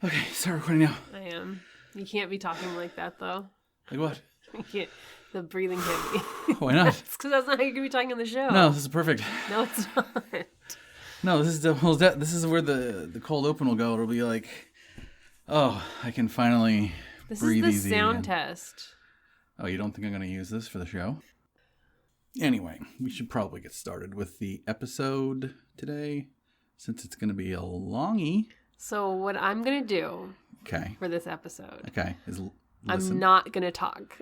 Okay, start recording now. I am. You can't be talking like that, though. Like what? You can't. The breathing hit me. Why not? It's because that's not how you're going to be talking on the show. No, this is perfect. No, it's not. No, this is where the cold open will go. It'll be like, oh, I can finally breathe easy. This is the sound test. Oh, you don't think I'm going to use this for the show? Anyway, we should probably get started with the episode today, since it's going to be a longie. So what I'm going to do for this episode is listen. I'm not going to talk.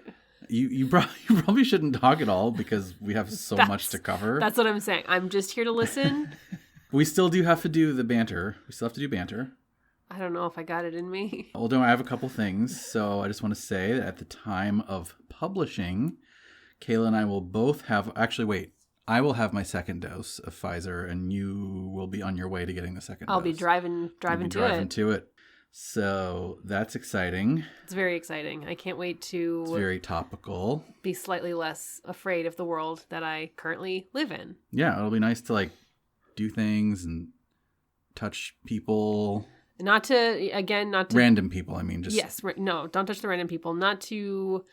You probably shouldn't talk at all because we have so much to cover. That's what I'm saying. I'm just here to listen. We still do have to do the banter. We still have to do banter. I don't know if I got it in me. Well, I have a couple things. So I just want to say that at the time of publishing, Kayla and I will both have... Actually, wait. I will have my second dose of Pfizer, and you will be on your way to getting the second dose. I'll be driving to it. So that's exciting. It's very exciting. I can't wait to... It's very topical. Be slightly less afraid of the world that I currently live in. Yeah, it'll be nice to do things and touch people. Not to random people. I mean, just no, don't touch the random people. Not to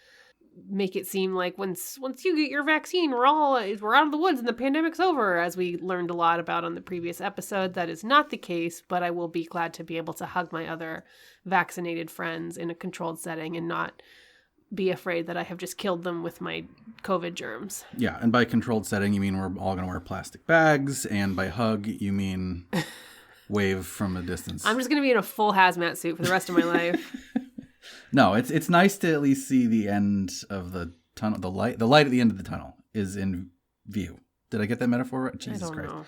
make it seem like once you get your vaccine, we're out of the woods and the pandemic's over, as we learned a lot about on the previous episode. That is not the case, but I will be glad to be able to hug my other vaccinated friends in a controlled setting and not be afraid that I have just killed them with my COVID germs. Yeah, and by controlled setting, you mean we're all going to wear plastic bags, and by hug, you mean wave from a distance. I'm just going to be in a full hazmat suit for the rest of my life. No, it's nice to at least see the end of the tunnel. The light at the end of the tunnel is in view. Did I get that metaphor right? Jesus Christ. Know.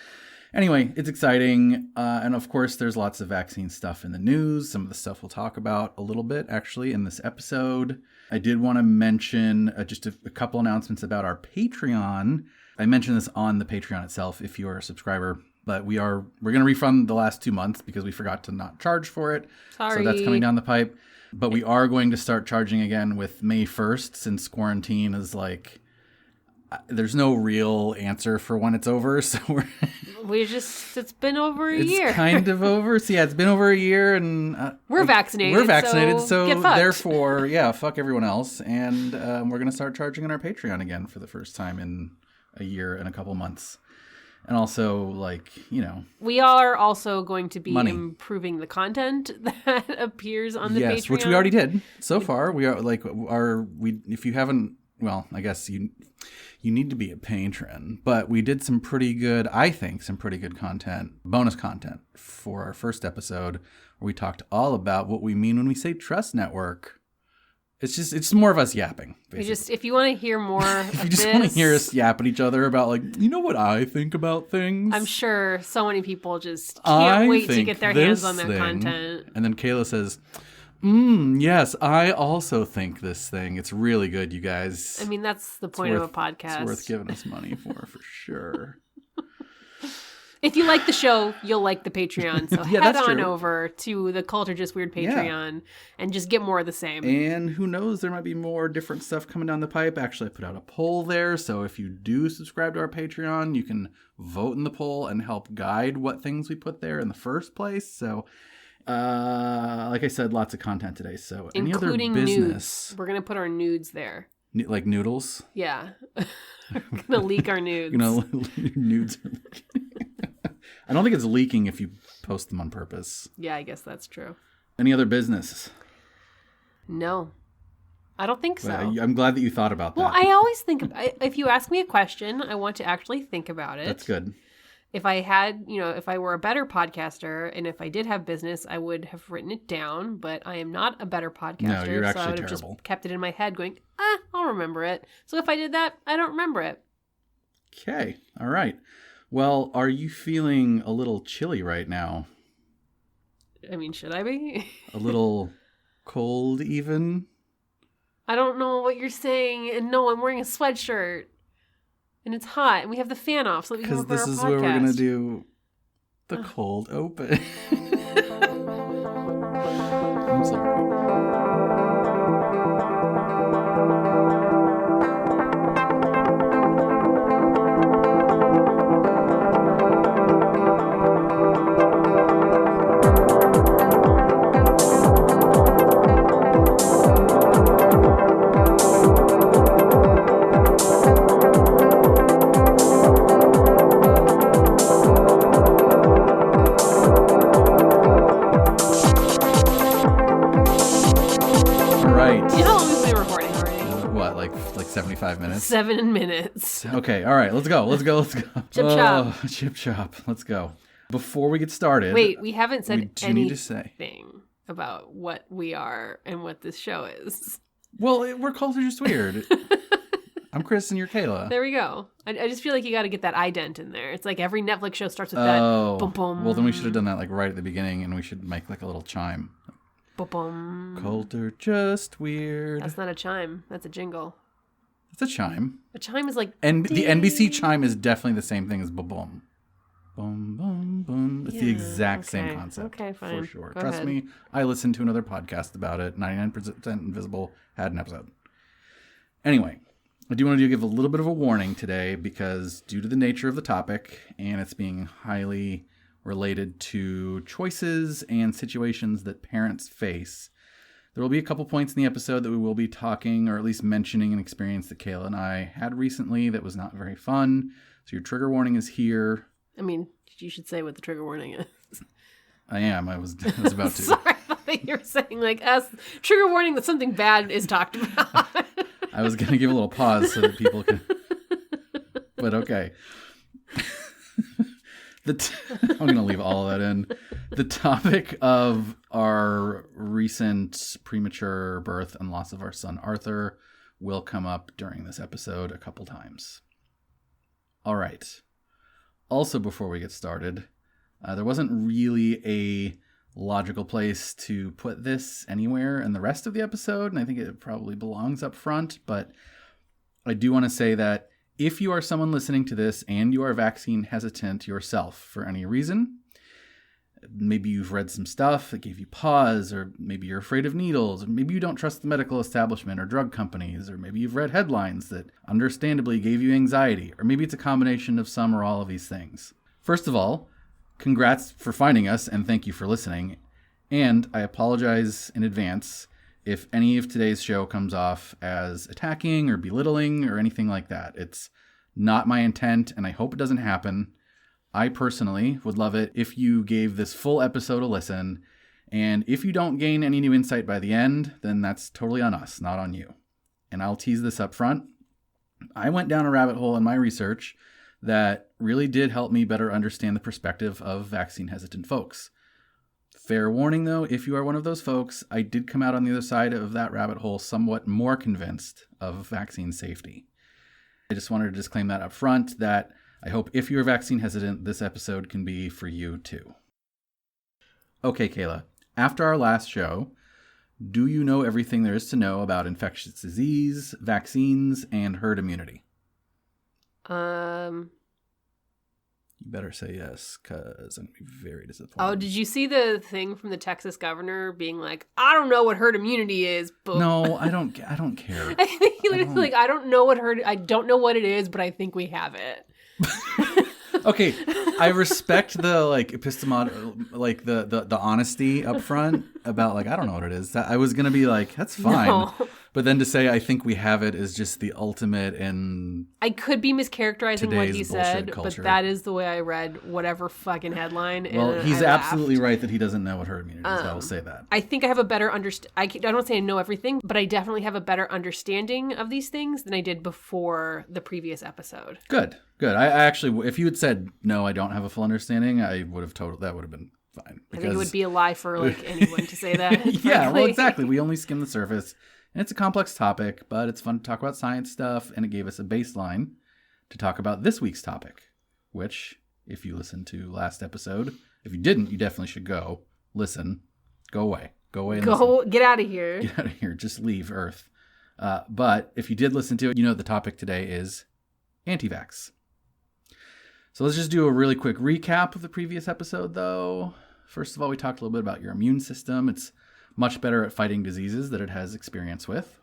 Anyway, it's exciting. And of course, there's lots of vaccine stuff in the news. Some of the stuff we'll talk about a little bit, actually, in this episode. I did want to mention just a couple announcements about our Patreon. I mentioned this on the Patreon itself if you're a subscriber. But we're going to refund the last 2 months because we forgot to not charge for it. Sorry. So that's coming down the pipe. But we are going to start charging again with May 1st, since quarantine is there's no real answer for when it's over. So it's been over a year. It's kind of over. So yeah, it's been over a year and we're vaccinated. So get fucked. Therefore, yeah, fuck everyone else. And we're going to start charging on our Patreon again for the first time in a year and a couple months. And also, we are also going to be improving the content that appears on the Patreon. Yes, which we already did so far. We are if you haven't, well, I guess you need to be a patron. But we did some pretty good content, bonus content for our first episode, where we talked all about what we mean when we say trust network. It's more of us yapping, basically. If you want to hear more if you just want to hear us yap at each other about, what I think about things. I'm sure so many people just can't wait to get their hands on that content. And then Kayla says, yes, I also think this thing. It's really good, you guys. I mean, that's the point of a podcast. It's worth giving us money for sure. If you like the show, you'll like the Patreon. So head on over to the Cult or Just Weird Patreon and just get more of the same. And who knows, there might be more different stuff coming down the pipe. Actually, I put out a poll there. So if you do subscribe to our Patreon, you can vote in the poll and help guide what things we put there in the first place. So like I said, lots of content today. So including any other business? Nudes. We're going to put our nudes there. Like noodles? Yeah. We're going to leak our nudes. Nudes are leaking. I don't think it's leaking if you post them on purpose. Yeah, I guess that's true. Any other business? No. I don't think so. I'm glad that you thought about that. Well, I always think, if you ask me a question, I want to actually think about it. That's good. If I had, if I were a better podcaster and if I did have business, I would have written it down, but I am not a better podcaster. No, you're actually so I would have terrible. Just kept it in my head going, I'll remember it. So if I did that, I don't remember it. Okay. All right. Well, are you feeling a little chilly right now? I mean, should I be? A little cold even? I don't know what you're saying. And no, I'm wearing a sweatshirt. And it's hot. And we have the fan off so that we can record our podcast. Because this is where we're going to do the cold open. I'm sorry. 75 minutes. 7 minutes. Okay, all right, let's go. Chip chop. Chip chop. Let's go. Before we get started... Wait, we haven't said anything about what we are and what this show is. Well, we're Culture Just Weird. I'm Chris and you're Kayla. There we go. I just feel like you got to get that ident in there. It's like every Netflix show starts with that. Boom, boom. Well, then we should have done that like right at the beginning, and we should make like a little chime. Boom, boom. Culture Just Weird. That's not a chime. That's a jingle. It's a chime. A chime is like... And the NBC chime is definitely the same thing as boom. Boom, boom, boom. It's the exact same concept. Okay, fine. For sure. Go Trust ahead. me, I listened to another podcast about it. 99% Invisible had an episode. Anyway, I do want to give a little bit of a warning today because due to the nature of the topic and it's being highly related to choices and situations that parents face, there will be a couple points in the episode that we will be talking or at least mentioning an experience that Kayla and I had recently that was not very fun. So your trigger warning is here. I mean, you should say what the trigger warning is. I am. I was about to. Sorry, I thought that you were saying like trigger warning that something bad is talked about. I was going to give a little pause so that people can... But okay. I'm going to leave all of that in. The topic of our recent premature birth and loss of our son Arthur will come up during this episode a couple times. All right. Also, before we get started, there wasn't really a logical place to put this anywhere in the rest of the episode, and I think it probably belongs up front, but I do want to say that if you are someone listening to this and you are vaccine hesitant yourself for any reason, maybe you've read some stuff that gave you pause, or maybe you're afraid of needles, or maybe you don't trust the medical establishment or drug companies, or maybe you've read headlines that understandably gave you anxiety, or maybe it's a combination of some or all of these things. First of all, congrats for finding us and thank you for listening. And I apologize in advance if any of today's show comes off as attacking or belittling or anything like that. It's not my intent and I hope it doesn't happen. I personally would love it if you gave this full episode a listen, and if you don't gain any new insight by the end, then that's totally on us, not on you. And I'll tease this up front. I went down a rabbit hole in my research that really did help me better understand the perspective of vaccine hesitant folks. Fair warning though, if you are one of those folks, I did come out on the other side of that rabbit hole somewhat more convinced of vaccine safety. I just wanted to disclaim that up front, that I hope if you're vaccine hesitant, this episode can be for you too. Okay, Kayla, after our last show, do you know everything there is to know about infectious disease, vaccines, and herd immunity? You better say yes, because I'm going to be very disappointed. Oh, did you see the thing from the Texas governor being like, I don't know what herd immunity is, but... No, I don't care. I think he literally like, I don't know what it is, but I think we have it. Okay, I respect the like like the honesty up front about like I don't know what it is. I was gonna be like that's fine, no. But then to say I think we have it is just the ultimate in. I could be mischaracterizing what he said, culture. But that is the way I read whatever fucking headline. Well, and he's absolutely right that he doesn't know what herd immunity is. I will say that. I think I have a better I don't say I know everything, but I definitely have a better understanding of these things than I did before the previous episode. Good. I actually, if you had said no, I don't have a full understanding, I would have that would have been fine. I think it would be a lie for like anyone to say that. Yeah, well, exactly. We only skim the surface, and it's a complex topic, but it's fun to talk about science stuff, and it gave us a baseline to talk about this week's topic, which, if you listened to last episode, if you didn't, you definitely should go listen. Go away. And listen. Get out of here. Get out of here. Just leave Earth. But if you did listen to it, you know the topic today is Antivax. So let's just do a really quick recap of the previous episode, though. First of all, we talked a little bit about your immune system. It's much better at fighting diseases that it has experience with.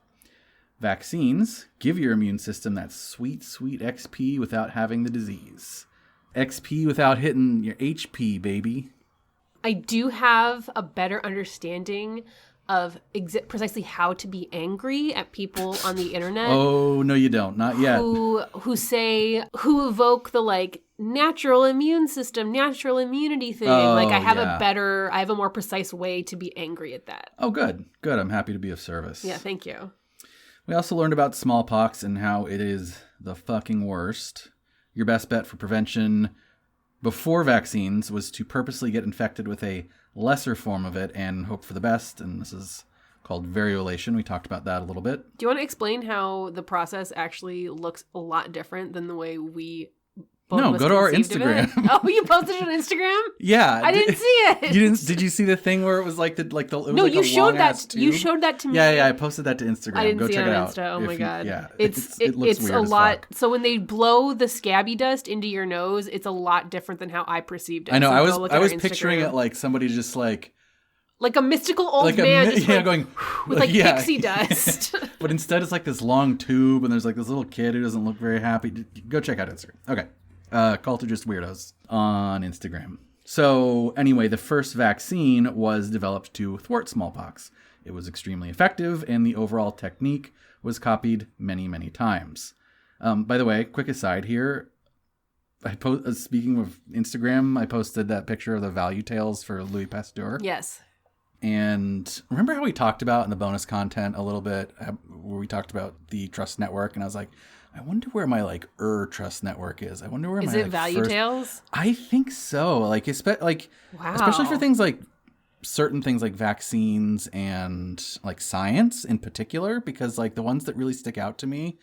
Vaccines give your immune system that sweet, sweet XP without having the disease. XP without hitting your HP, baby. I do have a better understanding of precisely how to be angry at people on the internet. Oh, no, you don't. Not yet. Who evoke the like natural immune system, natural immunity thing. Oh, like I have a more precise way to be angry at that. Oh, good. I'm happy to be of service. Yeah, thank you. We also learned about smallpox and how it is the fucking worst. Your best bet for prevention before vaccines was to purposely get infected with a lesser form of it and hope for the best. And this is called variolation. We talked about that a little bit. Do you want to explain how the process actually looks a lot different than the way we both go to our Instagram. Oh, you posted it on Instagram? Yeah. I didn't see it. You didn't? Did you see the thing where it was like you showed that. You showed that to me. Yeah. I posted that to Instagram. I didn't go see check it it on out. Insta. Oh my god. Yeah. It looks it's weird a as lot. fuck. So when they blow the scabby dust into your nose, it's a lot different than how I perceived it. I know. So I was picturing it like somebody just like a mystical old man just going with like pixie dust. But instead it's like this long tube and there's like this little kid who doesn't look very happy. Go check out Instagram. Okay. Cult of Just Weirdos on Instagram. So anyway, the first vaccine was developed to thwart smallpox. It was extremely effective and the overall technique was copied many, many times. By the way, quick aside here. Speaking of Instagram, I posted that picture of the value tales for Louis Pasteur. Yes. And remember how we talked about in the bonus content a little bit, where we talked about the trust network, and I was like, I wonder where my trust network is. I wonder where is it value tales? I think so. Wow. Especially for things like certain things like vaccines and like science in particular, because like the ones that really stick out to me,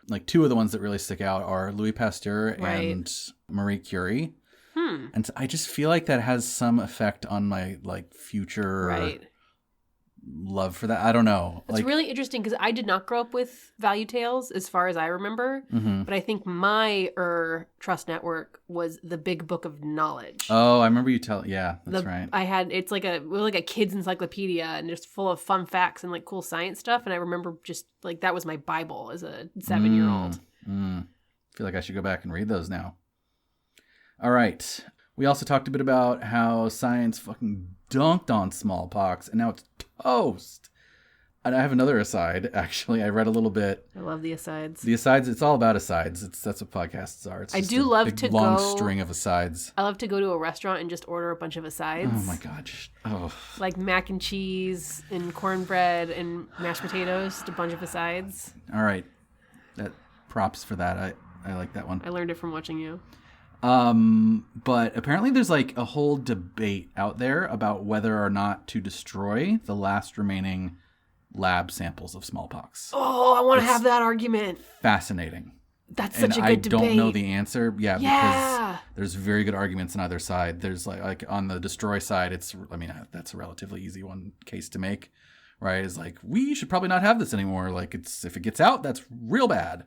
like two of the ones that really stick out are Louis Pasteur and Marie Curie. And I just feel like that has some effect on my like future love for that. I don't know. It's really interesting because I did not grow up with value tales as far as I remember, but I think my trust network was the Big Book of Knowledge. Oh, I remember you yeah, that's right. It's like a kid's encyclopedia and just full of fun facts and like cool science stuff. And I remember just like that was my Bible as a 7-year-old. I feel like I should go back and read those now. All right. We also talked a bit about how science fucking dunked on smallpox, and now it's toast. And I have another aside, actually. I read a little bit. I love the asides. The asides, it's all about asides. That's what podcasts are. It's just a long string of asides. I love to go to a restaurant and just order a bunch of asides. Oh, my God. Oh. Like mac and cheese and cornbread and mashed potatoes, just a bunch of asides. All right. Props for that. I like that one. I learned it from watching you. But apparently there's like a whole debate out there about whether or not to destroy the last remaining lab samples of smallpox. Oh, I want to have that argument. Fascinating. That's such a good debate. I don't know the answer. Because there's very good arguments on either side. There's like on the destroy side, that's a relatively easy case to make, right? It's like, we should probably not have this anymore. Like if it gets out, that's real bad.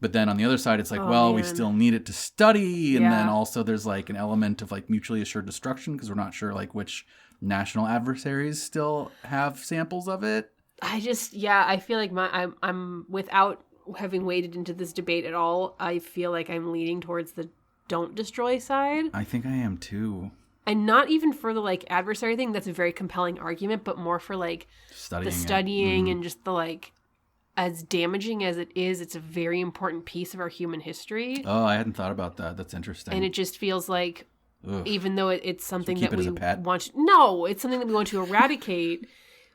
But then on the other side, it's like, we still need it to study. And then also there's like an element of like mutually assured destruction because we're not sure like which national adversaries still have samples of it. I feel like I'm without having waded into this debate at all, I feel like I'm leaning towards the don't destroy side. I think I am too. And not even for the like adversary thing, that's a very compelling argument, but more for like the studying and just the like, as damaging as it is, it's a very important piece of our human history. Oh, I hadn't thought about that. That's interesting. And it just feels like, even though it's something that we want it's something that we want to eradicate,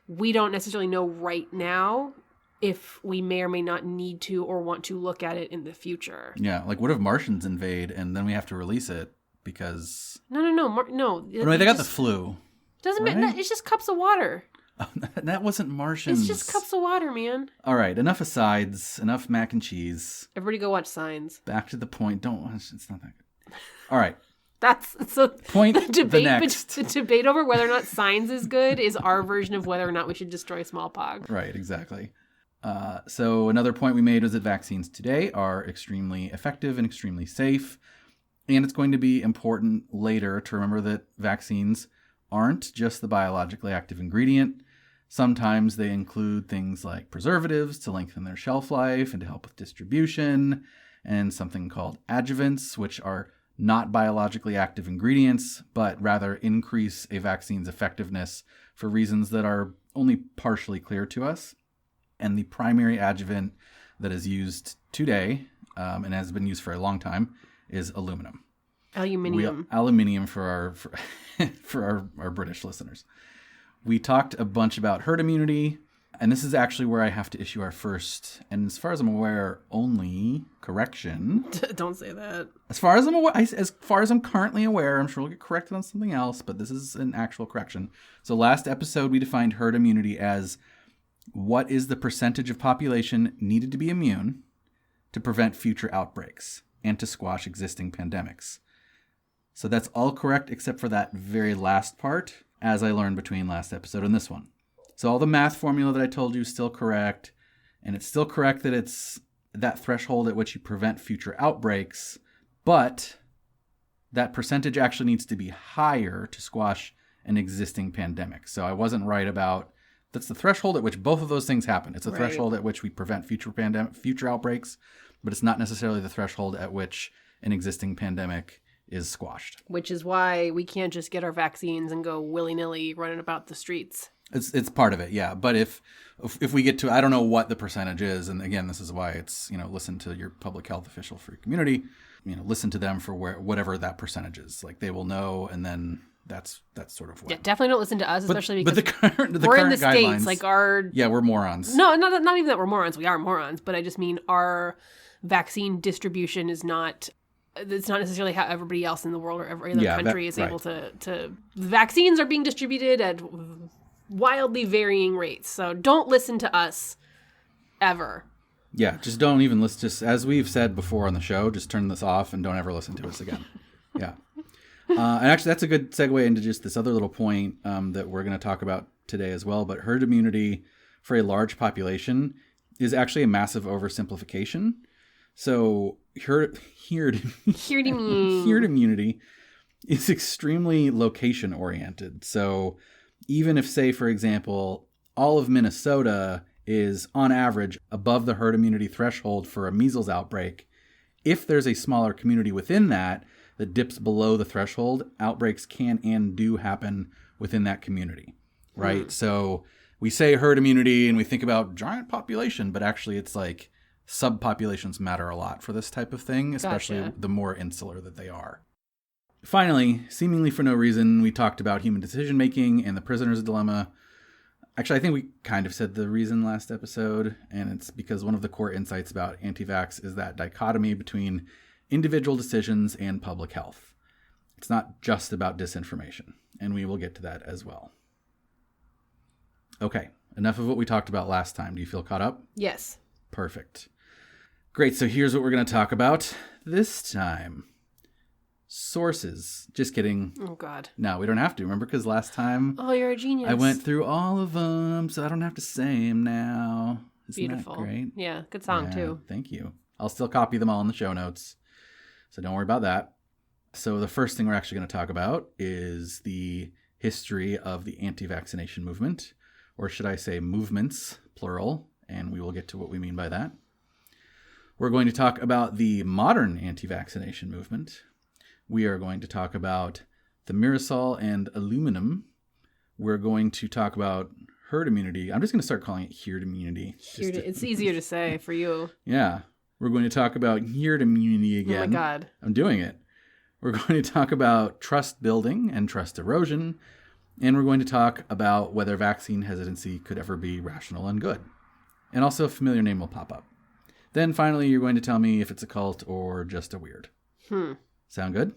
we don't necessarily know right now if we may or may not need to or want to look at it in the future. Yeah, like what if Martians invade and then we have to release it because... No. Anyway, they got the flu. Doesn't matter. It's just cups of water. That wasn't Martians. It's just cups of water, man. All right, enough asides, enough mac and cheese. Everybody go watch Signs. Back to the point. Don't watch. It's not that good. All right. That's so. Point the debate over whether or not Signs is good is our version of whether or not we should destroy smallpox. Right. Exactly. So another point we made was that vaccines today are extremely effective and extremely safe, and it's going to be important later to remember that vaccines aren't just the biologically active ingredient. Sometimes they include things like preservatives to lengthen their shelf life and to help with distribution, and something called adjuvants, which are not biologically active ingredients, but rather increase a vaccine's effectiveness for reasons that are only partially clear to us. And the primary adjuvant that is used today, and has been used for a long time, is aluminum. Aluminium for our British listeners. We talked a bunch about herd immunity And this is actually where I have to issue our first, and as far as I'm aware, only correction. Don't say that. As far as I'm aware, as far as I'm currently aware, I'm sure we'll get corrected on something else, but this is an actual correction. So last episode, we defined herd immunity as what is the percentage of population needed to be immune to prevent future outbreaks and to squash existing pandemics. So that's all correct except for that very last part, as I learned between last episode and this one. So all the math formula that I told you is still correct, and it's still correct that it's that threshold at which you prevent future outbreaks, but that percentage actually needs to be higher to squash an existing pandemic. So I wasn't right about that's the threshold at which both of those things happen. It's a threshold at which we prevent future outbreaks, but it's not necessarily the threshold at which an existing pandemic is squashed. Which is why we can't just get our vaccines and go willy-nilly running about the streets. It's part of it, yeah. But if we get to, I don't know what the percentage is, and again, this is why it's, listen to your public health official for your community, listen to them for whatever that percentage is. Like they will know, and then that's sort of what. Yeah, definitely don't listen to us, especially because the we're current in the guidelines, States. Like we're morons. No, not even that we're morons. We are morons, but I just mean our vaccine distribution is not. It's not necessarily how everybody else in the world or every other country is able to. Vaccines are being distributed at wildly varying rates. So don't listen to us ever. Yeah, just don't even listen. Just as we've said before on the show, just turn this off and don't ever listen to us again. Yeah. And actually, that's a good segue into just this other little point that we're going to talk about today as well. But herd immunity for a large population is actually a massive oversimplification. So herd immunity is extremely location oriented. So even if, say, for example, all of Minnesota is on average above the herd immunity threshold for a measles outbreak, if there's a smaller community within that dips below the threshold, outbreaks can and do happen within that community, right? So we say herd immunity and we think about giant population, but actually it's like subpopulations matter a lot for this type of thing, especially the more insular that they are. Finally, seemingly for no reason, we talked about human decision-making and the prisoner's dilemma. Actually, I think we kind of said the reason last episode, and it's because one of the core insights about anti-vax is that dichotomy between individual decisions and public health. It's not just about disinformation, and we will get to that as well. Okay, enough of what we talked about last time. Do you feel caught up? Yes. Perfect. Great, so here's what we're going to talk about this time. Sources. Just kidding. Oh, God. No, we don't have to, remember? Because last time... Oh, you're a genius. I went through all of them, so I don't have to say them now. Isn't Beautiful. That great? Yeah, good song, too. Thank you. I'll still copy them all in the show notes, so don't worry about that. So the first thing we're actually going to talk about is the history of the anti-vaccination movement, or should I say movements, plural, and we will get to what we mean by that. We're going to talk about the modern anti-vaccination movement. We are going to talk about the Mirasol and aluminum. We're going to talk about herd immunity. I'm just going to start calling it herd immunity. It's easier to say for you. Yeah. We're going to talk about herd immunity again. Oh, my God. I'm doing it. We're going to talk about trust building and trust erosion. And we're going to talk about whether vaccine hesitancy could ever be rational and good. And also a familiar name will pop up. Then finally, you're going to tell me if it's a cult or just a weird. Sound good?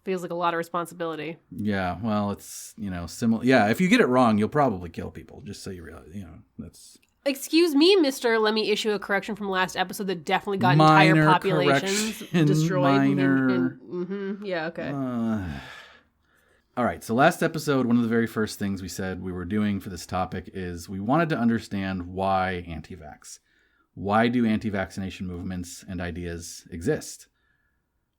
Feels like a lot of responsibility. Yeah, well, it's, similar. Yeah, if you get it wrong, you'll probably kill people, just so you realize, that's... Excuse me, mister, let me issue a correction from last episode that definitely got entire populations destroyed. Yeah, okay. All right, so last episode, one of the very first things we said we were doing for this topic is we wanted to understand why anti-vax. Why do anti-vaccination movements and ideas exist?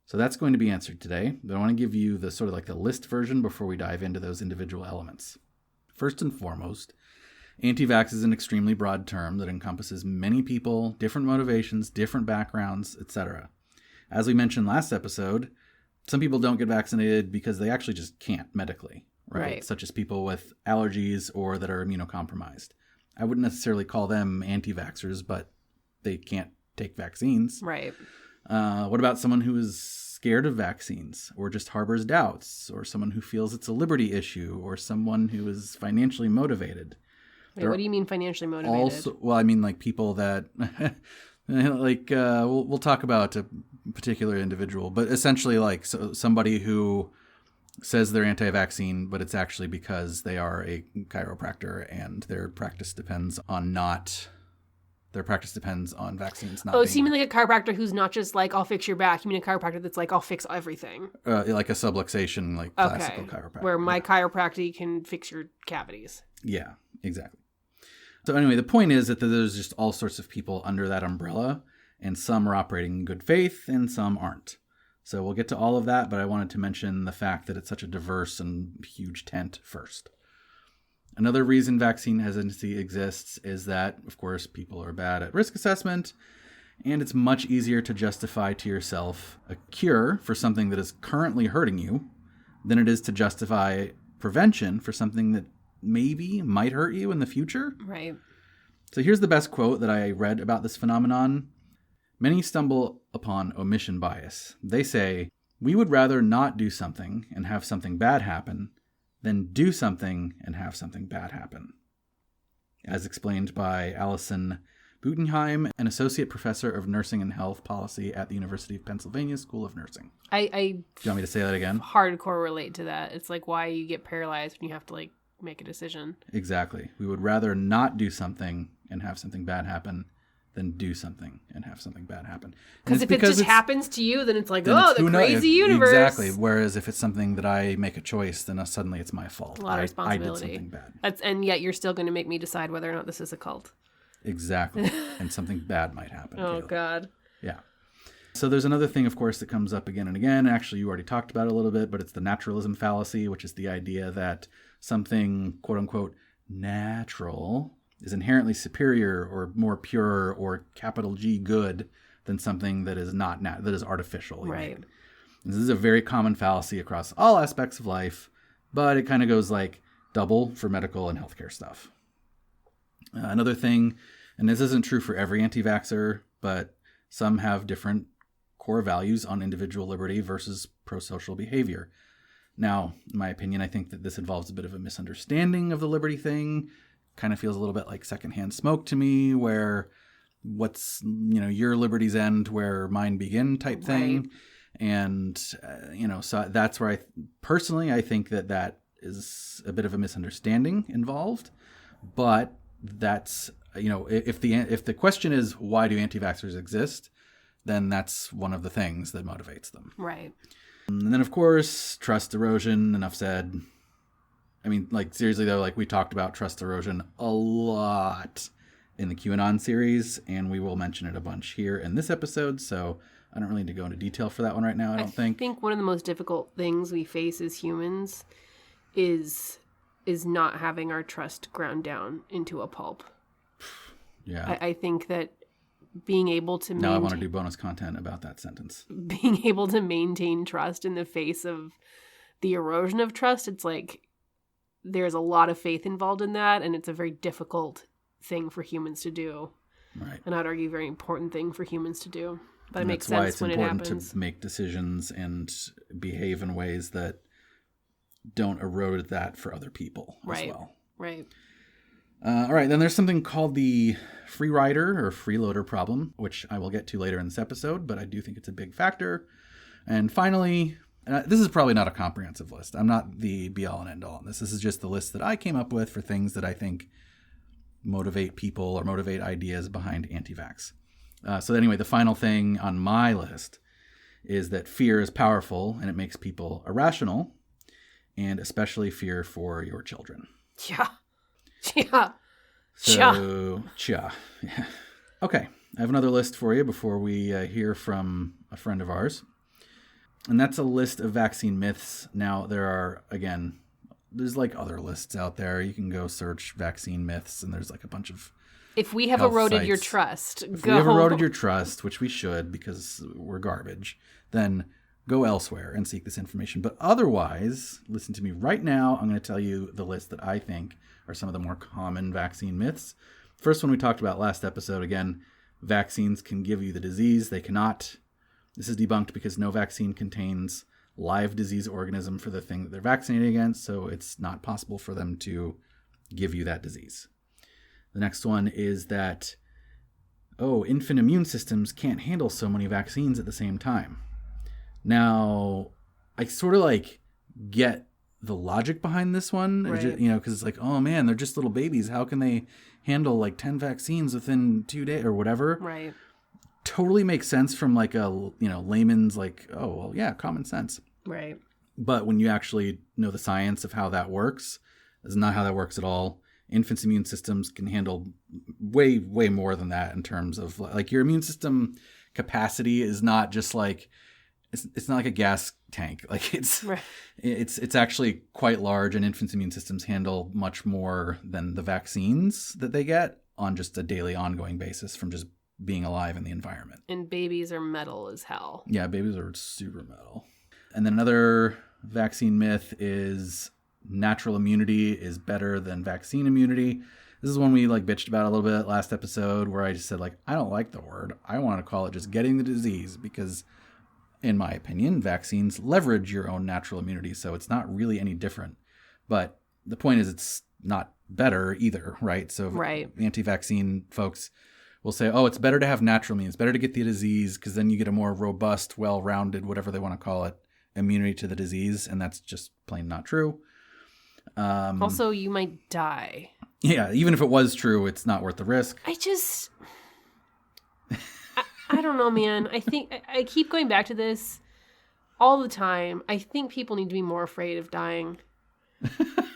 So that's going to be answered today, but I want to give you the sort of like the list version before we dive into those individual elements. First and foremost, anti-vax is an extremely broad term that encompasses many people, different motivations, different backgrounds, etc. As we mentioned last episode, some people don't get vaccinated because they actually just can't medically, right? Such as people with allergies or that are immunocompromised. I wouldn't necessarily call them anti-vaxxers, but they can't take vaccines. Right. What about someone who is scared of vaccines or just harbors doubts, or someone who feels it's a liberty issue, or someone who is financially motivated? Wait, what do you mean financially motivated? Also, well, I mean like people that like we'll talk about a particular individual, but essentially like somebody who says they're anti-vaccine, but it's actually because they are a chiropractor and their practice depends on vaccines not so you mean like a chiropractor who's not just like, I'll fix your back. You mean a chiropractor that's like, I'll fix everything. Like a subluxation, like classical chiropractor. Where my chiropractic can fix your cavities. Yeah, exactly. So anyway, the point is that there's just all sorts of people under that umbrella, and some are operating in good faith and some aren't. So we'll get to all of that, but I wanted to mention the fact that it's such a diverse and huge tent first. Another reason vaccine hesitancy exists is that, of course, people are bad at risk assessment, and it's much easier to justify to yourself a cure for something that is currently hurting you than it is to justify prevention for something that maybe might hurt you in the future. Right. So here's the best quote that I read about this phenomenon. Many stumble upon omission bias. They say, we would rather not do something and have something bad happen than do something and have something bad happen. As explained by Alison Butenheim, an associate professor of nursing and health policy at the University of Pennsylvania School of Nursing. Do you want me to say that again? Hardcore relate to that. It's like why you get paralyzed when you have to like make a decision. Exactly. We would rather not do something and have something bad happen than do something and have something bad happen. Because if it just happens to you, then it's like, the crazy universe. Exactly. Whereas if it's something that I make a choice, then suddenly it's my fault. A lot of responsibility. I did something bad. And yet you're still going to make me decide whether or not this is a cult. Exactly. And something bad might happen. Oh, God. Yeah. So there's another thing, of course, that comes up again and again. Actually, you already talked about it a little bit, but it's the naturalism fallacy, which is the idea that something, quote unquote, natural is inherently superior or more pure or capital G good than something that is not that is artificial. Right. This is a very common fallacy across all aspects of life, but it kind of goes like double for medical and healthcare stuff. Another thing, and this isn't true for every anti-vaxxer, but some have different core values on individual liberty versus pro-social behavior. Now, in my opinion, I think that this involves a bit of a misunderstanding of the liberty thing. Kind of feels a little bit like secondhand smoke to me, where what's, your liberties end where mine begin type thing. Right. And, so that's where I think that is a bit of a misunderstanding involved. But that's, if the question is why do anti-vaxxers exist, then that's one of the things that motivates them. Right. And then, of course, trust erosion, enough said. I mean, like, seriously, though, like, we talked about trust erosion a lot in the QAnon series, and we will mention it a bunch here in this episode, so I don't really need to go into detail for that one right now, I don't think. I think one of the most difficult things we face as humans is not having our trust ground down into a pulp. Yeah. I think that being able to Now I want to do bonus content about that sentence. Being able to maintain trust in the face of the erosion of trust, it's like there's a lot of faith involved in that, and it's a very difficult thing for humans to do. Right. And I'd argue a very important thing for humans to do. But it makes sense when it happens. That's why it's important to make decisions and behave in ways that don't erode that for other people as well. Right. All right, then there's something called the free rider or freeloader problem, which I will get to later in this episode, but I do think it's a big factor. And finally, this is probably not a comprehensive list. I'm not the be-all and end-all on this. This is just the list that I came up with for things that I think motivate people or motivate ideas behind anti-vax. So anyway, the final thing on my list is that fear is powerful and it makes people irrational, and especially fear for your children. Yeah. Yeah. Yeah. Okay, I have another list for you before we hear from a friend of ours. And that's a list of vaccine myths. Now, there's like other lists out there. You can go search vaccine myths, and there's like a bunch of If we have eroded your trust, we have eroded your trust, which we should because we're garbage, then go elsewhere and seek this information. But otherwise, listen to me right now. I'm going to tell you the list that I think are some of the more common vaccine myths. First one we talked about last episode. Again, vaccines can give you the disease. They cannot. This is debunked because no vaccine contains live disease organism for the thing that they're vaccinating against, so it's not possible for them to give you that disease. The next one is that, infant immune systems can't handle so many vaccines at the same time. Now, I sort of like get the logic behind this one, right. because it's like, oh man, they're just little babies. How can they handle like 10 vaccines within 2 days or whatever? Right. Totally makes sense from like a, layman's like, oh, well, yeah, common sense. Right. But when you actually know the science of how that works, that's not how that works at all. Infants' immune systems can handle way, way more than that in terms of like your immune system capacity is not just like, it's not like a gas tank. Like it's actually quite large, and infants' immune systems handle much more than the vaccines that they get on just a daily ongoing basis from just being alive in the environment. And babies are metal as hell. Yeah, babies are super metal. And then another vaccine myth is natural immunity is better than vaccine immunity. This is one we like bitched about a little bit last episode, where I just said like, I don't like the word. I want to call it just getting the disease, because in my opinion, vaccines leverage your own natural immunity, so it's not really any different. But the point is, it's not better either, right? So anti-vaccine folks will say, oh, it's better to have natural immunity. It's better to get the disease because then you get a more robust, well-rounded, whatever they want to call it, immunity to the disease. And that's just plain not true. Also, you might die. Yeah, even if it was true, it's not worth the risk. I don't know, man. I think I keep going back to this all the time. I think people need to be more afraid of dying.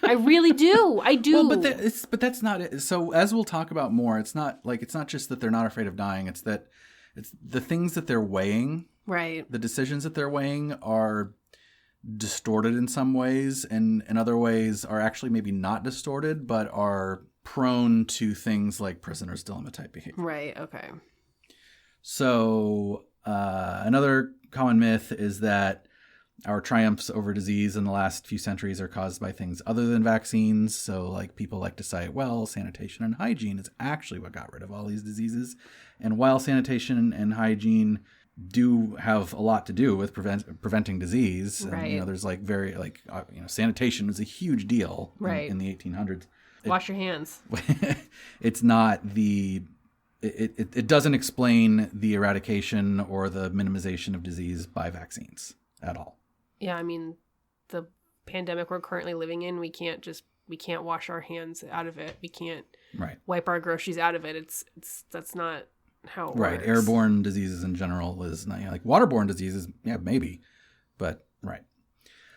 I really do. I do. Well, but that's not it. So as we'll talk about more, it's not just that they're not afraid of dying. It's that it's the things that they're weighing. Right. The decisions that they're weighing are distorted in some ways, and in other ways are actually maybe not distorted, but are prone to things like prisoner's dilemma type behavior. Right. Okay. So another common myth is that our triumphs over disease in the last few centuries are caused by things other than vaccines. So like people like to say, well, sanitation and hygiene is actually what got rid of all these diseases. And while sanitation and hygiene do have a lot to do with preventing disease, right. And, there's like sanitation was a huge deal in the 1800s. Wash your hands. It's not it doesn't explain the eradication or the minimization of disease by vaccines at all. Yeah, I mean, the pandemic we're currently living in, we can't wash our hands out of it. We can't wipe our groceries out of it. That's not how it works. Right. Airborne diseases in general is not, like waterborne diseases. Yeah, maybe, but right.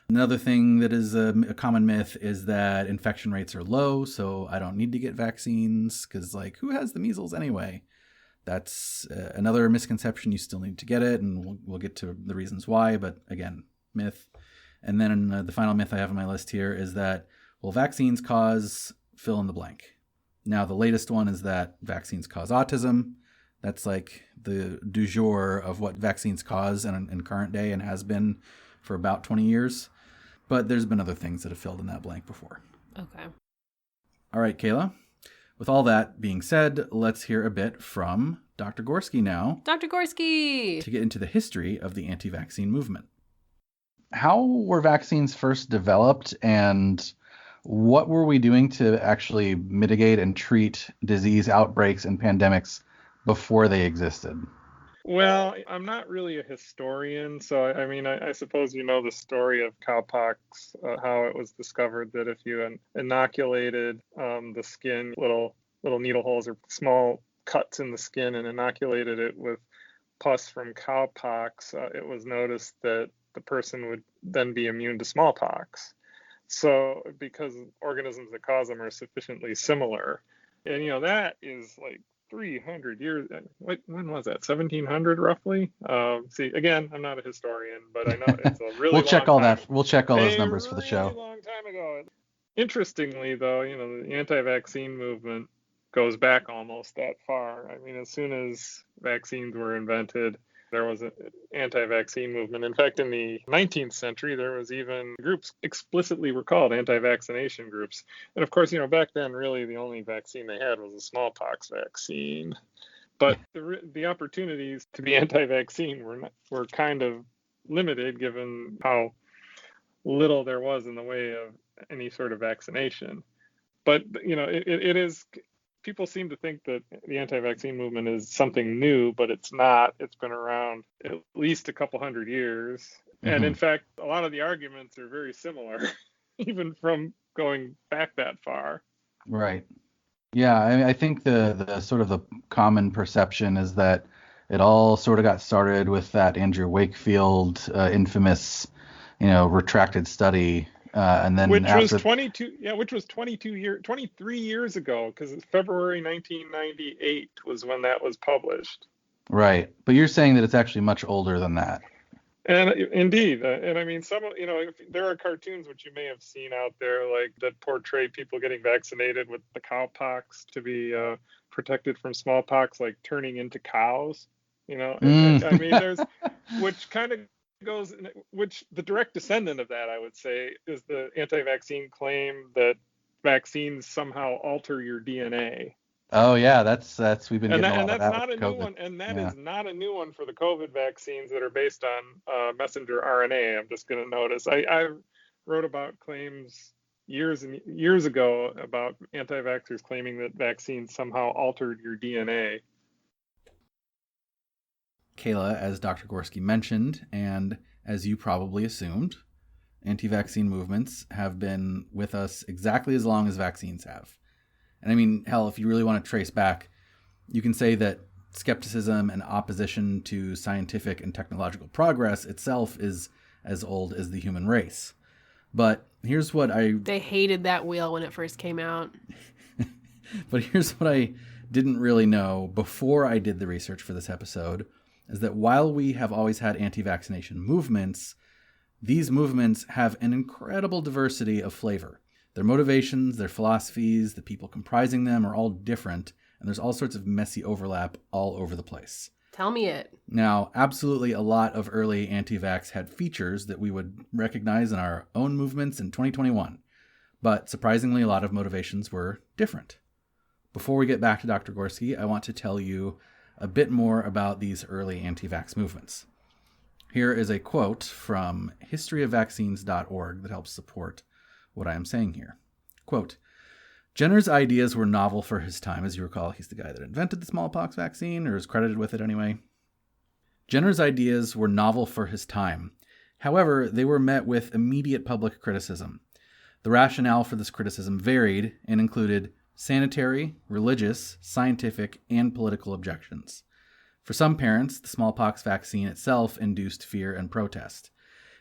Another thing that is a common myth is that infection rates are low, so I don't need to get vaccines because, like, who has the measles anyway? That's another misconception. You still need to get it, and we'll get to the reasons why, but again, myth. And then the final myth I have on my list here is that, well, vaccines cause fill in the blank. Now, the latest one is that vaccines cause autism. That's like the du jour of what vaccines cause in current day and has been for about 20 years. But there's been other things that have filled in that blank before. Okay. All right, Kayla. With all that being said, let's hear a bit from Dr. Gorski now. Dr. Gorski! To get into the history of the anti-vaccine movement. How were vaccines first developed, and what were we doing to actually mitigate and treat disease outbreaks and pandemics before they existed? Well, I'm not really a historian, so I suppose you know the story of cowpox, how it was discovered that if you inoculated the skin, little needle holes or small cuts in the skin, and inoculated it with pus from cowpox, it was noticed that the person would then be immune to smallpox. So because organisms that cause them are sufficiently similar, and that is like 300 years. When was that? 1700 roughly? See, again, I'm not a historian, but I know it's a really We'll check all time. that. We'll check all those numbers for the show. A long time ago. Interestingly, though, the anti-vaccine movement goes back almost that far. I mean, as soon as vaccines were invented, there was an anti-vaccine movement. In fact, in the 19th century, there was even groups explicitly were called anti-vaccination groups. And of course, back then, really the only vaccine they had was a smallpox vaccine. But the opportunities to be anti-vaccine were kind of limited, given how little there was in the way of any sort of vaccination. But it is people seem to think that the anti-vaccine movement is something new, but it's not. It's been around at least a couple hundred years. Mm-hmm. And in fact, a lot of the arguments are very similar, even from going back that far. Right. Yeah, I think the sort of the common perception is that it all sort of got started with that Andrew Wakefield infamous, retracted study, and then which was 23 years ago, because February 1998 was when that was published. Right, but you're saying that it's actually much older than that. And indeed, and I mean, there are cartoons which you may have seen out there, like that portray people getting vaccinated with the cowpox to be protected from smallpox, like turning into cows. I mean, there's which kind of goes, which the direct descendant of that, I would say, is the anti-vaccine claim that vaccines somehow alter your DNA. Oh yeah, that's we've been getting and a lot that's of that not a with COVID. new one, and that is not a new one for the COVID vaccines that are based on messenger RNA. I'm just going to notice. I wrote about claims years and years ago about anti-vaxxers claiming that vaccines somehow altered your DNA. Kayla, as Dr. Gorski mentioned, and as you probably assumed, anti-vaccine movements have been with us exactly as long as vaccines have. And I mean, hell, if you really want to trace back, you can say that skepticism and opposition to scientific and technological progress itself is as old as the human race. But here's what They hated that wheel when it first came out. But here's what I didn't really know before I did the research for this episode, is that while we have always had anti-vaccination movements, these movements have an incredible diversity of flavor. Their motivations, their philosophies, the people comprising them are all different, and there's all sorts of messy overlap all over the place. Tell me it. Now, absolutely a lot of early anti-vax had features that we would recognize in our own movements in 2021, but surprisingly a lot of motivations were different. Before we get back to Dr. Gorski, I want to tell you a bit more about these early anti-vax movements. Here is a quote from historyofvaccines.org that helps support what I am saying here. Quote, Jenner's ideas were novel for his time. As you recall, he's the guy that invented the smallpox vaccine, or is credited with it anyway. Jenner's ideas were novel for his time. However, they were met with immediate public criticism. The rationale for this criticism varied and included sanitary, religious, scientific, and political objections. For some parents, the smallpox vaccine itself induced fear and protest.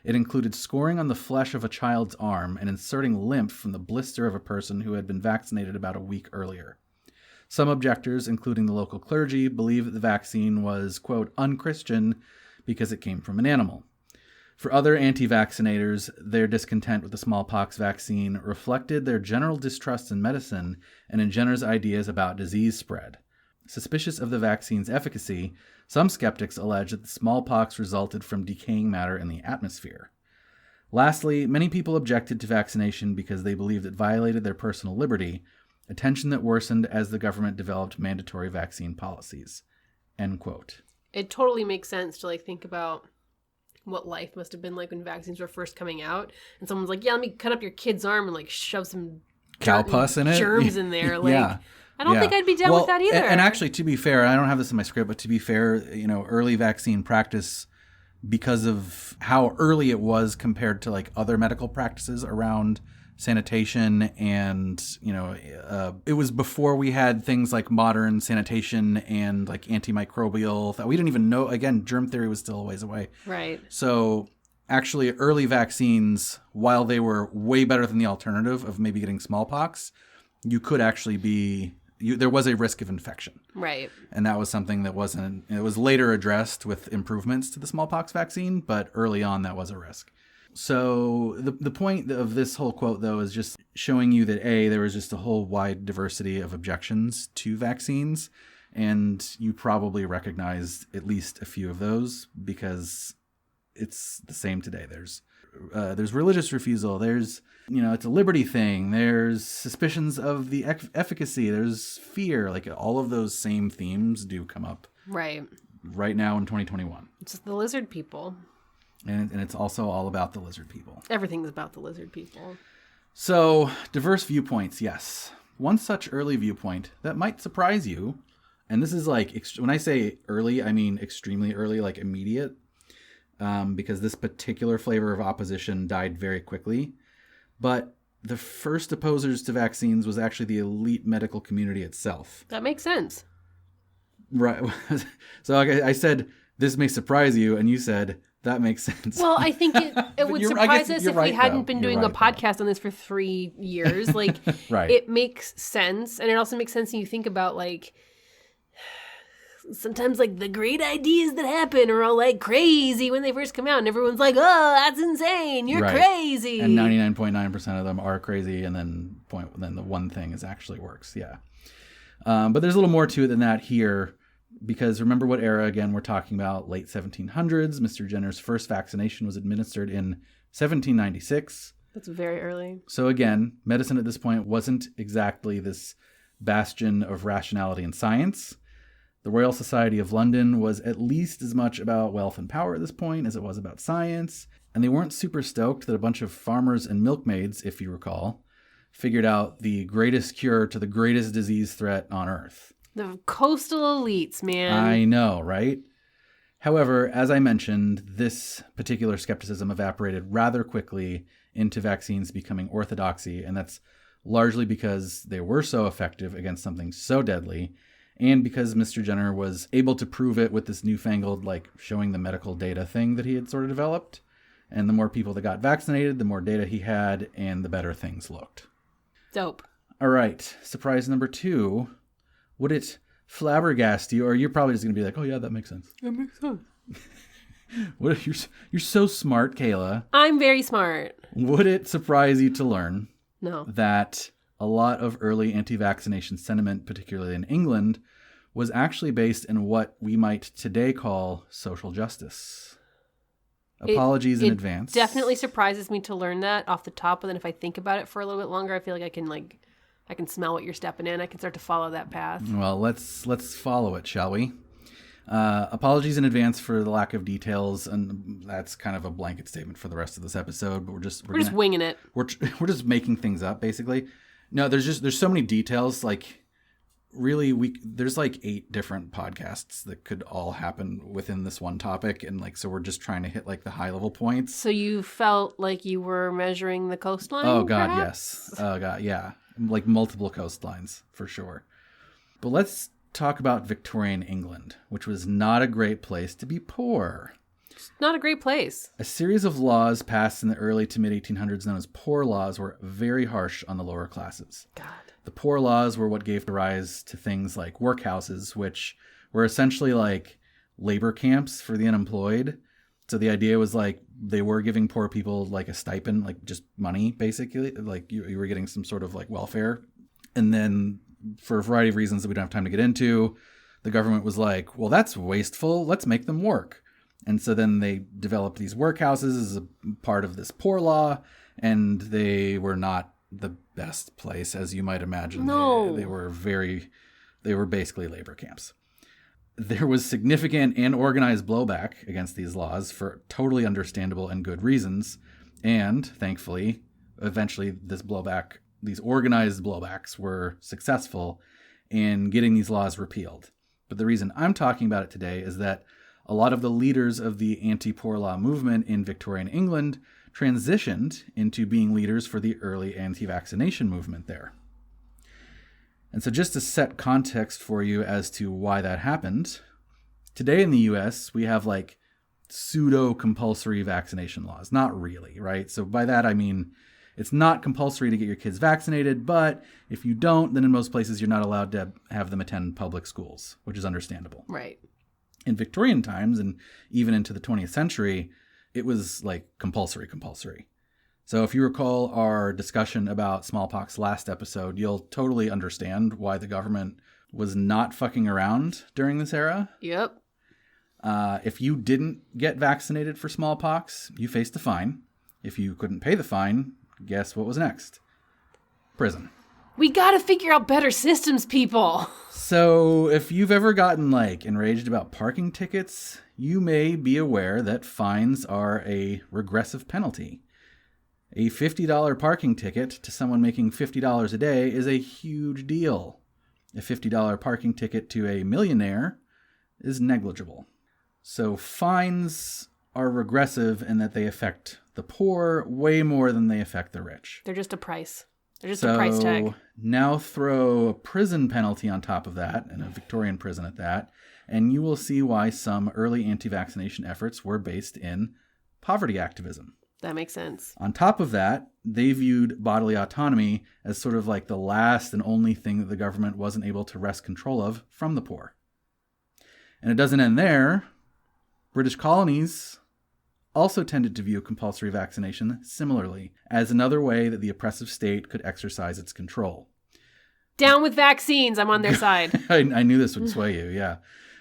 It included scoring on the flesh of a child's arm and inserting lymph from the blister of a person who had been vaccinated about a week earlier. Some objectors, including the local clergy, believed that the vaccine was, quote, unchristian because it came from an animal. For other anti-vaccinators, their discontent with the smallpox vaccine reflected their general distrust in medicine and in Jenner's ideas about disease spread. Suspicious of the vaccine's efficacy, some skeptics allege that the smallpox resulted from decaying matter in the atmosphere. Lastly, many people objected to vaccination because they believed it violated their personal liberty, a tension that worsened as the government developed mandatory vaccine policies. End quote. It totally makes sense to think about what life must have been like when vaccines were first coming out, and someone's like, yeah, let me cut up your kid's arm and shove some cow pus in it, germs in there. Yeah. I don't think I'd be down with that either. And actually, to be fair, I don't have this in my script, but to be fair, early vaccine practice, because of how early it was compared to other medical practices around sanitation, and it was before we had things like modern sanitation and antimicrobial. We didn't even know. Again, germ theory was still a ways away. Right. So actually, early vaccines, while they were way better than the alternative of maybe getting smallpox, you could actually be. There was a risk of infection. Right. And that was something that it was later addressed with improvements to the smallpox vaccine, but early on that was a risk. So the point of this whole quote, though, is just showing you that, A, there was just a whole wide diversity of objections to vaccines, and you probably recognize at least a few of those because it's the same today. There's religious refusal. There's, it's a liberty thing. There's suspicions of the efficacy. There's fear. All of those same themes do come up. Right now in 2021. It's the lizard people. And it's also all about the lizard people. Everything's about the lizard people. So, diverse viewpoints, yes. one such early viewpoint that might surprise you, and this is like, when I say early, I mean extremely early, like immediate, because this particular flavor of opposition died very quickly. But the first opposers to vaccines was actually the elite medical community itself. That makes sense. Right. So I said, this may surprise you, and you said, that makes sense. Well, I think it would surprise us if we hadn't been doing a podcast on this for 3 years. Like, right. It makes sense. And it also makes sense when you think about, like, sometimes, like, the great ideas that happen are all, like, crazy when they first come out. And everyone's like, oh, that's insane. You're crazy. And 99.9% of them are crazy. And then the one thing is actually works. Yeah. But there's a little more to it than that here. Because remember what era, again, we're talking about, late 1700s. Mr. Jenner's first vaccination was administered in 1796. That's very early. So again, medicine at this point wasn't exactly this bastion of rationality and science. The Royal Society of London was at least as much about wealth and power at this point as it was about science. And they weren't super stoked that a bunch of farmers and milkmaids, if you recall, figured out the greatest cure to the greatest disease threat on Earth. The coastal elites, man. I know, right? However, as I mentioned, this particular skepticism evaporated rather quickly into vaccines becoming orthodoxy, and that's largely because they were so effective against something so deadly, and because Mr. Jenner was able to prove it with this newfangled, like, showing the medical data thing that he had sort of developed. And the more people that got vaccinated, the more data he had, and the better things looked. Dope. All right, surprise number 2. Would it flabbergast you, or you're probably just going to be like, oh, yeah, that makes sense. That makes sense. You're so smart, Kayla. I'm very smart. Would it surprise you to learn that a lot of early anti-vaccination sentiment, particularly in England, was actually based in what we might today call social justice? Apologies in advance. It definitely surprises me to learn that off the top, but then if I think about it for a little bit longer, I feel like I can smell what you're stepping in. I can start to follow that path. Well, let's follow it, shall we? Apologies in advance for the lack of details, and that's kind of a blanket statement for the rest of this episode. But we're just winging it. We're just making things up, basically. No, there's so many details. Like, really, there's like 8 different podcasts that could all happen within this one topic, and like, so we're just trying to hit like the high level points. So you felt like you were measuring the coastline? Oh God, perhaps? Yes. Oh God, yeah. Like multiple coastlines, for sure. But let's talk about Victorian England, which was not a great place to be poor. It's not a great place. A series of laws passed in the early to mid-1800s known as poor laws were very harsh on the lower classes. God. The poor laws were what gave rise to things like workhouses, which were essentially like labor camps for the unemployed. So the idea was like they were giving poor people like a stipend, like just money, basically. Like you were getting some sort of like welfare. And then for a variety of reasons that we don't have time to get into, the government was like, well, that's wasteful. Let's make them work. And so then they developed these workhouses as a part of this poor law. And they were not the best place, as you might imagine. No. They were basically labor camps. There was significant and organized blowback against these laws for totally understandable and good reasons. And thankfully, eventually these organized blowbacks were successful in getting these laws repealed. But the reason I'm talking about it today is that a lot of the leaders of the anti-poor law movement in Victorian England transitioned into being leaders for the early anti-vaccination movement there. And so just to set context for you as to why that happened, today in the US, we have like pseudo-compulsory vaccination laws. Not really, right? So by that, I mean, it's not compulsory to get your kids vaccinated, but if you don't, then in most places, you're not allowed to have them attend public schools, which is understandable. Right. In Victorian times, and even into the 20th century, it was like compulsory. So if you recall our discussion about smallpox last episode, you'll totally understand why the government was not fucking around during this era. Yep. If you didn't get vaccinated for smallpox, you faced a fine. If you couldn't pay the fine, guess what was next? Prison. We gotta figure out better systems, people. So if you've ever gotten like enraged about parking tickets, you may be aware that fines are a regressive penalty. A $50 parking ticket to someone making $50 a day is a huge deal. A $50 parking ticket to a millionaire is negligible. So fines are regressive in that they affect the poor way more than they affect the rich. They're just a price. They're just a price tag. Now throw a prison penalty on top of that, and a Victorian prison at that, and you will see why some early anti-vaccination efforts were based in poverty activism. That makes sense. On top of that, they viewed bodily autonomy as sort of like the last and only thing that the government wasn't able to wrest control of from the poor. And it doesn't end there. British colonies also tended to view compulsory vaccination similarly, as another way that the oppressive state could exercise its control. Down with vaccines. I'm on their side. I knew this would sway you, yeah.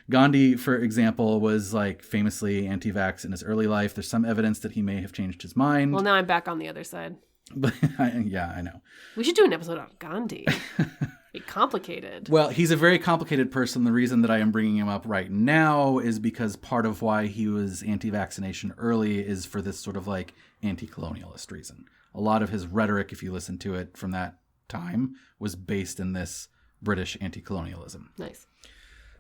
Gandhi, for example, was like famously anti-vax in his early life. There's some evidence that he may have changed his mind. Well, now I'm back on the other side. But yeah, I know. We should do an episode on Gandhi. Be complicated. Well, he's a very complicated person. The reason that I am bringing him up right now is because part of why he was anti-vaccination early is for this sort of like anti-colonialist reason. A lot of his rhetoric, if you listen to it from that time, was based in this British anti-colonialism. Nice.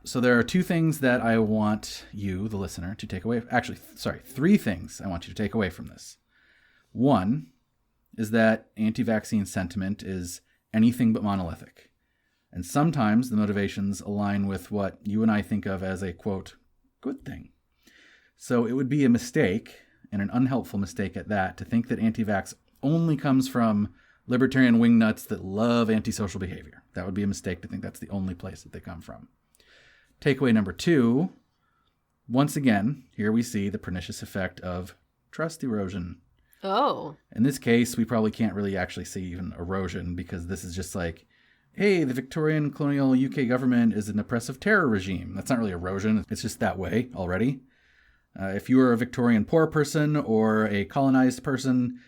So there are two things that I want you, the listener, to take away. Actually, three things I want you to take away from this. One is that anti-vaccine sentiment is anything but monolithic. And sometimes the motivations align with what you and I think of as a, quote, good thing. So it would be a mistake, and an unhelpful mistake at that, to think that anti-vax only comes from libertarian wingnuts that love antisocial behavior. That would be a mistake to think that's the only place that they come from. Takeaway number 2, once again, here we see the pernicious effect of trust erosion. Oh. In this case, we probably can't really actually see even erosion, because this is just like, hey, the Victorian colonial UK government is an oppressive terror regime. That's not really erosion. It's just that way already. If you are a Victorian poor person or a colonized person,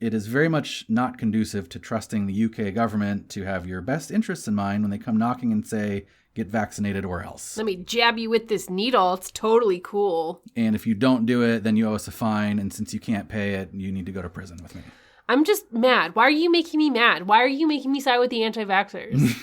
it is very much not conducive to trusting the UK government to have your best interests in mind when they come knocking and say, get vaccinated or else. Let me jab you with this needle. It's totally cool. And if you don't do it, then you owe us a fine. And since you can't pay it, you need to go to prison with me. I'm just mad. Why are you making me mad? Why are you making me side with the anti-vaxxers?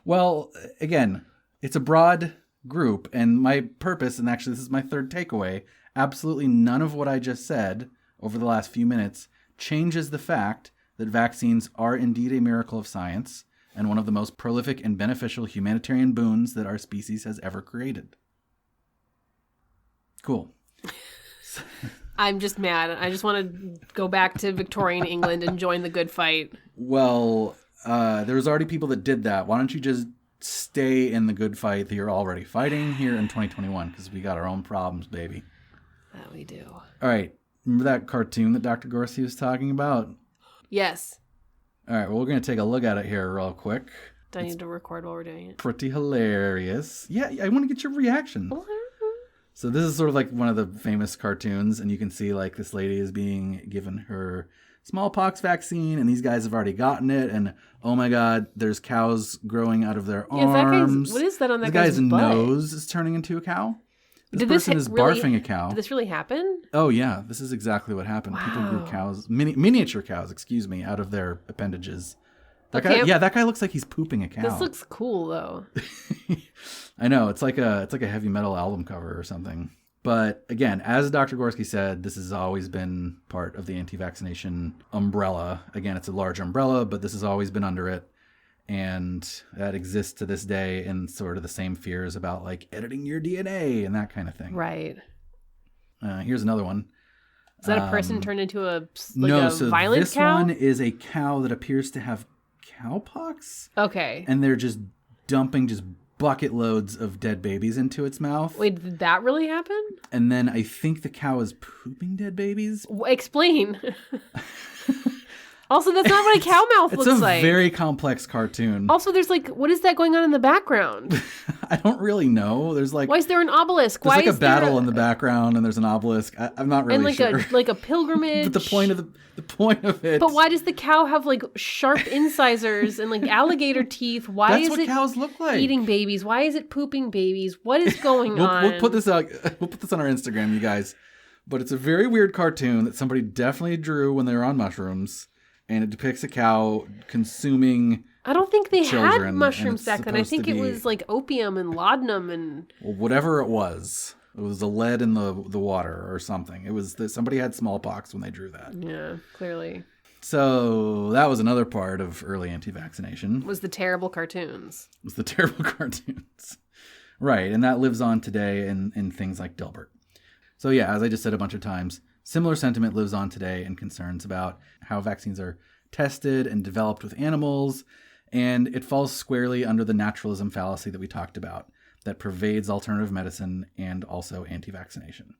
Well, again, it's a broad group. And my purpose, and actually this is my third takeaway, absolutely none of what I just said over the last few minutes changes the fact that vaccines are indeed a miracle of science and one of the most prolific and beneficial humanitarian boons that our species has ever created. Cool. I'm just mad. I just want to go back to Victorian England and join the good fight. Well, there was already people that did that. Why don't you just stay in the good fight that you're already fighting here in 2021? Because we got our own problems, baby. That we do. All right. Remember that cartoon that Dr. Gorski was talking about? Yes. All right, well, we're going to take a look at it here real quick. Do I need to record while we're doing it? Pretty hilarious. Yeah, I want to get your reaction. So this is sort of like one of the famous cartoons, and you can see like this lady is being given her smallpox vaccine, and these guys have already gotten it, and oh my God, there's cows growing out of their arms. What is that on that guy's butt? nose is turning into a cow. This person is barfing a cow. Did this really happen? Oh, yeah. This is exactly what happened. Wow. People grew cows, miniature cows, out of their appendages. That guy looks like he's pooping a cow. This looks cool, though. I know. It's like a heavy metal album cover or something. But again, as Dr. Gorski said, this has always been part of the anti-vaccination umbrella. Again, it's a large umbrella, but this has always been under it. And that exists to this day in sort of the same fears about like editing your DNA and that kind of thing. Right. Here's another one. Is that a person turned into a so violent this cow? one is a cow that appears to have cowpox. Okay. And they're just dumping just bucket loads of dead babies into its mouth. Wait, did that really happen? And then I think the cow is pooping dead babies. Explain. Also, that's not what a cow mouth looks like. It's a very complex cartoon. Also, there's like, what is that going on in the background? I don't really know. There's like... Why is there an obelisk? There's like a battle in the background, and there's an obelisk. I'm not really sure. And like a pilgrimage. But the point of it... But why does the cow have like sharp incisors and like alligator teeth? Why That's is what it cows look like. Eating babies? Why is it pooping babies? What is going on? We'll put this out. We'll put this on our Instagram, you guys. But it's a very weird cartoon that somebody definitely drew when they were on mushrooms, and it depicts a cow consuming. I don't think they children, had mushrooms back then. I think it was like opium and laudanum and whatever it was. It was the lead in the water or something. It was that somebody had smallpox when they drew that. Yeah, clearly. So that was another part of early anti-vaccination. Was the terrible cartoons. Right, and that lives on today in things like Dilbert. So yeah, as I just said a bunch of times, similar sentiment lives on today in concerns about how vaccines are tested and developed with animals, and it falls squarely under the naturalism fallacy that we talked about that pervades alternative medicine and also anti-vaccination.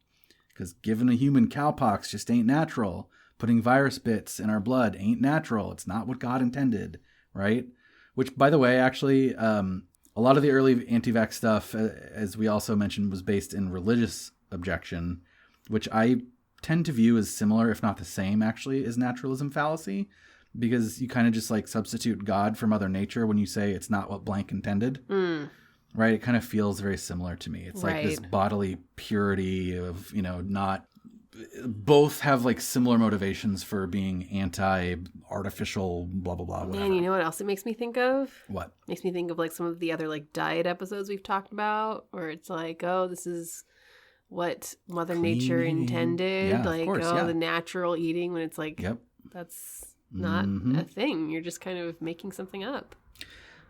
Because giving a human cowpox just ain't natural. Putting virus bits in our blood ain't natural. It's not what God intended, right? Which, by the way, actually, a lot of the early anti-vax stuff, as we also mentioned, was based in religious objection, which I tend to view as similar, if not the same, actually, as naturalism fallacy, because you kind of just like substitute God for Mother Nature when you say it's not what blank intended, right? It kind of feels very similar to me. It's like this bodily purity of, not... Both have like similar motivations for being anti-artificial, blah, blah, blah, whatever. Man, you know what else it makes me think of? What? Makes me think of like some of the other like diet episodes we've talked about, where it's like, oh, this is what Mother Nature intended. Yeah, like, of course, the natural eating, when it's like, yep. That's not a thing. You're just kind of making something up.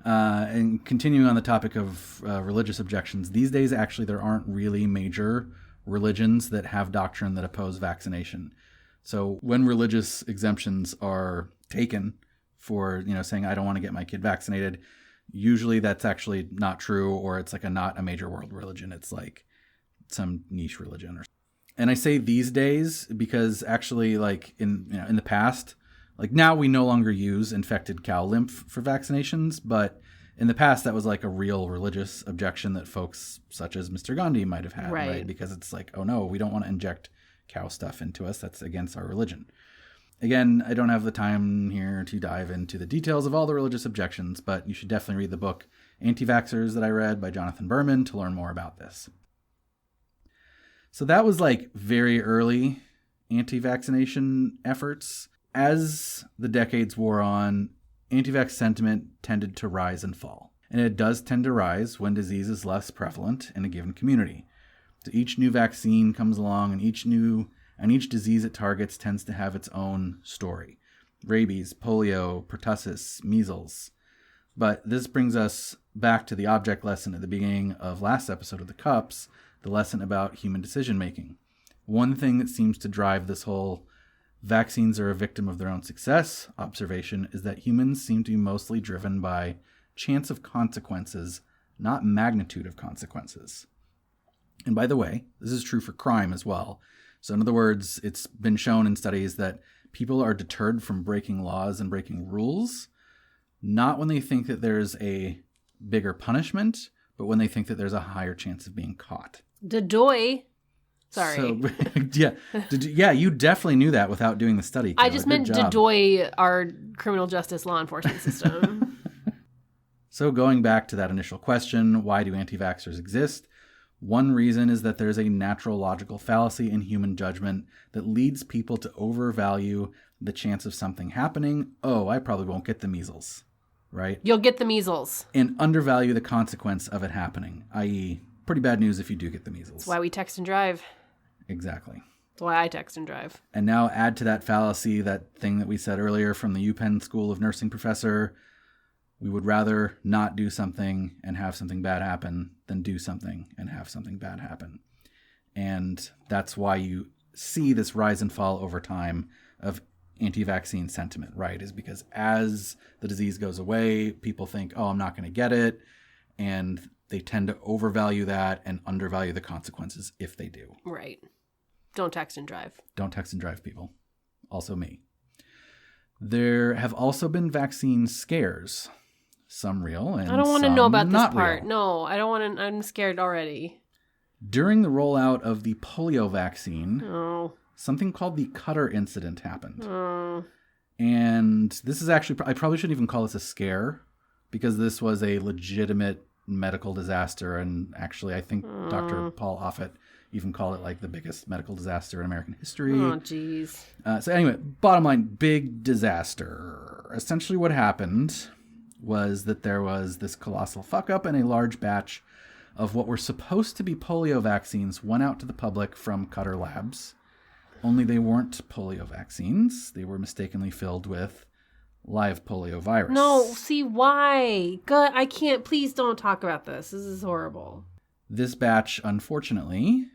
And continuing on the topic of religious objections, these days, actually, there aren't really major religions that have doctrine that oppose vaccination. So when religious exemptions are taken for, saying, I don't want to get my kid vaccinated, usually that's actually not true, or it's like not a major world religion. It's like some niche religion. And I say these days because actually, like in the past, like now we no longer use infected cow lymph for vaccinations, but in the past, that was like a real religious objection that folks such as Mr. Gandhi might have had, right? Because it's like, oh no, we don't want to inject cow stuff into us. That's against our religion. Again, I don't have the time here to dive into the details of all the religious objections, but you should definitely read the book Anti-Vaxxers that I read by Jonathan Berman to learn more about this. So that was like very early anti-vaccination efforts. As the decades wore on, anti-vax sentiment tended to rise and fall. And it does tend to rise when disease is less prevalent in a given community. So each new vaccine comes along, and each disease it targets tends to have its own story. Rabies, polio, pertussis, measles. But this brings us back to the object lesson at the beginning of last episode of the Cups, the lesson about human decision-making. One thing that seems to drive this whole vaccines are a victim of their own success observation is that humans seem to be mostly driven by chance of consequences, not magnitude of consequences. And by the way, this is true for crime as well. So in other words, it's been shown in studies that people are deterred from breaking laws and breaking rules, not when they think that there's a bigger punishment, but when they think that there's a higher chance of being caught. Dadoy. Sorry. So, yeah, you definitely knew that without doing the study. I just meant Dadoy, our criminal justice law enforcement system. So going back to that initial question, why do anti-vaxxers exist? One reason is that there's a natural logical fallacy in human judgment that leads people to overvalue the chance of something happening. Oh, I probably won't get the measles, right? You'll get the measles. And undervalue the consequence of it happening, i.e., pretty bad news if you do get the measles. That's why we text and drive. Exactly. That's why I text and drive. And now add to that fallacy that thing that we said earlier from the UPenn School of Nursing professor. We would rather not do something and have something bad happen than do something and have something bad happen. And that's why you see this rise and fall over time of anti-vaccine sentiment, right? Is because as the disease goes away, people think, oh, I'm not going to get it. And they tend to overvalue that and undervalue the consequences if they do. Right. Don't text and drive. Don't text and drive, people. Also me. There have also been vaccine scares. Some real and I don't want to know about this part. Real. No, I don't want to. I'm scared already. During the rollout of the polio vaccine, something called the Cutter incident happened. And this is actually, I probably shouldn't even call this a scare because this was a legitimate medical disaster. And actually, I think Dr. Paul Offit even called it like the biggest medical disaster in American history. Oh, jeez. So anyway, bottom line, big disaster. Essentially what happened was that there was this colossal fuck up and a large batch of what were supposed to be polio vaccines went out to the public from Qatar labs. Only they weren't polio vaccines. They were mistakenly filled with live polio virus. No, see, why? God, I can't. Please don't talk about this. This is horrible. This batch, unfortunately,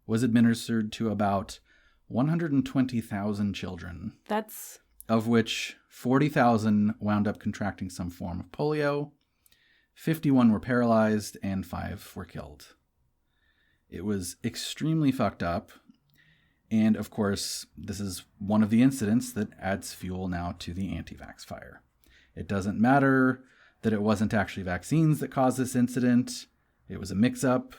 was administered to about 120,000 children. That's... Of which 40,000 wound up contracting some form of polio, 51 were paralyzed, and 5 were killed. It was extremely fucked up. And, of course, this is one of the incidents that adds fuel now to the anti-vax fire. It doesn't matter that it wasn't actually vaccines that caused this incident. It was a mix-up.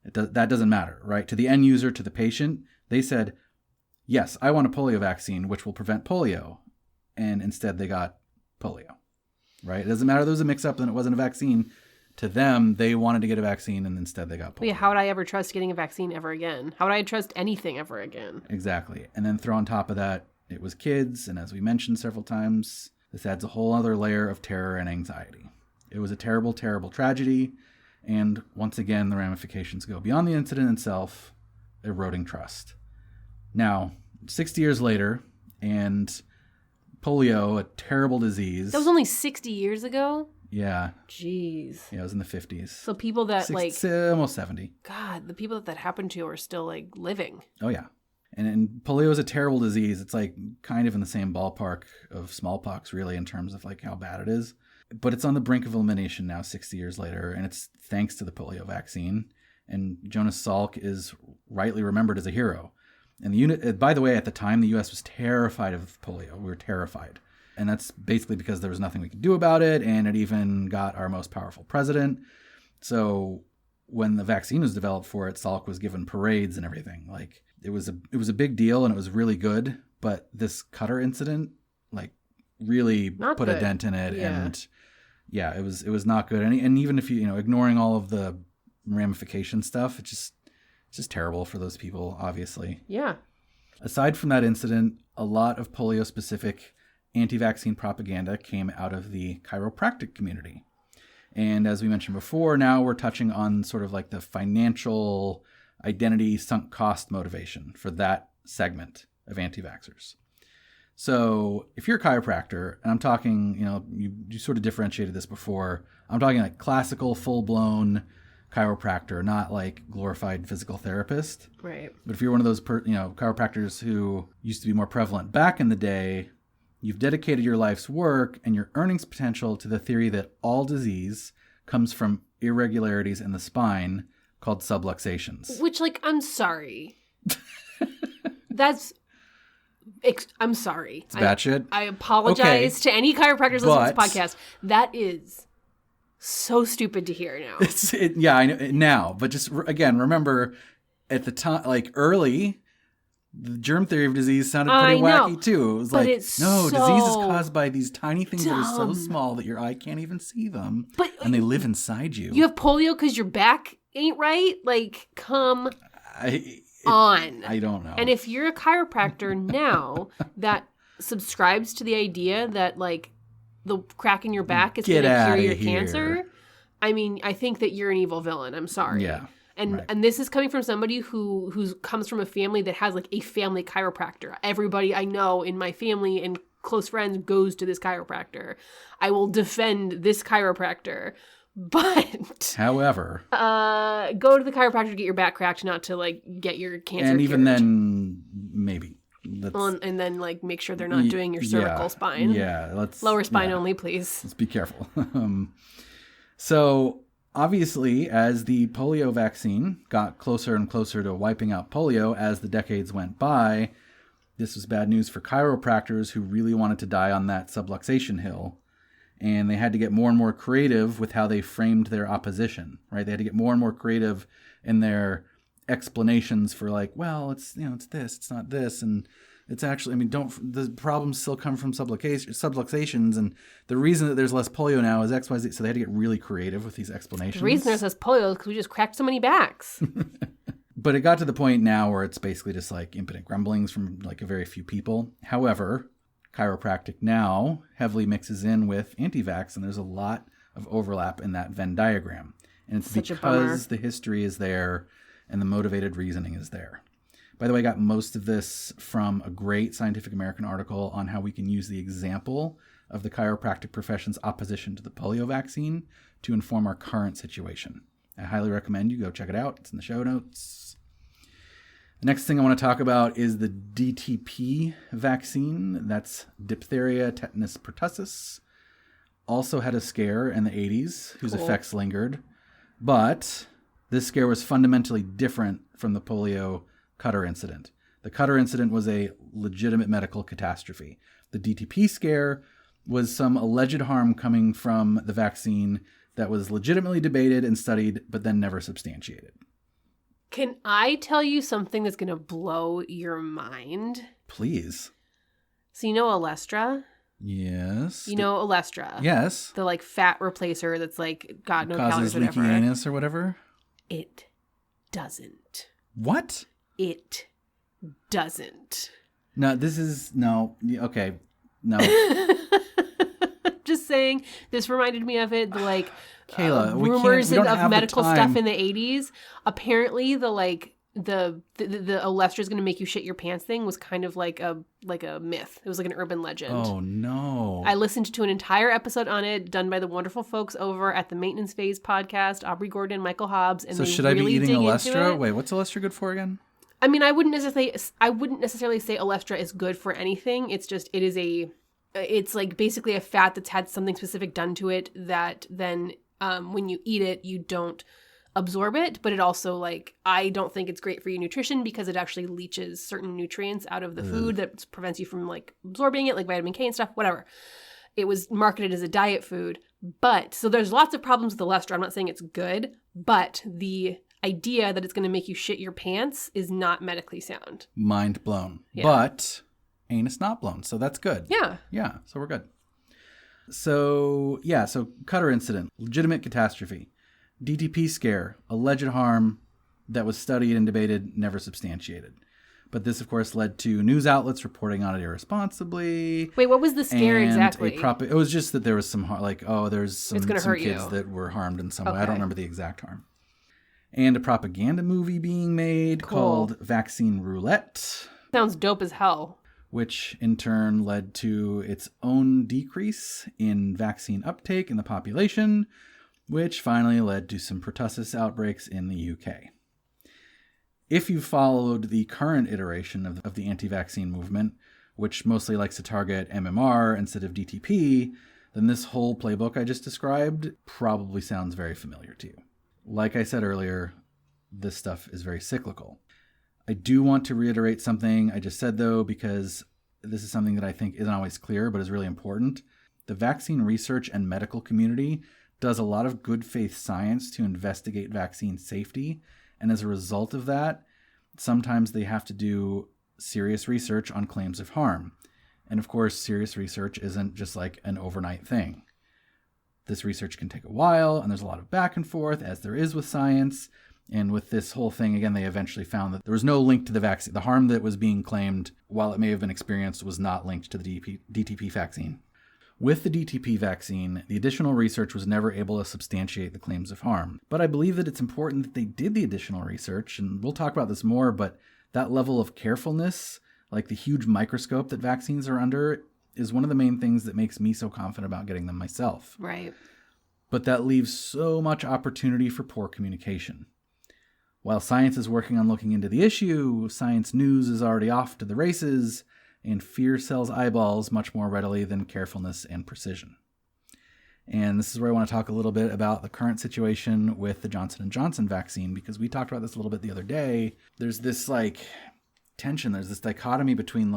That doesn't matter, right? To the end user, to the patient, they said, yes, I want a polio vaccine, which will prevent polio. And instead they got polio, right? It doesn't matter there was a mix-up and it wasn't a vaccine. To them, they wanted to get a vaccine and instead they got polio. Yeah, how would I ever trust getting a vaccine ever again? How would I trust anything ever again? Exactly. And then throw on top of that, it was kids. And as we mentioned several times, this adds a whole other layer of terror and anxiety. It was a terrible, terrible tragedy. And once again, the ramifications go beyond the incident itself, eroding trust. Now, 60 years later, and polio, a terrible disease. That was only 60 years ago? Yeah. Jeez. Yeah, it was in the 50s. So people that almost 70. God, the people that happened to are still like living. Oh, yeah. And polio is a terrible disease. It's like kind of in the same ballpark of smallpox, really, in terms of like how bad it is. But it's on the brink of elimination now, 60 years later, and it's thanks to the polio vaccine. And Jonas Salk is rightly remembered as a hero. And the unit, by the way, at the time, the U.S. was terrified of polio. We were terrified. And that's basically because there was nothing we could do about it, and it even got our most powerful president. So when the vaccine was developed for it, Salk was given parades and everything. Like it was a big deal, and it was really good. But this Qatar incident, like, really put a dent in it, and yeah, it was not good. And even if you ignoring all of the ramification stuff, it's just terrible for those people, obviously. Yeah. Aside from that incident, a lot of polio-specific anti-vaccine propaganda came out of the chiropractic community. And as we mentioned before, now we're touching on sort of like the financial identity sunk cost motivation for that segment of anti-vaxxers. So if you're a chiropractor, and I'm talking, you sort of differentiated this before, I'm talking like classical, full-blown chiropractor, not like glorified physical therapist. Right. But if you're one of those, chiropractors who used to be more prevalent back in the day, you've dedicated your life's work and your earnings potential to the theory that all disease comes from irregularities in the spine called subluxations. Which, I'm sorry. I'm sorry. It's batshit. I apologize to any chiropractors listening to this podcast. That is so stupid to hear now. Yeah, I know now. But just, again, remember at the time, like early... The germ theory of disease sounded pretty wacky too. It was like, disease is caused by these tiny things that are so small that your eye can't even see them, and they live inside you. You have polio because your back ain't right? Like, come on. I don't know. And if you're a chiropractor now that subscribes to the idea that, like, the crack in your back is going to cure your cancer, I mean, I think that you're an evil villain. I'm sorry. Yeah. And this is coming from somebody who comes from a family that has like a family chiropractor. Everybody I know in my family and close friends goes to this chiropractor. I will defend this chiropractor. But however, go to the chiropractor to get your back cracked, not to like get your cancer. And even then, maybe. And then like make sure they're not doing your cervical spine. Yeah, lower spine only, please. Let's be careful. So obviously, as the polio vaccine got closer and closer to wiping out polio as the decades went by, this was bad news for chiropractors who really wanted to die on that subluxation hill. And they had to get more and more creative with how they framed their opposition, right? They had to get more and more creative in their explanations for like, well, it's, it's this, it's not this. And it's actually, the problems still come from subluxations. And the reason that there's less polio now is X, Y, Z. So they had to get really creative with these explanations. The reason there's less polio is because we just cracked so many backs. But it got to the point now where it's basically just like impotent grumblings from like a very few people. However, chiropractic now heavily mixes in with anti-vax, and there's a lot of overlap in that Venn diagram. And it's because the history is there and the motivated reasoning is there. By the way, I got most of this from a great Scientific American article on how we can use the example of the chiropractic profession's opposition to the polio vaccine to inform our current situation. I highly recommend you go check it out. It's in the show notes. The next thing I want to talk about is the DTP vaccine. That's diphtheria, tetanus, pertussis. Also had a scare in the 80s whose effects lingered. But this scare was fundamentally different from the polio Cutter incident. The Cutter incident was a legitimate medical catastrophe. The DTP scare was some alleged harm coming from the vaccine that was legitimately debated and studied, but then never substantiated. Can I tell you something that's going to blow your mind? Please. So you know Olestra? Yes. You know Olestra? Yes. The like fat replacer that's like got no calories, causes leaky anus or whatever? It doesn't. What? It doesn't. No, this is... No. Okay. No. Just saying, this reminded me of it. The like Kayla, rumors of medical stuff in the 80s. Apparently, the Olestra is going to make you shit your pants thing was kind of like a myth. It was like an urban legend. Oh no! I listened to an entire episode on it done by the wonderful folks over at the Maintenance Phase podcast, Aubrey Gordon, Michael Hobbs, and so they should really I be eating Olestra? It. Wait, what's Olestra good for again? I mean, I wouldn't necessarily say Olestra is good for anything. It's just it's like basically a fat that's had something specific done to it that then when you eat it, you don't absorb it. But it also like, I don't think it's great for your nutrition because it actually leaches certain nutrients out of the food that prevents you from like absorbing it, like vitamin K and stuff, whatever. It was marketed as a diet food. But so there's lots of problems with Olestra. I'm not saying it's good, but the idea that it's going to make you shit your pants is not medically sound. Mind blown. Yeah. But anus not blown. So that's good. Yeah. Yeah. So we're good. So Cutter incident, legitimate catastrophe. DTP scare, alleged harm that was studied and debated, never substantiated. But this, of course, led to news outlets reporting on it irresponsibly. Wait, what was the scare exactly? It was just that there was some harm, like, there's some kids that were harmed in some way. I don't remember the exact harm. And a propaganda movie being made called Vaccine Roulette. Sounds dope as hell. Which in turn led to its own decrease in vaccine uptake in the population, which finally led to some pertussis outbreaks in the UK. If you followed the current iteration of the anti-vaccine movement, which mostly likes to target MMR instead of DTP, then this whole playbook I just described probably sounds very familiar to you. Like I said earlier, this stuff is very cyclical. I do want to reiterate something I just said, though, because this is something that I think isn't always clear, but is really important. The vaccine research and medical community does a lot of good faith science to investigate vaccine safety. And as a result of that, sometimes they have to do serious research on claims of harm. And of course, serious research isn't just like an overnight thing. This research can take a while, and there's a lot of back and forth, as there is with science. And with this whole thing, again, they eventually found that there was no link to the vaccine. The harm that was being claimed, while it may have been experienced, was not linked to the DTP vaccine. With the DTP vaccine, the additional research was never able to substantiate the claims of harm. But I believe that it's important that they did the additional research, and we'll talk about this more, but that level of carefulness, like the huge microscope that vaccines are under, is one of the main things that makes me so confident about getting them myself. Right. But that leaves so much opportunity for poor communication. While science is working on looking into the issue, science news is already off to the races, and fear sells eyeballs much more readily than carefulness and precision. And this is where I want to talk a little bit about the current situation with the Johnson & Johnson vaccine, because we talked about this a little bit the other day. There's this tension, there's this dichotomy between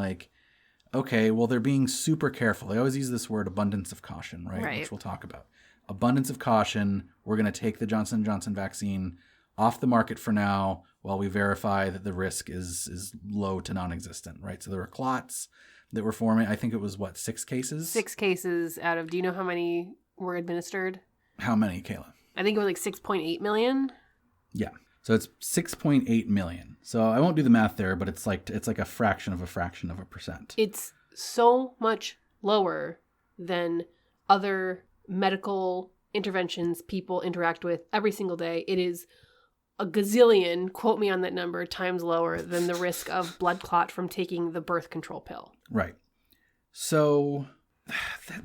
okay, well, they're being super careful. They always use this word abundance of caution, right? Which we'll talk about. Abundance of caution. We're going to take the Johnson & Johnson vaccine off the market for now while we verify that the risk is low to non-existent, right? So there were clots that were forming. I think it was, 6 cases? 6 cases out of, do you know how many were administered? How many, Kayla? I think it was 6.8 million. Yeah. So it's 6.8 million. So I won't do the math there, but it's like a fraction of a percent. It's so much lower than other medical interventions people interact with every single day. It is a gazillion, quote me on that number, times lower than the risk of blood clot from taking the birth control pill. Right. So,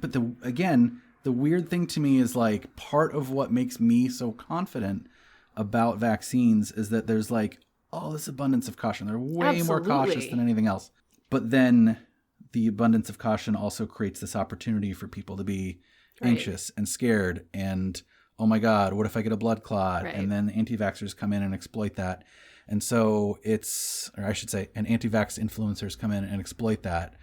but the weird thing to me is like part of what makes me so confident about vaccines is that there's like all this abundance of caution. They're way more cautious than anything else. But then the abundance of caution also creates this opportunity for people to be anxious and scared and, oh my God, what if I get a blood clot? Right. And then anti-vaxxers come in and exploit that. And so and anti-vax influencers come in and exploit that.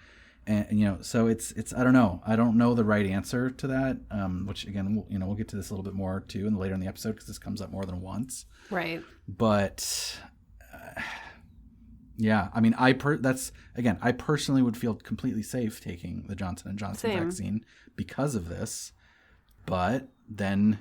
And so it's I don't know. I don't know the right answer to that, which again, we'll get to this a little bit more too later in the episode because this comes up more than once. Right. But yeah, I mean, I personally would feel completely safe taking the Johnson & Johnson vaccine because of this. But then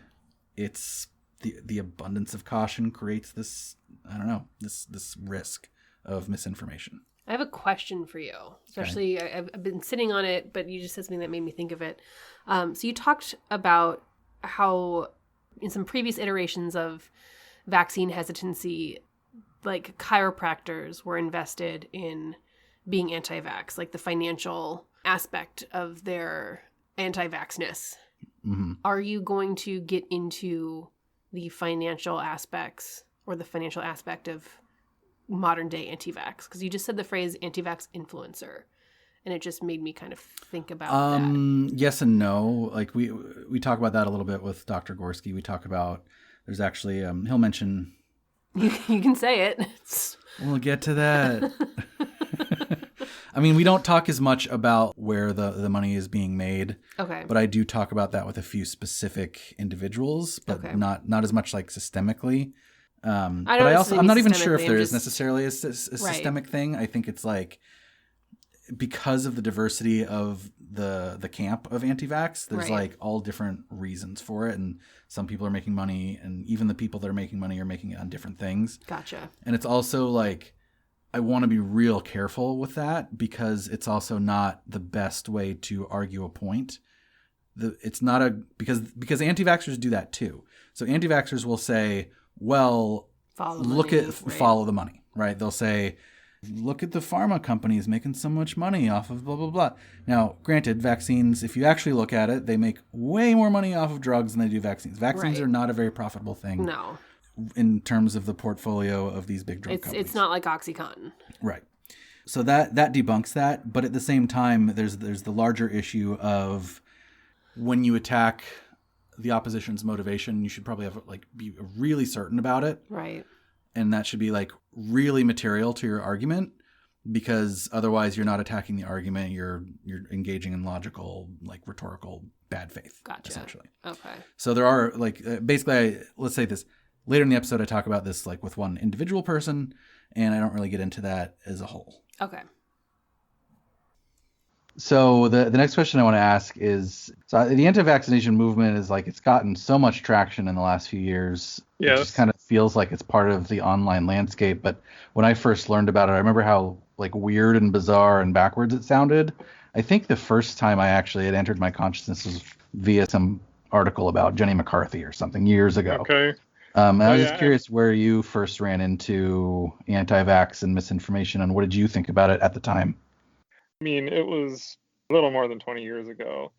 it's the abundance of caution creates this, I don't know, this risk of misinformation. I have a question for you, especially I've been sitting on it, but you just said something that made me think of it. So you talked about how in some previous iterations of vaccine hesitancy, like chiropractors were invested in being anti-vax, like the financial aspect of their anti-vaxness. Mm-hmm. Are you going to get into the financial aspects or the financial aspect of modern day anti-vax? Because you just said the phrase anti-vax influencer, and it just made me kind of think about that. Yes and no. Like we talk about that a little bit with Dr. Gorski. We talk about there's actually he'll mention. You can say it. We'll get to that. I mean, we don't talk as much about where the money is being made. Okay. But I do talk about that with a few specific individuals, but not as much like systemically. I'm not even sure if there is necessarily a systemic thing. I think it's like because of the diversity of the camp of anti-vax, there's like all different reasons for it. And some people are making money, and even the people that are making money are making it on different things. Gotcha. And it's also like, I want to be real careful with that because it's also not the best way to argue a point. It's not because anti-vaxxers do that too. So anti-vaxxers will say, well, follow the money, right? They'll say, look at the pharma companies making so much money off of blah, blah, blah. Now, granted, vaccines, if you actually look at it, they make way more money off of drugs than they do vaccines. Vaccines are not a very profitable thing. No. In terms of the portfolio of these big drug companies. It's not like OxyContin. Right. So that debunks that. But at the same time, there's the larger issue of when you attack the opposition's motivation, you should probably have be really certain about it. Right. And that should be really material to your argument, because otherwise you're not attacking the argument. You're engaging in logical, rhetorical bad faith. Gotcha. Essentially. Okay. So there are basically, let's say this. Later in the episode, I talk about this with one individual person, and I don't really get into that as a whole. Okay. So the next question I want to ask is, so the anti-vaccination movement is it's gotten so much traction in the last few years. Yes. It just kind of feels like it's part of the online landscape. But when I first learned about it, I remember how weird and bizarre and backwards it sounded. I think the first time I actually had entered my consciousness was via some article about Jenny McCarthy or something years ago. Okay. I was just curious where you first ran into anti-vax and misinformation, and what did you think about it at the time? I mean, it was a little more than 20 years ago.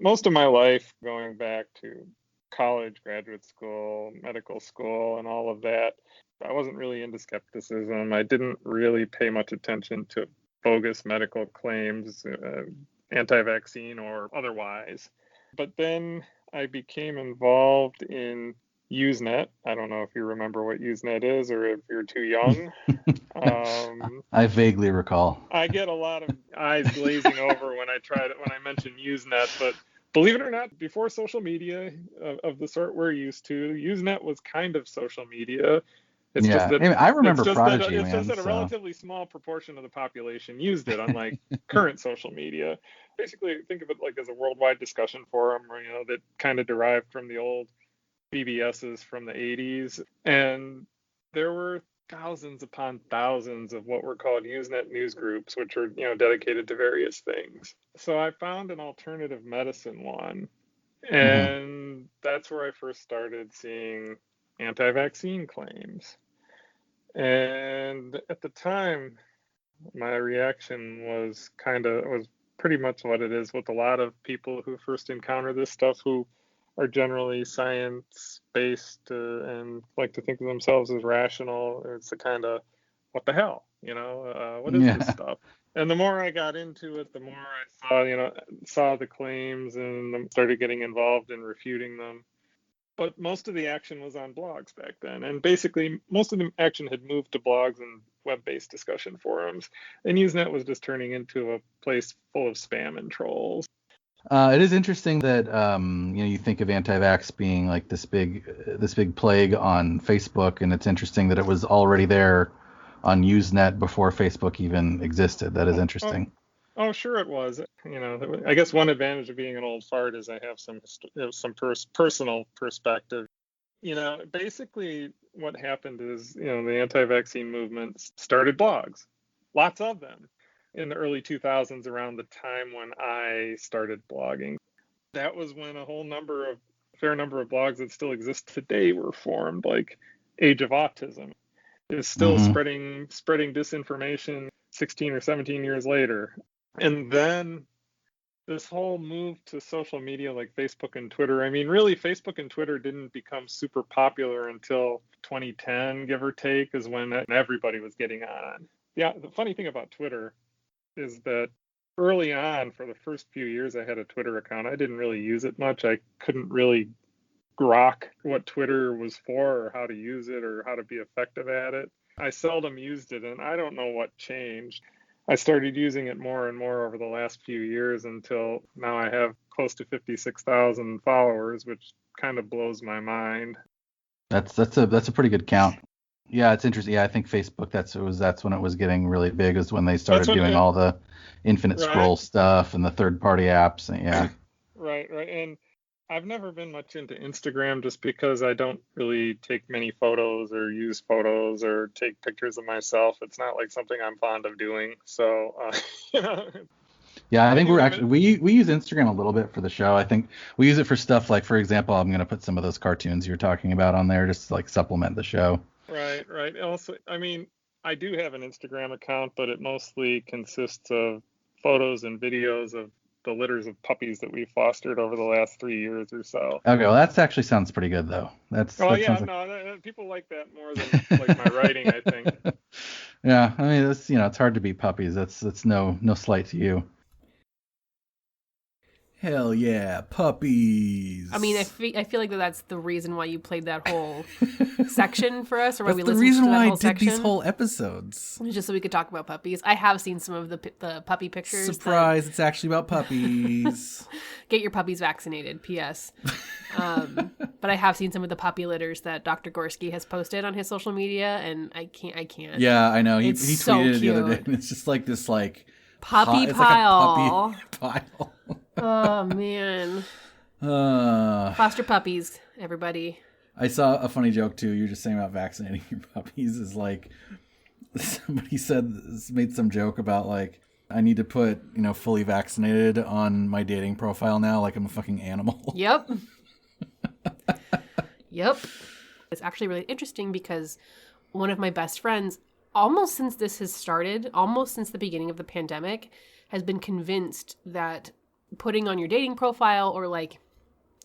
Most of my life, going back to college, graduate school, medical school, and all of that, I wasn't really into skepticism. I didn't really pay much attention to bogus medical claims, anti-vaccine or otherwise. But then I became involved in Usenet. I don't know if you remember what Usenet is or if you're too young. I vaguely recall. I get a lot of eyes glazing over when I mention Usenet, but believe it or not, before social media of the sort we're used to, Usenet was kind of social media. It's just that I remember Prodigy. It's just that a relatively small proportion of the population used it, unlike current social media. Basically, think of it as a worldwide discussion forum, that kind of derived from the old BBSs from the 80s. And there were thousands upon thousands of what were called Usenet news groups, which were, dedicated to various things. So I found an alternative medicine one, and that's where I first started seeing anti-vaccine claims. And at the time, my reaction was pretty much what it is with a lot of people who first encounter this stuff, who are generally science-based and like to think of themselves as rational. It's the kind of, what the hell, what is this stuff? And the more I got into it, the more I saw the claims and started getting involved in refuting them. But most of the action was on blogs back then. And basically, most of the action had moved to blogs and web-based discussion forums. And Usenet was just turning into a place full of spam and trolls. It is interesting that you think of anti-vax being like this big plague on Facebook, and it's interesting that it was already there on Usenet before Facebook even existed. That is interesting. Oh, sure it was. I guess one advantage of being an old fart is I have some personal perspective. Basically what happened is, the anti-vaccine movement started blogs, lots of them, in the early 2000s, around the time when I started blogging. That was when a fair number of blogs that still exist today were formed, like Age of Autism is still spreading disinformation 16 or 17 years later. And then this whole move to social media like Facebook and Twitter. I mean, really, Facebook and Twitter didn't become super popular until 2010, give or take, is when everybody was getting on. Yeah, the funny thing about Twitter is that early on, for the first few years I had a Twitter account, I didn't really use it much. I couldn't really grok what Twitter was for or how to use it or how to be effective at it. I seldom used it, and I don't know what changed. I started using it more and more over the last few years until now I have close to 56,000 followers, which kind of blows my mind. That's a pretty good count. Yeah, it's interesting. Yeah, I think Facebook, that's when it was getting really big, is when they started doing all the infinite scroll stuff and the third-party apps. And, yeah. Right. And I've never been much into Instagram just because I don't really take many photos or use photos or take pictures of myself. It's not like something I'm fond of doing. So, Yeah, I think we use Instagram a little bit for the show. I think we use it for stuff like, for example, I'm going to put some of those cartoons you're talking about on there just to like supplement the show. Right. Also, I mean, I do have an Instagram account, but it mostly consists of photos and videos of the litters of puppies that we fostered over the last 3 years or so. Okay, well, that actually sounds pretty good, though. People like that more than like my writing, I think. Yeah, I mean, it's hard to beat puppies. That's no slight to you. Hell yeah, puppies. I mean, I feel like that's the reason why you played that whole section for us, or why we listened to that whole section. That's the reason why I did these whole episodes. Just so we could talk about puppies. I have seen some of the puppy pictures. Surprise, it's actually about puppies. Get your puppies vaccinated, P.S. But I have seen some of the puppy litters that Dr. Gorski has posted on his social media, and I can't. Yeah, I know. He tweeted it the other day, and it's just like this puppy pile. Like a puppy pile. Oh, man. Foster puppies, everybody. I saw a funny joke, too. You're just saying about vaccinating your puppies is like, somebody made some joke about like, I need to put, fully vaccinated on my dating profile now, like I'm a fucking animal. Yep. It's actually really interesting because one of my best friends, almost since this has started, almost since the beginning of the pandemic, has been convinced that putting on your dating profile, or like,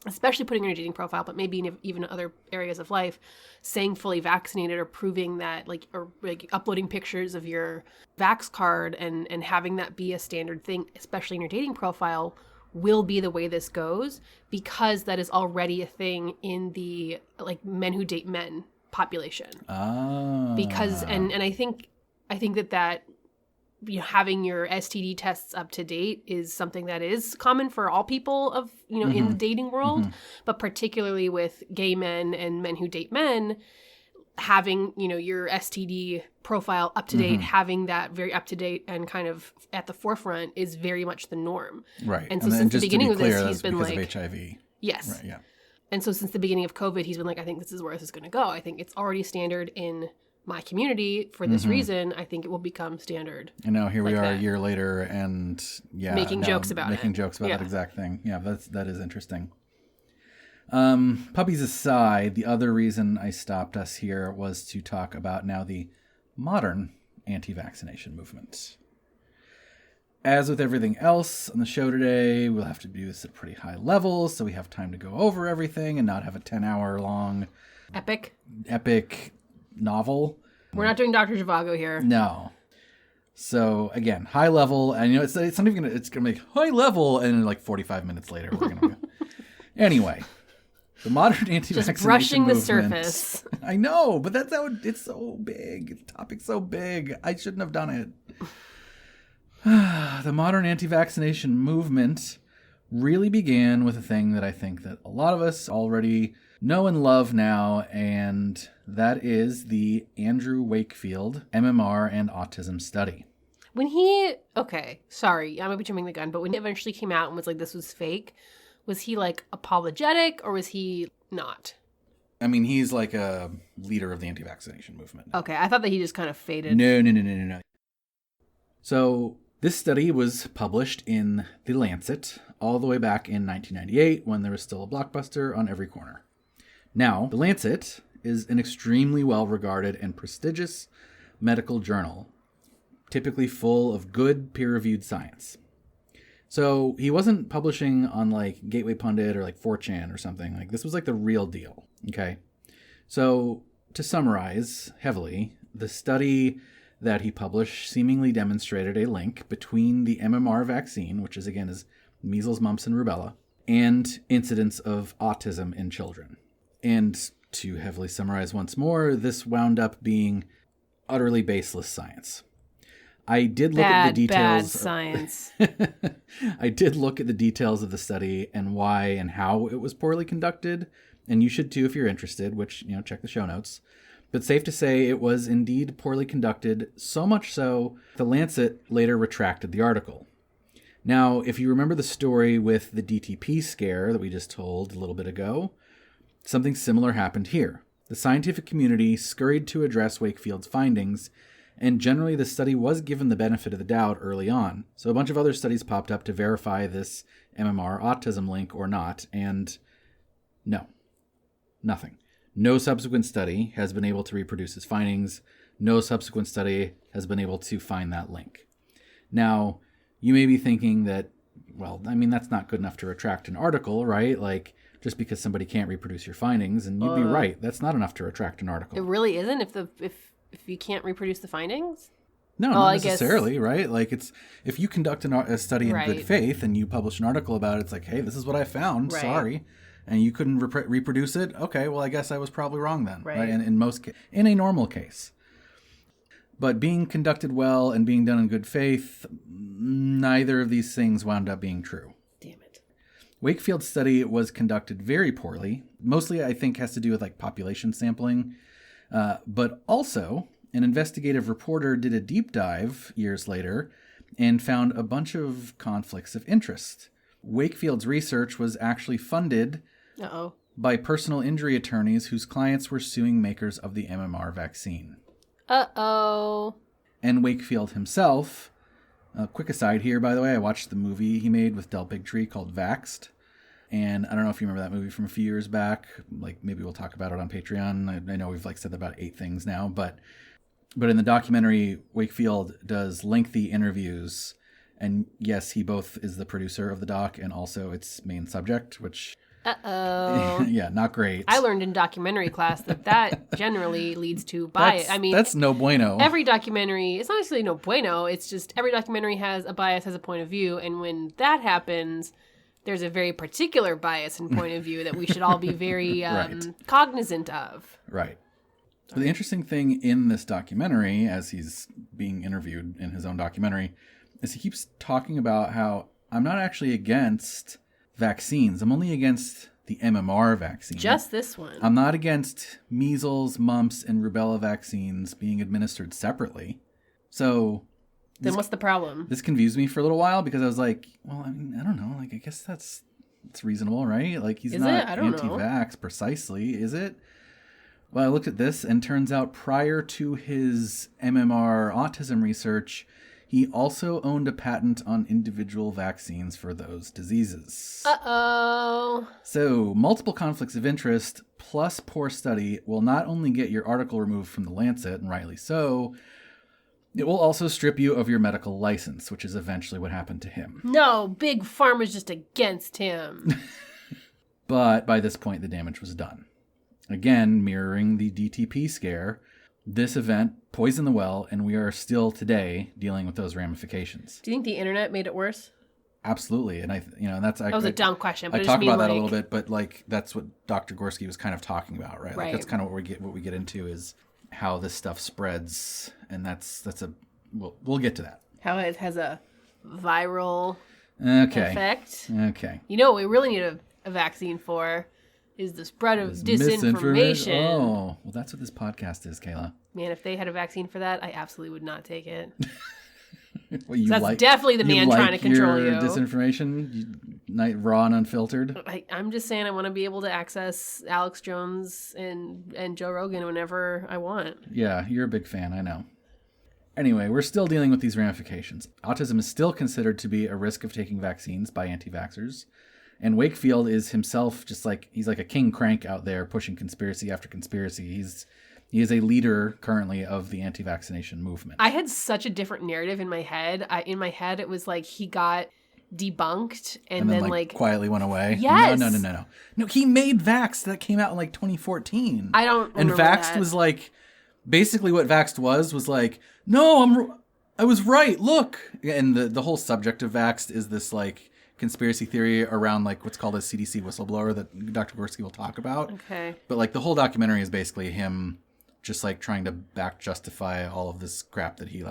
especially putting on your dating profile, but maybe in even other areas of life, saying fully vaccinated or proving that, or uploading pictures of your vax card and having that be a standard thing, especially in your dating profile, will be the way this goes, because that is already a thing in the men who date men population. Because and I think that having your STD tests up to date is something that is common for all people of, in the dating world, but particularly with gay men and men who date men, having, your STD profile up to date, having that very up to date and kind of at the forefront is very much the norm. Right. And so since the beginning of this, he's been because like, of HIV. Yes. Right, yeah. And so since the beginning of COVID, he's been like, I think this is where this is going to go. I think it's already standard in my community for this reason. I think it will become standard. And now here we are a year later and making jokes about that exact thing. Yeah, that is interesting. Puppies aside, the other reason I stopped us here was to talk about now the modern anti-vaccination movement. As with everything else on the show today, we'll have to do this at a pretty high level, so we have time to go over everything and not have a 10-hour long epic novel. We're not doing Dr. Zhivago here. No. So again, high level, and it's not even gonna. It's gonna be high level, and like 45 minutes later, we're gonna go. Anyway, the modern anti-vaccination just brushing movement, the surface. I know, but that's how it's so big. The topic's so big. I shouldn't have done it. The modern anti-vaccination movement really began with a thing that I think that a lot of us already know and love now, and that is the Andrew Wakefield MMR and autism study. When he, sorry, I might be jumping the gun, but when he eventually came out and was like, this was fake, was he like apologetic or was he not? I mean, he's like a leader of the anti-vaccination movement. Okay, I thought that he just kind of faded. No. So this study was published in The Lancet all the way back in 1998 when there was still a blockbuster on every corner. Now, The Lancet is an extremely well-regarded and prestigious medical journal, typically full of good peer-reviewed science. So he wasn't publishing on like Gateway Pundit or like 4chan or something. Like this was like the real deal, okay? So to summarize heavily, the study that he published seemingly demonstrated a link between the MMR vaccine, which is measles, mumps, and rubella, and incidence of autism in children. And to heavily summarize once more, this wound up being utterly baseless science. I did look at the details. Bad science. I did look at the details of the study and why and how it was poorly conducted, and you should too if you're interested, which, check the show notes. But safe to say it was indeed poorly conducted, so much so The Lancet later retracted the article. Now, if you remember the story with the DTP scare that we just told a little bit ago, something similar happened here. The scientific community scurried to address Wakefield's findings, and generally the study was given the benefit of the doubt early on. So a bunch of other studies popped up to verify this MMR autism link or not, and no, nothing. No subsequent study has been able to reproduce his findings. No subsequent study has been able to find that link. Now, you may be thinking that, that's not good enough to retract an article, right? Like, just because somebody can't reproduce your findings, and you'd be right. That's not enough to retract an article. It really isn't if you can't reproduce the findings? No, not necessarily, right? Like, it's if you conduct a study in good faith and you publish an article about it, it's like, hey, this is what I found. Right. Sorry. And you couldn't reproduce it. Okay, well, I guess I was probably wrong then. Right? And in a normal case. But being conducted well and being done in good faith, neither of these things wound up being true. Damn it. Wakefield's study was conducted very poorly. Mostly, I think, has to do with like population sampling. But also, an investigative reporter did a deep dive years later and found a bunch of conflicts of interest. Wakefield's research was actually funded by personal injury attorneys whose clients were suing makers of the MMR vaccine. And Wakefield himself, quick aside here, by the way, I watched the movie he made with Del Bigtree called Vaxxed. And I don't know if you remember that movie from a few years back. Like, maybe we'll talk about it on Patreon. I know we've said about 8 things now, but in the documentary, Wakefield does lengthy interviews. And yes, he both is the producer of the doc and also its main subject, which... yeah, not great. I learned in documentary class that generally leads to bias. That's no bueno. Every documentary, it's not necessarily no bueno. It's just every documentary has a bias, has a point of view. And when that happens, there's a very particular bias and point of view that we should all be very cognizant of. Right. So the interesting thing in this documentary, as he's being interviewed in his own documentary, is he keeps talking about how I'm not actually against vaccines. I'm only against the MMR vaccine. Just this one. I'm not against measles, mumps, and rubella vaccines being administered separately. So... Then what's the problem? This confused me for a little while because I was like, well, I don't know. Like, I guess that's It's reasonable, right? Like, he's Is not it? I don't anti-vax precisely, is it? Well, I looked at this, and turns out prior to his MMR autism research, he also owned a patent on individual vaccines for those diseases. Uh-oh. So, multiple conflicts of interest plus poor study will not only get your article removed from the Lancet, and rightly so, it will also strip you of your medical license, which is eventually what happened to him. No, Big Pharma's just against him. But by this point, the damage was done. Again, mirroring the DTP scare, this event poisoned the well, and we are still today dealing with those ramifications. Do you think the internet made it worse? Absolutely, and that's that was a dumb question. But I talk about that a little bit, but like that's what Dr. Gorski was kind of talking about, right? Like, that's kind of what we get into is how this stuff spreads, and we'll get to that. How it has a viral effect. Okay. You know what we really need a vaccine for is the spread of disinformation. Oh, well, that's what this podcast is, Kayla. Man, if they had a vaccine for that, I absolutely would not take it. Well, that's definitely the man trying to control you. Disinformation, raw and unfiltered. I'm just saying, I want to be able to access Alex Jones and Joe Rogan whenever I want. Yeah, you're a big fan, I know. Anyway, we're still dealing with these ramifications. Autism is still considered to be a risk of taking vaccines by anti-vaxxers. And Wakefield is himself he's like a king crank out there pushing conspiracy after conspiracy. He is a leader currently of the anti-vaccination movement. I had such a different narrative in my head. In my head, it was like he got debunked and then quietly went away. Yes. No. No, he made Vaxxed. That came out in 2014. I don't remember Vaxxed that. was basically what Vaxxed was no, I was right. Look. And the whole subject of Vaxxed is this conspiracy theory around what's called a CDC whistleblower that Dr. Gorski will talk about. Okay. But the whole documentary is basically him just trying to back justify all of this crap that he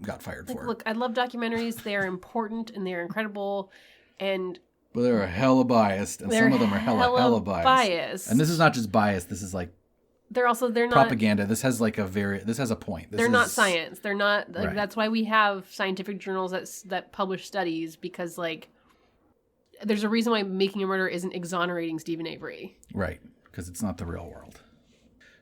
got fired for. Look, I love documentaries. They are important and they're incredible, and but they're hella biased, and some of them are hella biased. And this is not just bias. This is they're not propaganda. This has this has a point. They're not science. They're not right. That's why we have scientific journals that publish studies, because there's a reason why Making a Murder isn't exonerating Stephen Avery. Right, because it's not the real world.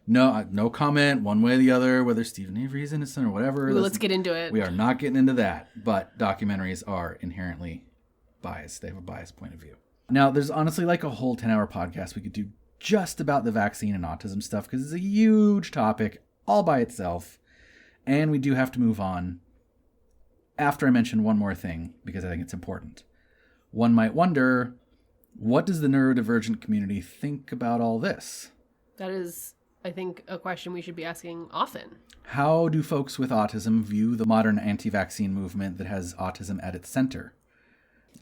No comment one way or the other whether Stephen Avery is innocent or whatever. Ooh, let's get into it. We are not getting into that, but documentaries are inherently biased. They have a biased point of view. Now, there's honestly a whole 10-hour podcast we could do just about the vaccine and autism stuff, because it's a huge topic all by itself, and we do have to move on after I mention one more thing, because I think it's important. One might wonder, what does the neurodivergent community think about all this? That is, I think, a question we should be asking often. How do folks with autism view the modern anti-vaccine movement that has autism at its center?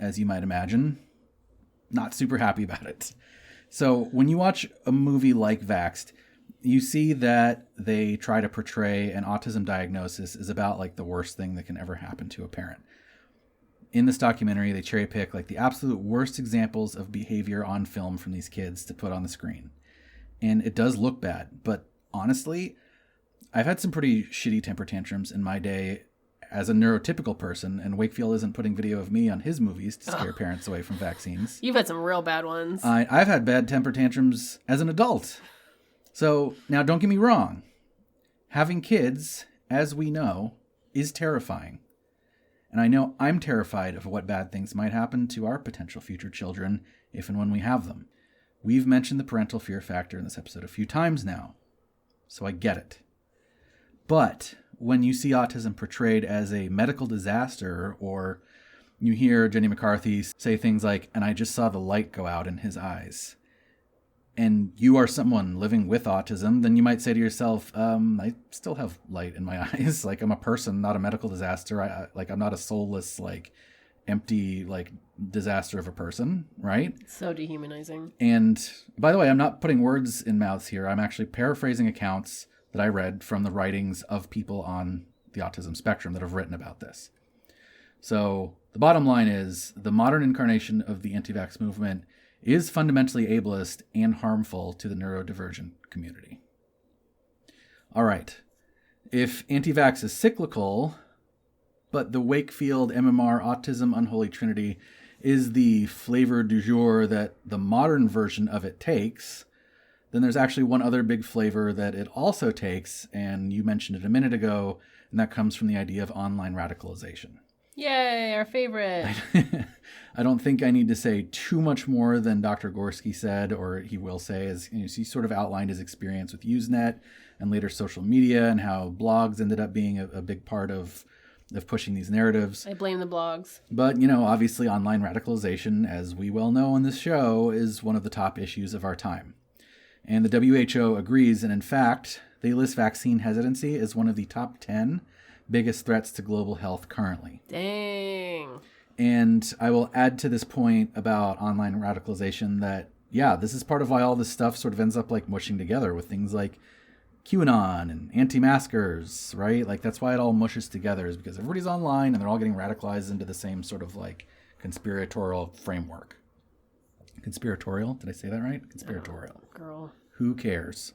As you might imagine, not super happy about it. So when you watch a movie like Vaxxed, you see that they try to portray an autism diagnosis as about the worst thing that can ever happen to a parent. In this documentary, they cherry pick the absolute worst examples of behavior on film from these kids to put on the screen. And it does look bad, but honestly, I've had some pretty shitty temper tantrums in my day as a neurotypical person, and Wakefield isn't putting video of me on his movies to scare parents away from vaccines. You've had some real bad ones. I've had bad temper tantrums as an adult. So, now don't get me wrong. Having kids, as we know, is terrifying. And I know I'm terrified of what bad things might happen to our potential future children if and when we have them. We've mentioned the parental fear factor in this episode a few times now, so I get it. But when you see autism portrayed as a medical disaster, or you hear Jenny McCarthy say things like, "And I just saw the light go out in his eyes," and you are someone living with autism, then you might say to yourself, I still have light in my eyes. I'm a person, not a medical disaster. I'm not a soulless, empty, disaster of a person, right? So dehumanizing. And by the way, I'm not putting words in mouths here. I'm actually paraphrasing accounts that I read from the writings of people on the autism spectrum that have written about this. So the bottom line is, the modern incarnation of the anti-vax movement is fundamentally ableist and harmful to the neurodivergent community. All right. If anti-vax is cyclical, but the Wakefield MMR autism unholy trinity is the flavor du jour that the modern version of it takes, then there's actually one other big flavor that it also takes, and you mentioned it a minute ago, and that comes from the idea of online radicalization. Yay, our favorite. I don't think I need to say too much more than Dr. Gorski said, or he will say, as he sort of outlined his experience with Usenet and later social media and how blogs ended up being a big part of pushing these narratives. I blame the blogs. But, obviously online radicalization, as we well know on this show, is one of the top issues of our time. And the WHO agrees, and in fact, they list vaccine hesitancy as one of the top 10 biggest threats to global health currently. Dang. And I will add to this point about online radicalization that, this is part of why all this stuff sort of ends up like mushing together with things like QAnon and anti-maskers, right? Like that's why it all mushes together, is because everybody's online and they're all getting radicalized into the same sort of like conspiratorial framework. Conspiratorial? Did I say that right? Conspiratorial. Oh, girl. Who cares?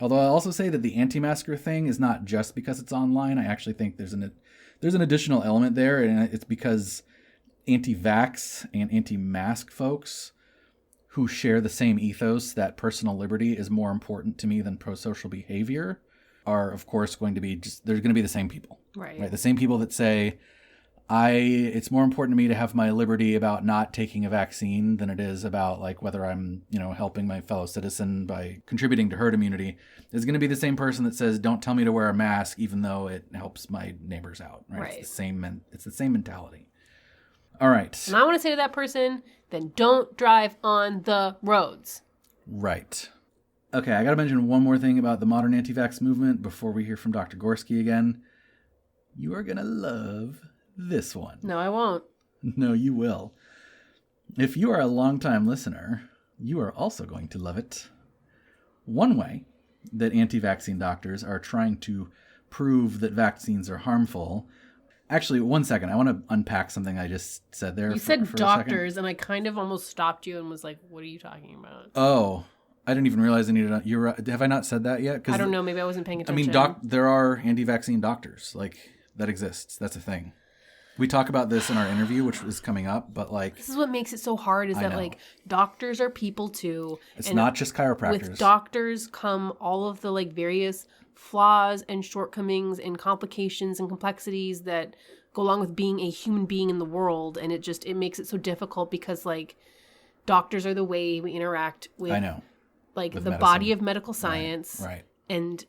Although I'll also say that the anti-masker thing is not just because it's online. I actually think there's an additional element there, and it's because anti-vax and anti-mask folks who share the same ethos that personal liberty is more important to me than pro-social behavior are, of course, they're going to be the same people. Right? The same people that say, it's more important to me to have my liberty about not taking a vaccine than it is about like whether I'm, helping my fellow citizen by contributing to herd immunity, is going to be the same person that says, don't tell me to wear a mask, even though it helps my neighbors out. Right. It's the same mentality. All right. And I want to say to that person, then don't drive on the roads. Right. Okay. I got to mention one more thing about the modern anti-vax movement before we hear from Dr. Gorski again. You are going to love this one. No, I won't. No, you will. If you are a longtime listener, you are also going to love it. One way that anti-vaccine doctors are trying to prove that vaccines are harmful. Actually, one second. I want to unpack something I just said there. You said doctors, and I kind of almost stopped you and was like, what are you talking about? Oh, I didn't even realize I needed to... Have I not said that yet? I don't know. Maybe I wasn't paying attention. I mean, there are anti-vaccine doctors. Like, that exists. That's a thing. We talk about this in our interview, which is coming up, but like... This is what makes it so hard, is that like doctors are people too. It's not just chiropractors. With doctors come all of the like various flaws and shortcomings and complications and complexities that go along with being a human being in the world. And it makes it so difficult because like doctors are the way we interact with, I know, like with the medicine. body of medical science. Right. And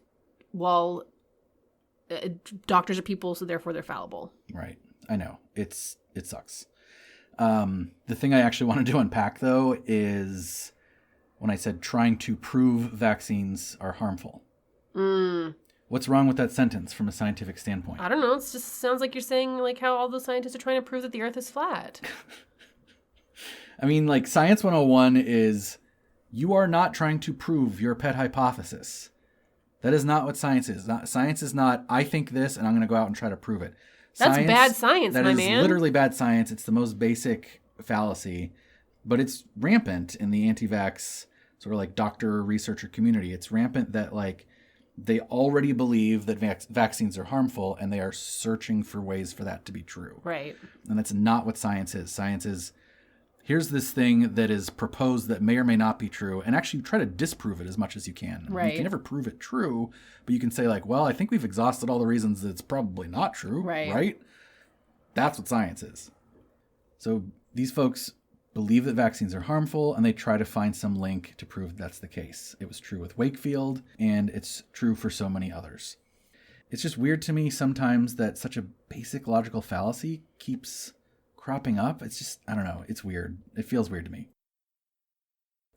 while doctors are people, so therefore they're fallible. Right. I know. It sucks. The thing I actually wanted to unpack, though, is when I said trying to prove vaccines are harmful. What's wrong with that sentence from a scientific standpoint? I don't know. It just sounds like you're saying like how all those scientists are trying to prove that the Earth is flat. I mean, like Science 101 is you are not trying to prove your pet hypothesis. That is not what science is. Science is not, I think this and I'm going to go out and try to prove it. That's bad science, my man. That is literally bad science. It's the most basic fallacy, but it's rampant in the anti-vax sort of like doctor researcher community. It's rampant that like they already believe that vaccines are harmful and they are searching for ways for that to be true. Right. And that's not what science is. Science is, here's this thing that is proposed that may or may not be true, and actually try to disprove it as much as you can. Right. You can never prove it true, but you can say like, well, I think we've exhausted all the reasons that it's probably not true. Right? That's what science is. So these folks believe that vaccines are harmful, and they try to find some link to prove that's the case. It was true with Wakefield, and it's true for so many others. It's just weird to me sometimes that such a basic logical fallacy keeps cropping up. It's just, I don't know, it's weird. It feels weird to me.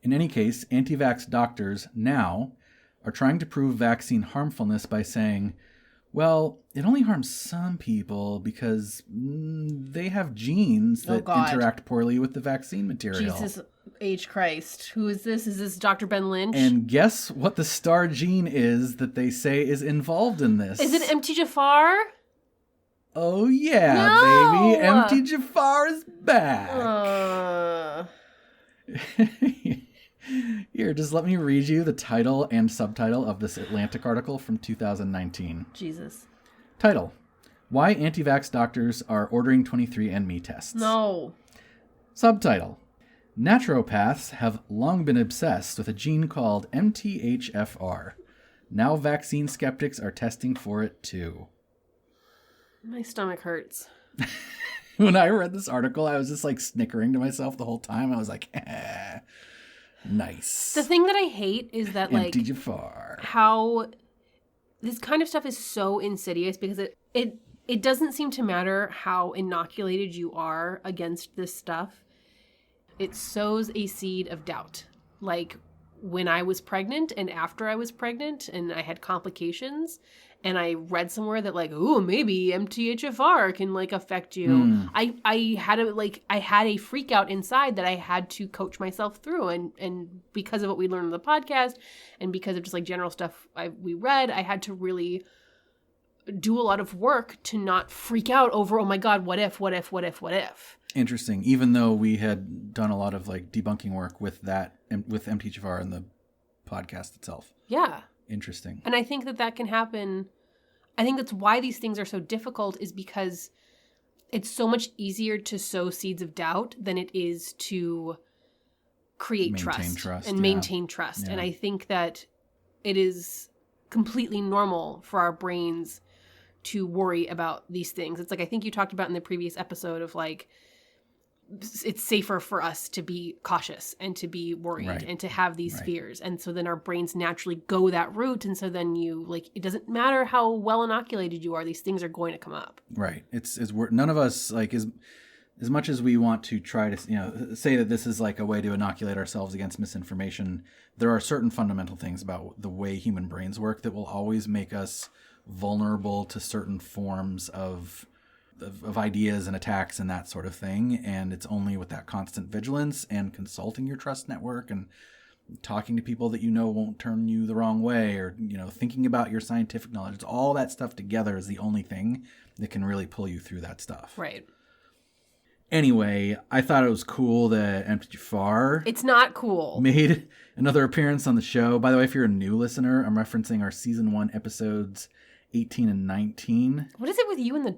In any case, anti-vax doctors now are trying to prove vaccine harmfulness by saying, well, it only harms some people because they have genes that interact poorly with the vaccine material. Jesus H. Christ. Who is this? Is this Dr. Ben Lynch? And guess what the star gene is that they say is involved in this? Is it MT Jafar? Oh, yeah, baby. MT Jafar is back. Here, just let me read you the title and subtitle of this Atlantic article from 2019. Jesus. Title: Why Anti-Vax Doctors Are Ordering 23andMe Tests. No. Subtitle: Naturopaths have long been obsessed with a gene called MTHFR. Now vaccine skeptics are testing for it too. My stomach hurts. When I read this article, I was just like snickering to myself the whole time. I was like, nice. The thing that I hate is that like MTHFR. How this kind of stuff is so insidious because it doesn't seem to matter how inoculated you are against this stuff. It sows a seed of doubt. Like when I was pregnant and after I was pregnant and I had complications and I read somewhere that like, ooh, maybe MTHFR can like affect you. I had a freak out inside that I had to coach myself through. And because of what we learned on the podcast and because of just like general stuff we read, I had to really do a lot of work to not freak out over, oh my God, what if? Interesting. Even though we had done a lot of like debunking work with MTHFR in the podcast itself. Yeah. Interesting. And I think that can happen. I think that's why these things are so difficult is because it's so much easier to sow seeds of doubt than it is to create maintain trust. And I think that it is completely normal for our brains to worry about these things. It's like I think you talked about in the previous episode of like, it's safer for us to be cautious and to be worried and to have these fears. And so then our brains naturally go that route. And so then you like, it doesn't matter how well inoculated you are, these things are going to come up. Right. It's none of us like as much as we want to try to, say that this is like a way to inoculate ourselves against misinformation. There are certain fundamental things about the way human brains work that will always make us vulnerable to certain forms of ideas and attacks and that sort of thing. And it's only with that constant vigilance and consulting your trust network and talking to people that won't turn you the wrong way or, thinking about your scientific knowledge. It's all that stuff together is the only thing that can really pull you through that stuff. Right. Anyway, I thought it was cool that MTHFR... It's not cool. ...made another appearance on the show. By the way, if you're a new listener, I'm referencing our Season 1 episodes 18 and 19. What is it with you and the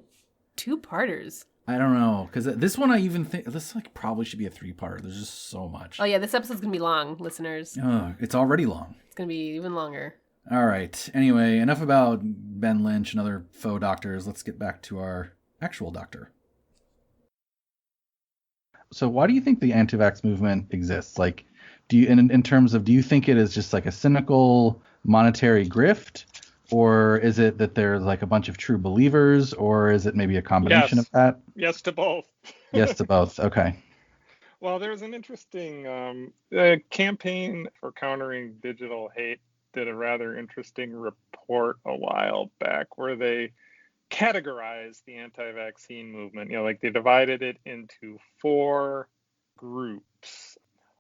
two-parters? I don't know, because this one I even think... This like probably should be a three-parter. There's just so much. Oh yeah, this episode's going to be long, listeners. It's already long. It's going to be even longer. All right. Anyway, enough about Ben Lynch and other faux doctors. Let's get back to our actual doctor. So why do you think the anti-vax movement exists? Like, do you, in terms of, do you think it is just like a cynical monetary grift, or is it that there's like a bunch of true believers, or is it maybe a combination of that? Yes to both. Yes to both. Okay. Well, there's an interesting campaign for countering digital hate did a rather interesting report a while back where they categorized the anti-vaccine movement. Like they divided it into 4 groups.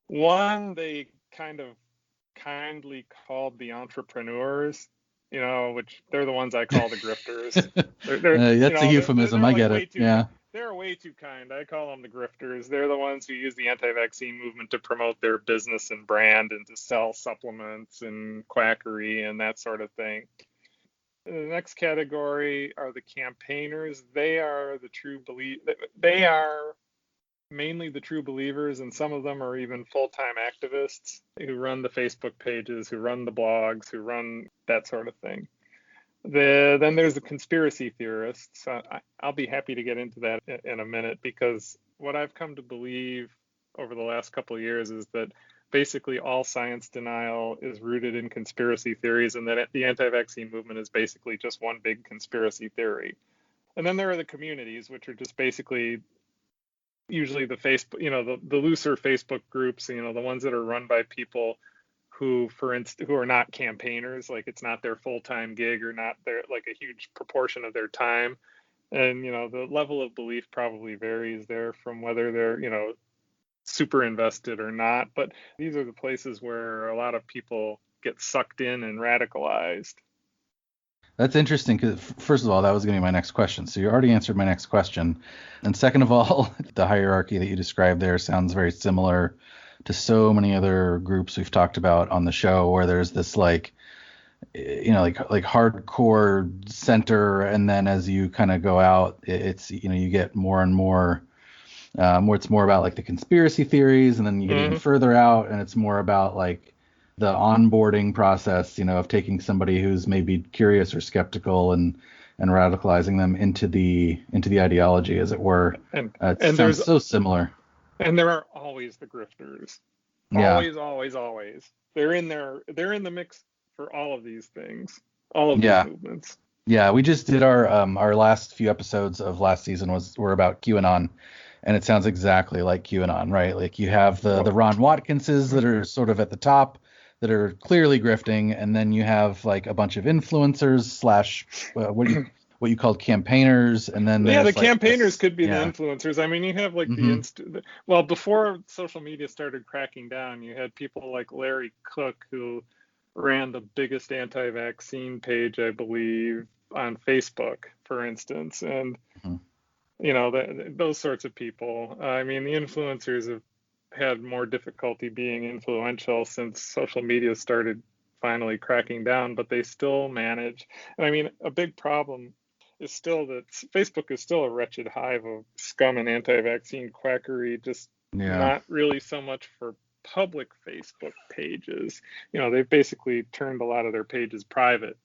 One, they kind of kindly called the entrepreneurs, which they're the ones I call the grifters. That's a euphemism. I get it. Yeah. They're way too kind. I call them the grifters. They're the ones who use the anti-vaccine movement to promote their business and brand and to sell supplements and quackery and that sort of thing. The next category are the campaigners. They are mainly the true believers, and some of them are even full-time activists who run the Facebook pages, who run the blogs, who run that sort of thing. Then there's the conspiracy theorists. I'll be happy to get into that in a minute, because what I've come to believe over the last couple of years is that basically all science denial is rooted in conspiracy theories, and that the anti-vaccine movement is basically just one big conspiracy theory. And then there are the communities, which are just basically usually the Facebook, the looser Facebook groups, the ones that are run by people who, for instance, who are not campaigners, like it's not their full-time gig or not their like a huge proportion of their time. And, the level of belief probably varies there from whether they're, super invested or not. But these are the places where a lot of people get sucked in and radicalized. That's interesting, because first of all, that was going to be my next question. So you already answered my next question. And second of all, the hierarchy that you described there sounds very similar to so many other groups we've talked about on the show, where there's this like hardcore center, and then as you kind of go out, it's you get more and more where it's more about like the conspiracy theories, and then you get even further out, and it's more about like the onboarding process, of taking somebody who's maybe curious or skeptical and radicalizing them into the ideology, as it were. And sounds so similar. And there are always the grifters. Always, always, always. They're in the mix for all of these things, all of these movements. Yeah, we just did our last few episodes of last season were about QAnon, and it sounds exactly like QAnon, right? Like you have the Ron Watkinses that are sort of at the top, that are clearly grifting, and then you have like a bunch of influencers / what you called campaigners, and then the campaigners could be the influencers. I mean, you have like before social media started cracking down, you had people like Larry Cook, who ran the biggest anti-vaccine page, I believe, on Facebook, for instance, and those sorts of people. I mean, the influencers have had more difficulty being influential since social media started finally cracking down, but they still manage. And I mean, a big problem is still that Facebook is still a wretched hive of scum and anti-vaccine quackery, just not really so much for public Facebook pages. They've basically turned a lot of their pages private.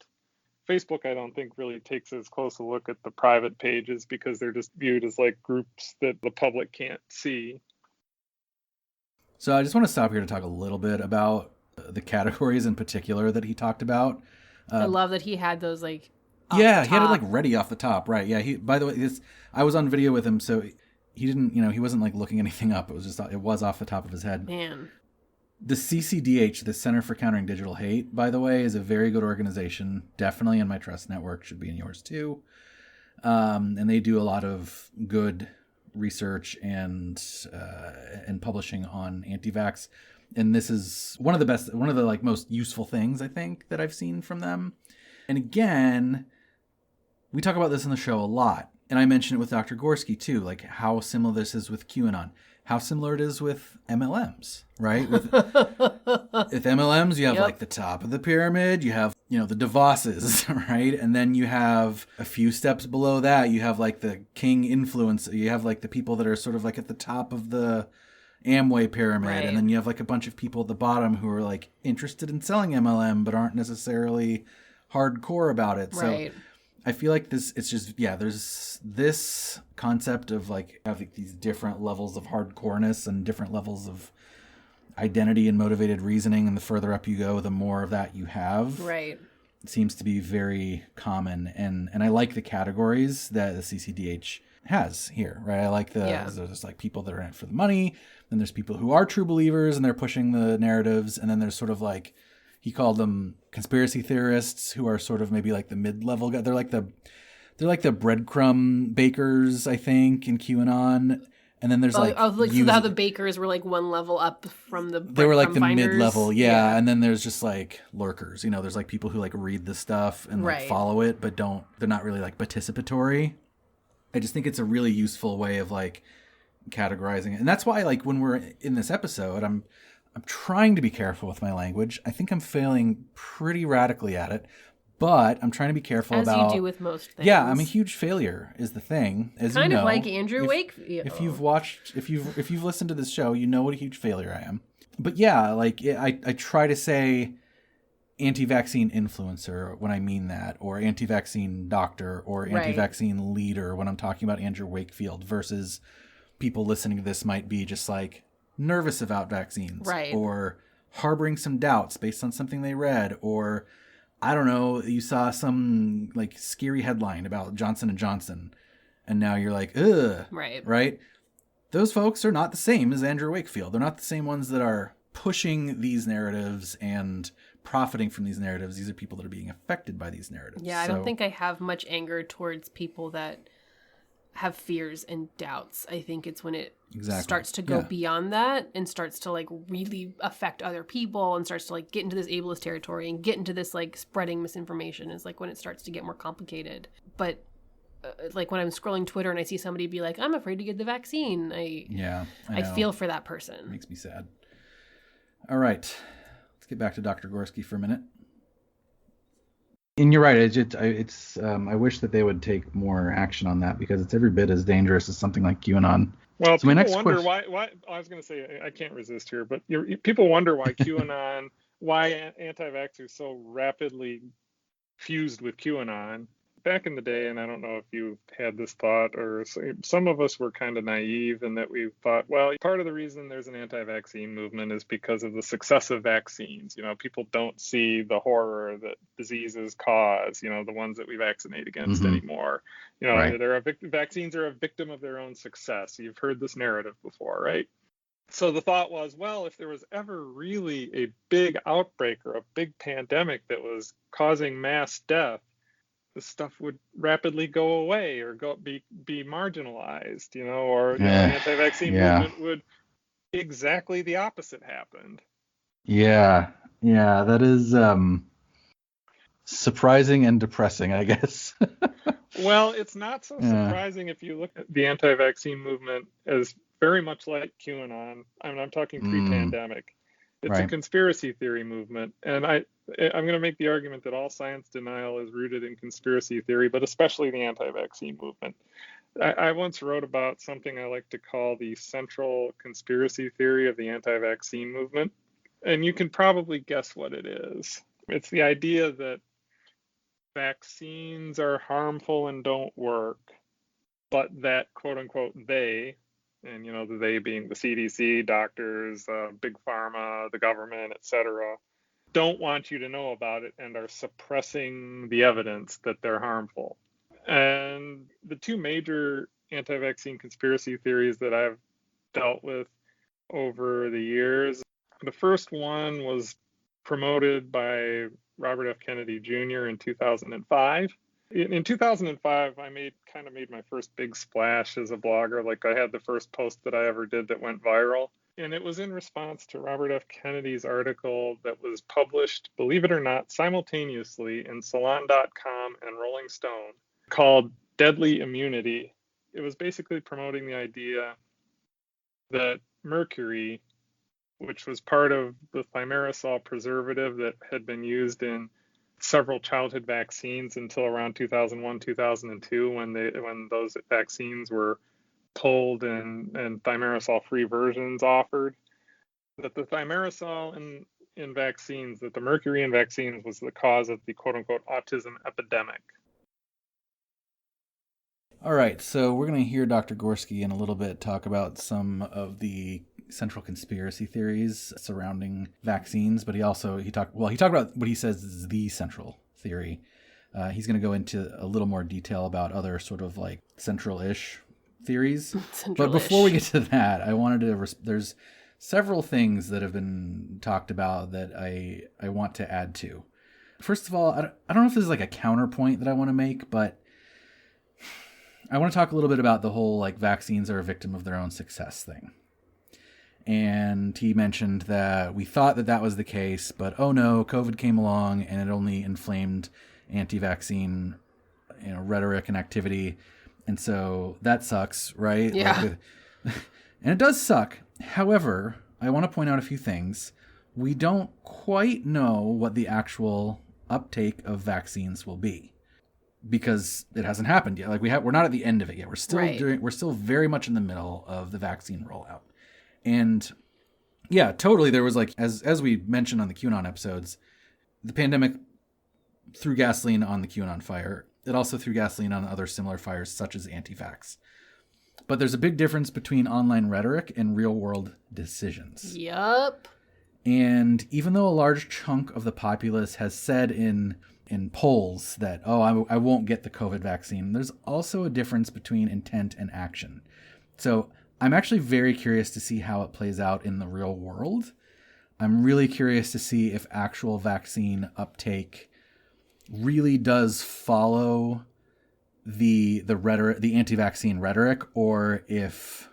Facebook, I don't think, really takes as close a look at the private pages because they're just viewed as like groups that the public can't see. So I just want to stop here to talk a little bit about the categories in particular that he talked about. I love that he had those like he had it like ready off the top, right? Yeah. He, by the way, I was on video with him, so he didn't, he wasn't like looking anything up. It was off the top of his head. Man. The CCDH, the Center for Countering Digital Hate, by the way, is a very good organization. Definitely in my trust network, should be in yours too. And they do a lot of good research and publishing on anti-vax. And this is one of the like most useful things I think that I've seen from them. And again, we talk about this in the show a lot. And I mentioned it with Dr. Gorski too, like how similar this is with QAnon, how similar it is with MLMs, right? With MLMs, you have like the top of the pyramid, you have, the DeVosses, right? And then you have a few steps below that, you have like the king influence, you have like the people that are sort of like at the top of the Amway pyramid, right. And then you have like a bunch of people at the bottom who are like interested in selling MLM, but aren't necessarily hardcore about it. Right. So I feel like there's this concept of like having these different levels of hardcoreness and different levels of identity and motivated reasoning. And the further up you go, the more of that you have. Right. It seems to be very common. And I like the categories that the CCDH has here, right? I like there's like people that are in it for the money. Then there's people who are true believers and they're pushing the narratives. And then there's sort of like, he called them conspiracy theorists, who are sort of maybe like the mid-level guy. They're like the breadcrumb bakers, I think, in QAnon. And then there's so how the bakers were like one level up from the they were like the finders. Mid-level, yeah. And then there's just like lurkers. There's like people who like read the stuff and like follow it, but they're not really like participatory. I just think it's a really useful way of like categorizing it. And that's why like when we're in this episode, I'm trying to be careful with my language. I think I'm failing pretty radically at it, but I'm trying to be careful as you do with most things. Yeah, I'm a huge failure is the thing. As kind of like Andrew Wakefield. If you've listened to this show, you know what a huge failure I am. But yeah, like I try to say anti-vaccine influencer when I mean that, or anti-vaccine doctor, or anti-vaccine leader when I'm talking about Andrew Wakefield, versus people listening to this might be just like nervous about vaccines, or harboring some doubts based on something they read, or I don't know, you saw some like scary headline about Johnson & Johnson and now you're like, ugh, right? Those folks are not the same as Andrew Wakefield. They're not the same ones that are pushing these narratives and profiting from these narratives. These are people that are being affected by these narratives. Yeah, I don't think I have much anger towards people that have fears and doubts. I think it's when it starts to go beyond that and starts to like really affect other people and starts to like get into this ableist territory and get into this like spreading misinformation is like when it starts to get more complicated. But like when I'm scrolling Twitter and I see somebody be like, I'm afraid to get the vaccine, I feel for that person. It makes me sad. All right, let's get back to Dr. Gorski for a minute. And you're right. I wish that they would take more action on that, because it's every bit as dangerous as something like QAnon. Well, So my people next wonder question. why. I was going to say I can't resist here, but people wonder why QAnon, why anti-vaxxers so rapidly fused with QAnon. Back in the day, and I don't know if you had this thought, or some of us were kind of naive in that we thought, well, part of the reason there's an anti-vaccine movement is because of the success of vaccines. People don't see the horror that diseases cause, the ones that we vaccinate against Mm-hmm. anymore. Right. Vaccines are a victim of their own success. You've heard this narrative before, right? So the thought was, well, if there was ever really a big outbreak or a big pandemic that was causing mass death, this stuff would rapidly go away or be marginalized, or the anti-vaccine Yeah. movement would exactly the opposite happen. Yeah. Yeah. That is surprising and depressing, I guess. Well, it's not so Yeah. surprising if you look at the anti-vaccine movement as very much like QAnon. I'm talking pre-pandemic. It's a Right. conspiracy theory movement, and I'm going to make the argument that all science denial is rooted in conspiracy theory, but especially the anti-vaccine movement. I once wrote about something I like to call the central conspiracy theory of the anti-vaccine movement, and you can probably guess what it is. It's the idea that vaccines are harmful and don't work, but that quote unquote they, and the they being the CDC, doctors, big pharma, the government, etc., don't want you to know about it and are suppressing the evidence that they're harmful. And the two major anti-vaccine conspiracy theories that I've dealt with over the years, the first one was promoted by Robert F. Kennedy Jr. in 2005. In 2005, I made my first big splash as a blogger. Like, I had the first post that I ever did that went viral. And it was in response to Robert F. Kennedy's article that was published, believe it or not, simultaneously in Salon.com and Rolling Stone, called Deadly Immunity. It was basically promoting the idea that mercury, which was part of the thimerosal preservative that had been used in several childhood vaccines until around 2001, 2002, when those vaccines were pulled and thimerosal-free versions offered, that the thimerosal in vaccines, that the mercury in vaccines was the cause of the quote-unquote autism epidemic. All right, so we're going to hear Dr. Gorski in a little bit talk about some of the central conspiracy theories surrounding vaccines, but he talked about what he says is the central theory. He's going to go into a little more detail about other sort of like central-ish theories. But before we get to that, I wanted to there's several things that have been talked about that I want to add to. First of all, I don't know if this is like a counterpoint that I want to make, but I want to talk a little bit about the whole like vaccines are a victim of their own success thing. And he mentioned that we thought that was the case, but oh no, COVID came along and it only inflamed anti-vaccine, rhetoric and activity. And so that sucks, right? Yeah. And it does suck. However, I want to point out a few things. We don't quite know what the actual uptake of vaccines will be, because it hasn't happened yet. Like we're not at the end of it yet. We're still we're still very much in the middle of the vaccine rollout. And yeah, totally. There was like, as we mentioned on the QAnon episodes, the pandemic threw gasoline on the QAnon fire. It also threw gasoline on other similar fires, such as Antivax. But there's a big difference between online rhetoric and real world decisions. Yup. And even though a large chunk of the populace has said in polls that, I won't get the COVID vaccine, there's also a difference between intent and action. So I'm actually very curious to see how it plays out in the real world. I'm really curious to see if actual vaccine uptake really does follow the rhetoric, the anti-vaccine rhetoric, or if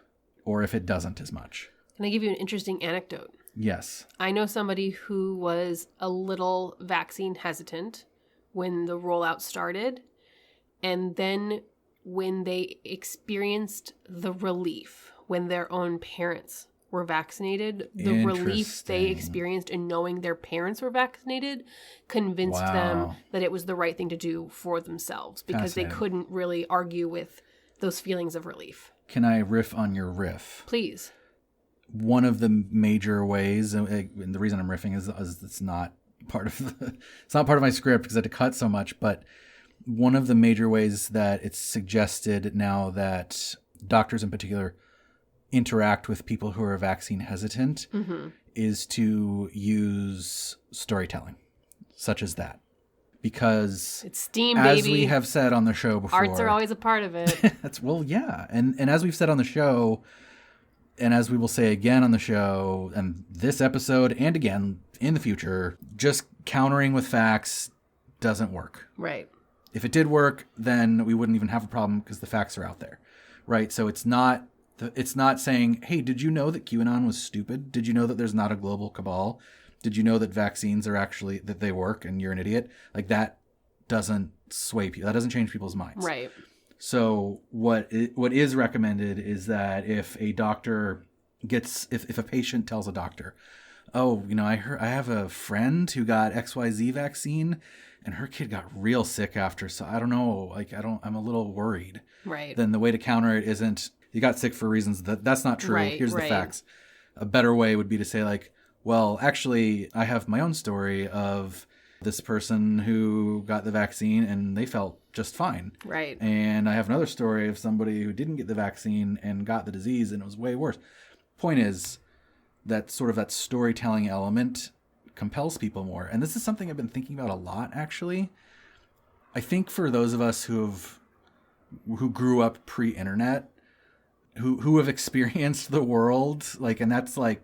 it doesn't as much. Can I give you an interesting anecdote? Yes. I know somebody who was a little vaccine hesitant when the rollout started, and then when they experienced the relief when their own parents were vaccinated, the relief they experienced in knowing their parents were vaccinated convinced them that it was the right thing to do for themselves, because they couldn't really argue with those feelings of relief. Can I riff on your riff? Please. One of the major ways, and the reason I'm riffing is it's not part of my script because I had to cut so much, but one of the major ways that it's suggested now that doctors in particular interact with people who are vaccine hesitant is to use storytelling, such as that. Because it's STEAM, as baby. we have said on the show before, arts are always a part of it. Yeah. And as we've said on the show, and as we will say again on the show, and this episode, and again in the future, just countering with facts doesn't work. Right. If it did work, then we wouldn't even have a problem because the facts are out there. Right. So it's not saying, hey, did you know that QAnon was stupid? Did you know that there's not a global cabal? Did you know that vaccines are actually, that they work and you're an idiot? Like, that doesn't sway people. That doesn't change people's minds. Right. So what is recommended is that if a doctor if a patient tells a doctor, oh, I have a friend who got XYZ vaccine and her kid got real sick after, so I don't know, I'm a little worried. Right. Then the way to counter it isn't, you got sick for reasons that's not true. Right, Here's the facts. A better way would be to say, like, well, actually, I have my own story of this person who got the vaccine and they felt just fine. Right. And I have another story of somebody who didn't get the vaccine and got the disease and it was way worse. Point is that sort of that storytelling element compels people more. And this is something I've been thinking about a lot, actually. I think for those of us who grew up pre-internet, who have experienced the world, like, and that's like,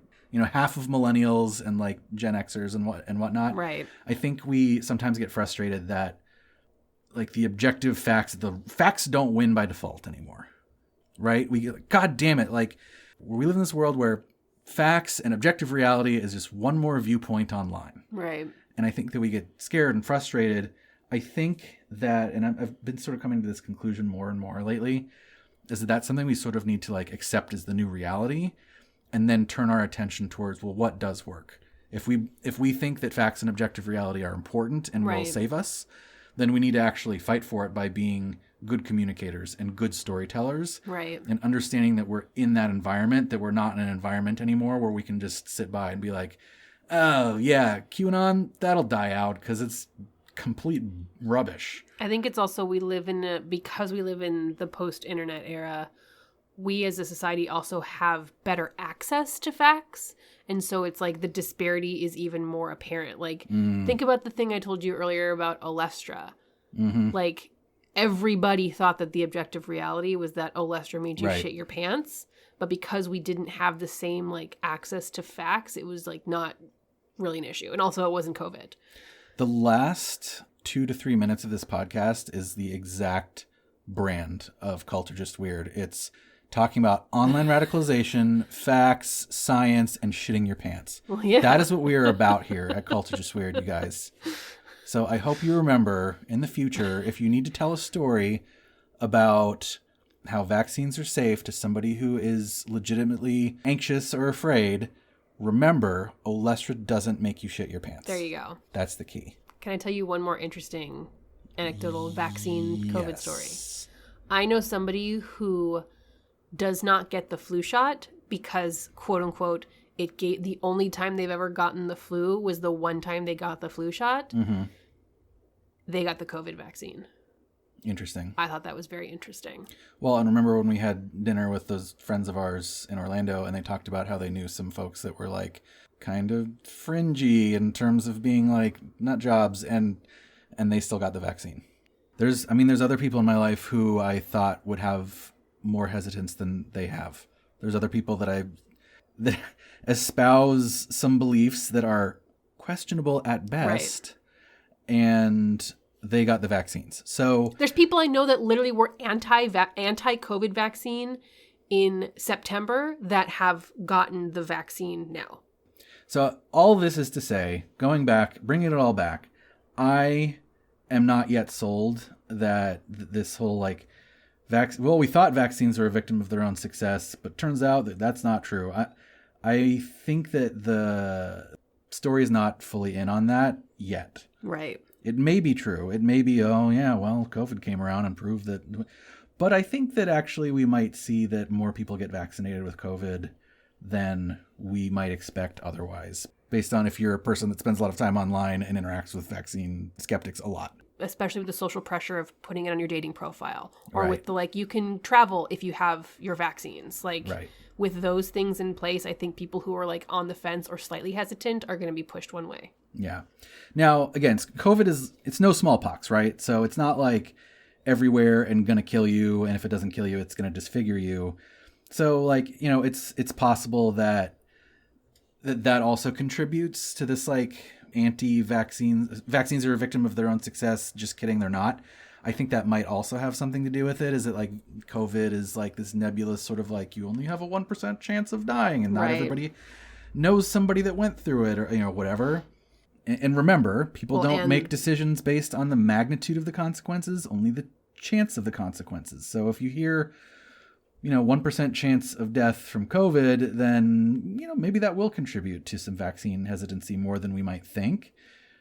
half of millennials and like Gen Xers and whatnot. Right. I think we sometimes get frustrated that like the facts don't win by default anymore. Right? God damn it. Like, we live in this world where facts and objective reality is just one more viewpoint online. Right. And I think that we get scared and frustrated. I think that, and I've been sort of coming to this conclusion more and more lately, is that that's something we sort of need to like accept as the new reality. And then turn our attention towards, well, what does work? If we think that facts and objective reality are important and will save us, then we need to actually fight for it by being good communicators and good storytellers. Right. And understanding that we're in that environment, that we're not in an environment anymore where we can just sit by and be like, oh, yeah, QAnon, that'll die out because it's complete rubbish. I think it's also because we live in the post-internet era, we as a society also have better access to facts. And so it's like the disparity is even more apparent. Like, think about the thing I told you earlier about Olestra. Mm-hmm. Like, everybody thought that the objective reality was that Olestra made you shit your pants. But because we didn't have the same, like, access to facts, it was, like, not really an issue. And also it wasn't COVID. The last 2 to 3 minutes of this podcast is the exact brand of Culture Just Weird. It's talking about online radicalization, facts, science, and shitting your pants. Well, yeah. That is what we are about here at Culture Just Weird, you guys. So I hope you remember in the future, if you need to tell a story about how vaccines are safe to somebody who is legitimately anxious or afraid, remember, Olestra doesn't make you shit your pants. There you go. That's the key. Can I tell you one more interesting anecdotal vaccine COVID story? I know somebody who does not get the flu shot because, quote unquote, the only time they've ever gotten the flu was the one time they got the flu shot. Mm-hmm. They got the COVID vaccine. Interesting. I thought that was very interesting. Well, and remember when we had dinner with those friends of ours in Orlando and they talked about how they knew some folks that were like kind of fringy in terms of being like nut jobs and they still got the vaccine. There's other people in my life who I thought would have more hesitance than they have. There's other people that espouse some beliefs that are questionable at best, and they got the vaccines. So there's people I know that literally were anti-COVID vaccine in September that have gotten the vaccine now. So all this is to say, going back, bringing it all back, I am not yet sold that this whole like we thought vaccines were a victim of their own success, but turns out that that's not true. I think that the story is not fully in on that yet. Right. It may be true. It may be, oh yeah, well, COVID came around and proved that. But I think that actually we might see that more people get vaccinated with COVID than we might expect otherwise, based on if you're a person that spends a lot of time online and interacts with vaccine skeptics a lot. Especially with the social pressure of putting it on your dating profile, or Right. with the, like, you can travel if you have your vaccines. Like, Right. with those things in place, I think people who are like on the fence or slightly hesitant are going to be pushed one way. Yeah. Now, again, COVID it's no smallpox, right? So it's not like everywhere and going to kill you. And if it doesn't kill you, it's going to disfigure you. So, like, you know, it's possible that also contributes to this, like, vaccines are a victim of their own success. Just kidding, they're not. I think that might also have something to do with it. Is it like COVID is like this nebulous sort of like you only have a 1% chance of dying, and not Right. everybody knows somebody that went through it, or, you know, whatever. And remember, people don't make decisions based on the magnitude of the consequences, only the chance of the consequences. So if you hear, you know, 1% chance of death from COVID, then, you know, maybe that will contribute to some vaccine hesitancy more than we might think.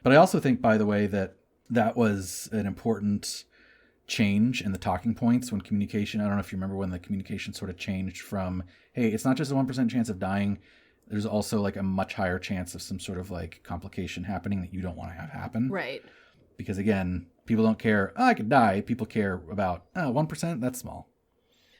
But I also think, by the way, that was an important change in the talking points when communication, I don't know if you remember when the communication sort of changed from, hey, it's not just a 1% chance of dying. There's also like a much higher chance of some sort of like complication happening that you don't want to have happen. Right. Because again, people don't care, I could die. People care about, 1%, that's small.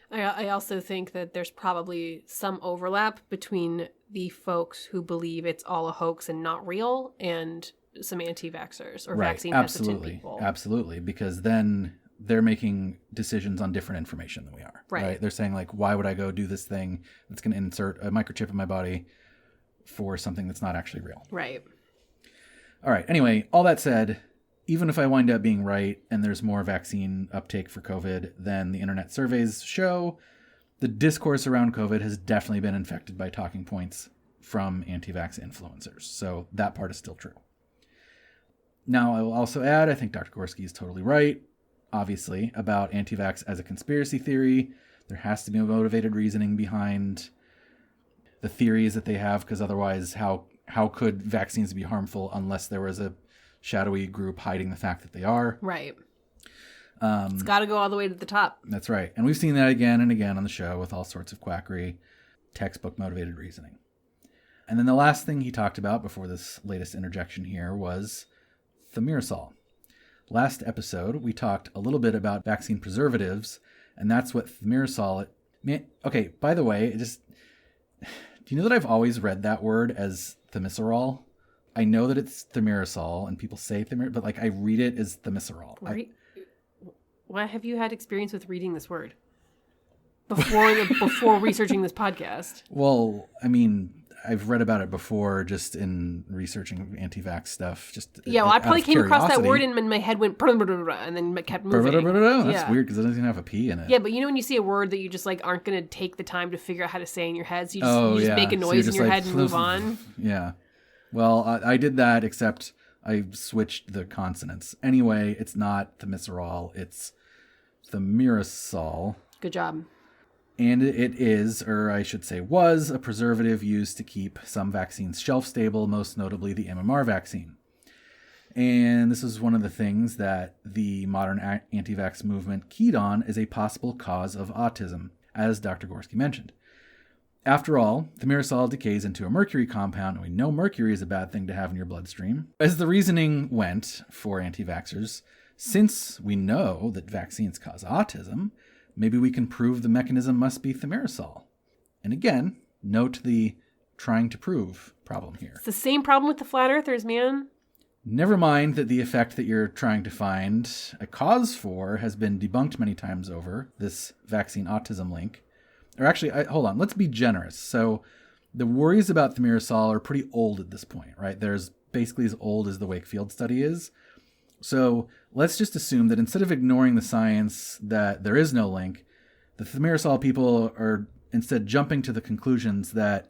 I also think that there's probably some overlap between the folks who believe it's all a hoax and not real and some anti-vaxxers or vaccine hesitant people. Absolutely. Because then they're making decisions on different information than we are. Right. They're saying, like, why would I go do this thing that's going to insert a microchip in my body for something that's not actually real? Right. All right. Anyway, all that said, even if I wind up being right and there's more vaccine uptake for COVID than the internet surveys show, the discourse around COVID has definitely been infected by talking points from anti-vax influencers. So that part is still true. Now, I will also add, I think Dr. Gorski is totally right, obviously, about anti-vax as a conspiracy theory. There has to be a motivated reasoning behind the theories that they have, because otherwise, how could vaccines be harmful unless there was a shadowy group hiding the fact that they are? Right. It's got to go all the way to the top. That's right. And we've seen that again and again on the show with all sorts of quackery, textbook motivated reasoning. And then the last thing he talked about before this latest interjection here was thimerosal. Last episode, we talked a little bit about vaccine preservatives, and that's what thimerosal... Okay, by the way, do you know that I've always read that word as thimerosal? I know that it's thimerosal, and people say thimerosal, but like I read it as thimerosal. Right. Why have you had experience with reading this word before researching this podcast? Well, I mean, I've read about it before, just in researching anti-vax stuff. I probably came across that word and my head went and then kept moving. That's weird because it doesn't even have a P in it. Yeah, but you know when you see a word that you just like aren't going to take the time to figure out how to say in your head, so you just make a noise in your head and move on. Yeah. Well, I did that, except I switched the consonants. Anyway, it's not thimerosal, it's thimerosal. Good job. And it is, or I should say was, a preservative used to keep some vaccines shelf-stable, most notably the MMR vaccine. And this is one of the things that the modern anti-vax movement keyed on as a possible cause of autism, as Dr. Gorski mentioned. After all, thimerosal decays into a mercury compound, and we know mercury is a bad thing to have in your bloodstream. As the reasoning went for anti-vaxxers, since we know that vaccines cause autism, maybe we can prove the mechanism must be thimerosal. And again, note the trying to prove problem here. It's the same problem with the flat earthers, man. Never mind that the effect that you're trying to find a cause for has been debunked many times over, this vaccine autism link. Or actually, hold on, let's be generous. So the worries about thimerosal are pretty old at this point, right? There's basically as old as the Wakefield study is. So let's just assume that instead of ignoring the science that there is no link, the thimerosal people are instead jumping to the conclusions that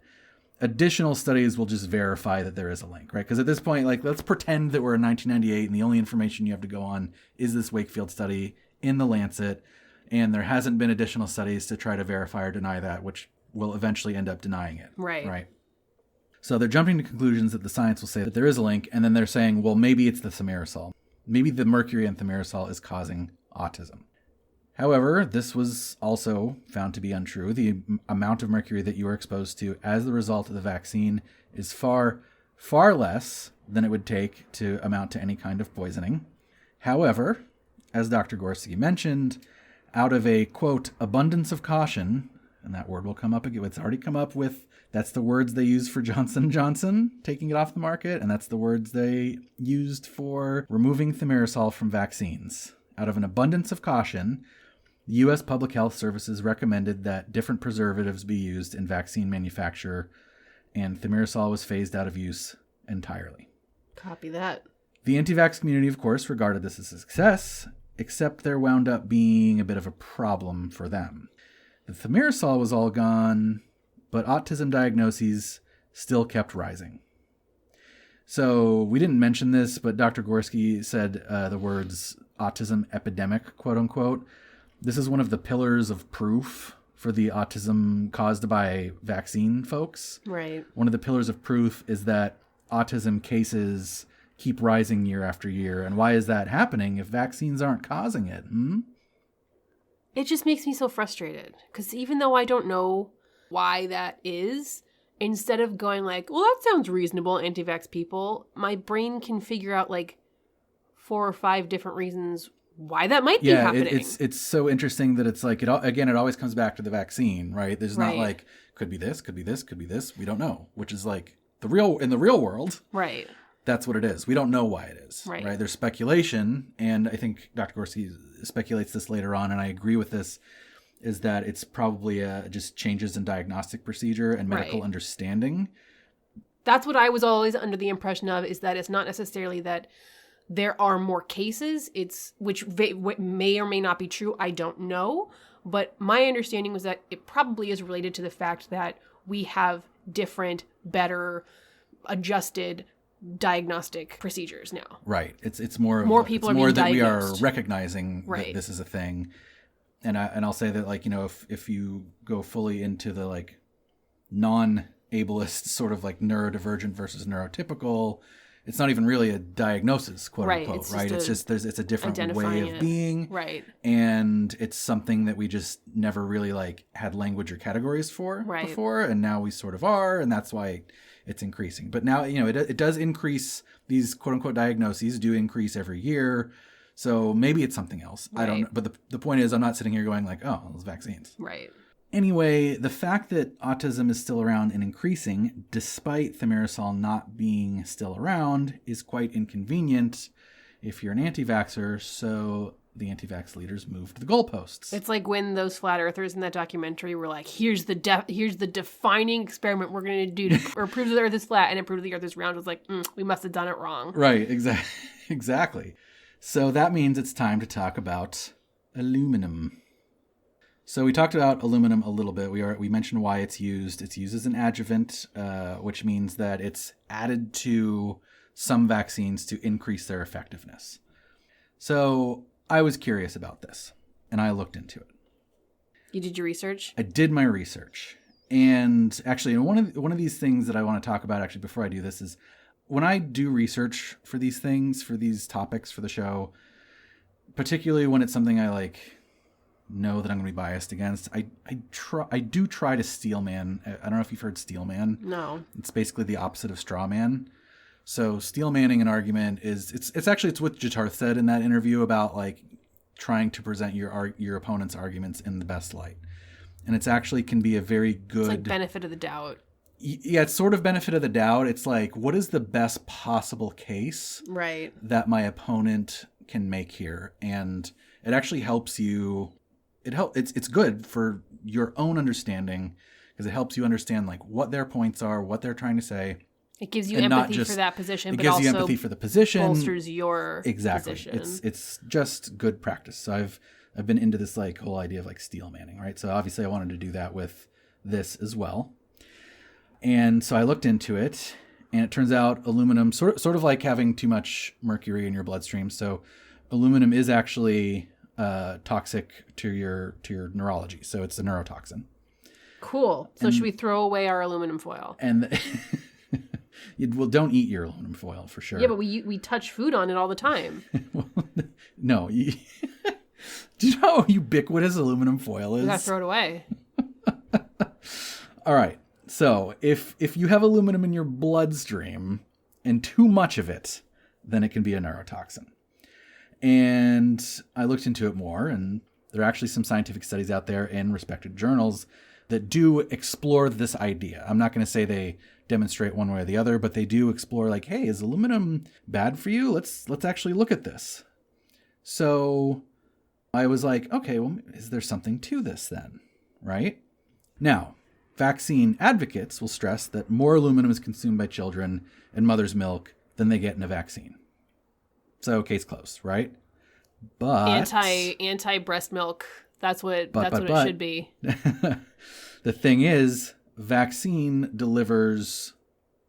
additional studies will just verify that there is a link, right? Because at this point, like, let's pretend that we're in 1998 and the only information you have to go on is this Wakefield study in the Lancet, and there hasn't been additional studies to try to verify or deny that, which will eventually end up denying it. Right. So they're jumping to conclusions that the science will say that there is a link, and then they're saying, well, maybe it's the thimerosal. Maybe the mercury in thimerosal is causing autism. However, this was also found to be untrue. The amount of mercury that you are exposed to as the result of the vaccine is far, far less than it would take to amount to any kind of poisoning. However, as Dr. Gorski mentioned, out of a, quote, abundance of caution, and that word will come up again, it's already come up with, that's the words they used for Johnson & Johnson taking it off the market, and that's the words they used for removing thimerosal from vaccines. Out of an abundance of caution, the U.S. Public Health Services recommended that different preservatives be used in vaccine manufacture, and thimerosal was phased out of use entirely. Copy that. The anti-vax community, of course, regarded this as a success, except there wound up being a bit of a problem for them. The thimerosal was all gone, but autism diagnoses still kept rising. So we didn't mention this, but Dr. Gorski said the words autism epidemic, quote unquote. This is one of the pillars of proof for the autism caused by vaccine folks. Right. One of the pillars of proof is that autism cases keep rising year after year. And why is that happening if vaccines aren't causing it? It just makes me so frustrated. Because even though I don't know why that is, instead of going like, well, that sounds reasonable, anti-vax people, my brain can figure out like 4 or 5 different reasons why that might be happening. It's so interesting that it's like, it always comes back to the vaccine, right? There's not like, could be this, could be this, could be this. We don't know, which is like in the real world. Right. That's what it is. We don't know why it is. Right. There's speculation. And I think Dr. Gorski speculates this later on. And I agree with this, is that it's probably just changes in diagnostic procedure and medical understanding. That's what I was always under the impression of, is that it's not necessarily that there are more cases, which may or may not be true. I don't know. But my understanding was that it probably is related to the fact that we have different, better, adjusted diagnostic procedures now. Right. It's more people it's are more being that diagnosed. We are recognizing that this is a thing. And I'll say that, like, you know, if you go fully into the like non-ableist sort of like neurodivergent versus neurotypical, it's not even really a diagnosis, quote unquote, right? It's a different way of being. Right. And it's something that we just never really like had language or categories for before. And now we sort of are. And that's why it's increasing. But now, you know, it does increase. These quote unquote diagnoses do increase every year. So maybe it's something else. I don't know. But the point is, I'm not sitting here going like, oh, those vaccines. Right. Anyway, the fact that autism is still around and increasing, despite thimerosal not being still around, is quite inconvenient if you're an anti-vaxxer. So the anti-vax leaders moved the goalposts. It's like when those flat earthers in that documentary were like, here's the defining experiment we're going to do to prove the earth is flat, and it proved the earth is round. It was like, we must have done it wrong. Right, exactly. So that means it's time to talk about aluminum. So we talked about aluminum a little bit. We mentioned why it's used. It's used as an adjuvant, which means that it's added to some vaccines to increase their effectiveness. So I was curious about this, and I looked into it. You did your research? I did my research. And actually, one of these things that I want to talk about actually before I do this is when I do research for these things, for these topics for the show, particularly when it's something I like know that I'm going to be biased against, I do try to steel man. I don't know if you've heard steel man. No. It's basically the opposite of straw man. So steel manning an argument is it's what Jitarth said in that interview about like trying to present your opponent's arguments in the best light. And it's actually can be a very good... It's like benefit of the doubt. Yeah, it's sort of benefit of the doubt. It's like, what is the best possible case that my opponent can make here? And it actually helps you... It's good for your own understanding because it helps you understand like what their points are, what they're trying to say. It gives you empathy for that position, but also it gives you empathy for the position. Bolsters your position. It's just good practice. So I've been into this like whole idea of like steel manning, right? So obviously I wanted to do that with this as well. And so I looked into it, and it turns out aluminum, sort of like having too much mercury in your bloodstream. So aluminum is actually toxic to your neurology. So it's a neurotoxin. Cool. So should we throw away our aluminum foil? And well, don't eat your aluminum foil for sure. Yeah, but we touch food on it all the time. No. Do you know how ubiquitous aluminum foil is? You gotta throw it away. All right. So if you have aluminum in your bloodstream and too much of it, then it can be a neurotoxin. And I looked into it more, and there are actually some scientific studies out there in respected journals that do explore this idea. I'm not going to say they demonstrate one way or the other, but they do explore like, hey, is aluminum bad for you? Let's actually look at this. So I was like, okay, well, is there something to this then? Right? Now, vaccine advocates will stress that more aluminum is consumed by children in mother's milk than they get in a vaccine. So case closed, right? But anti breast milk. That's what it should be. The thing is, vaccine delivers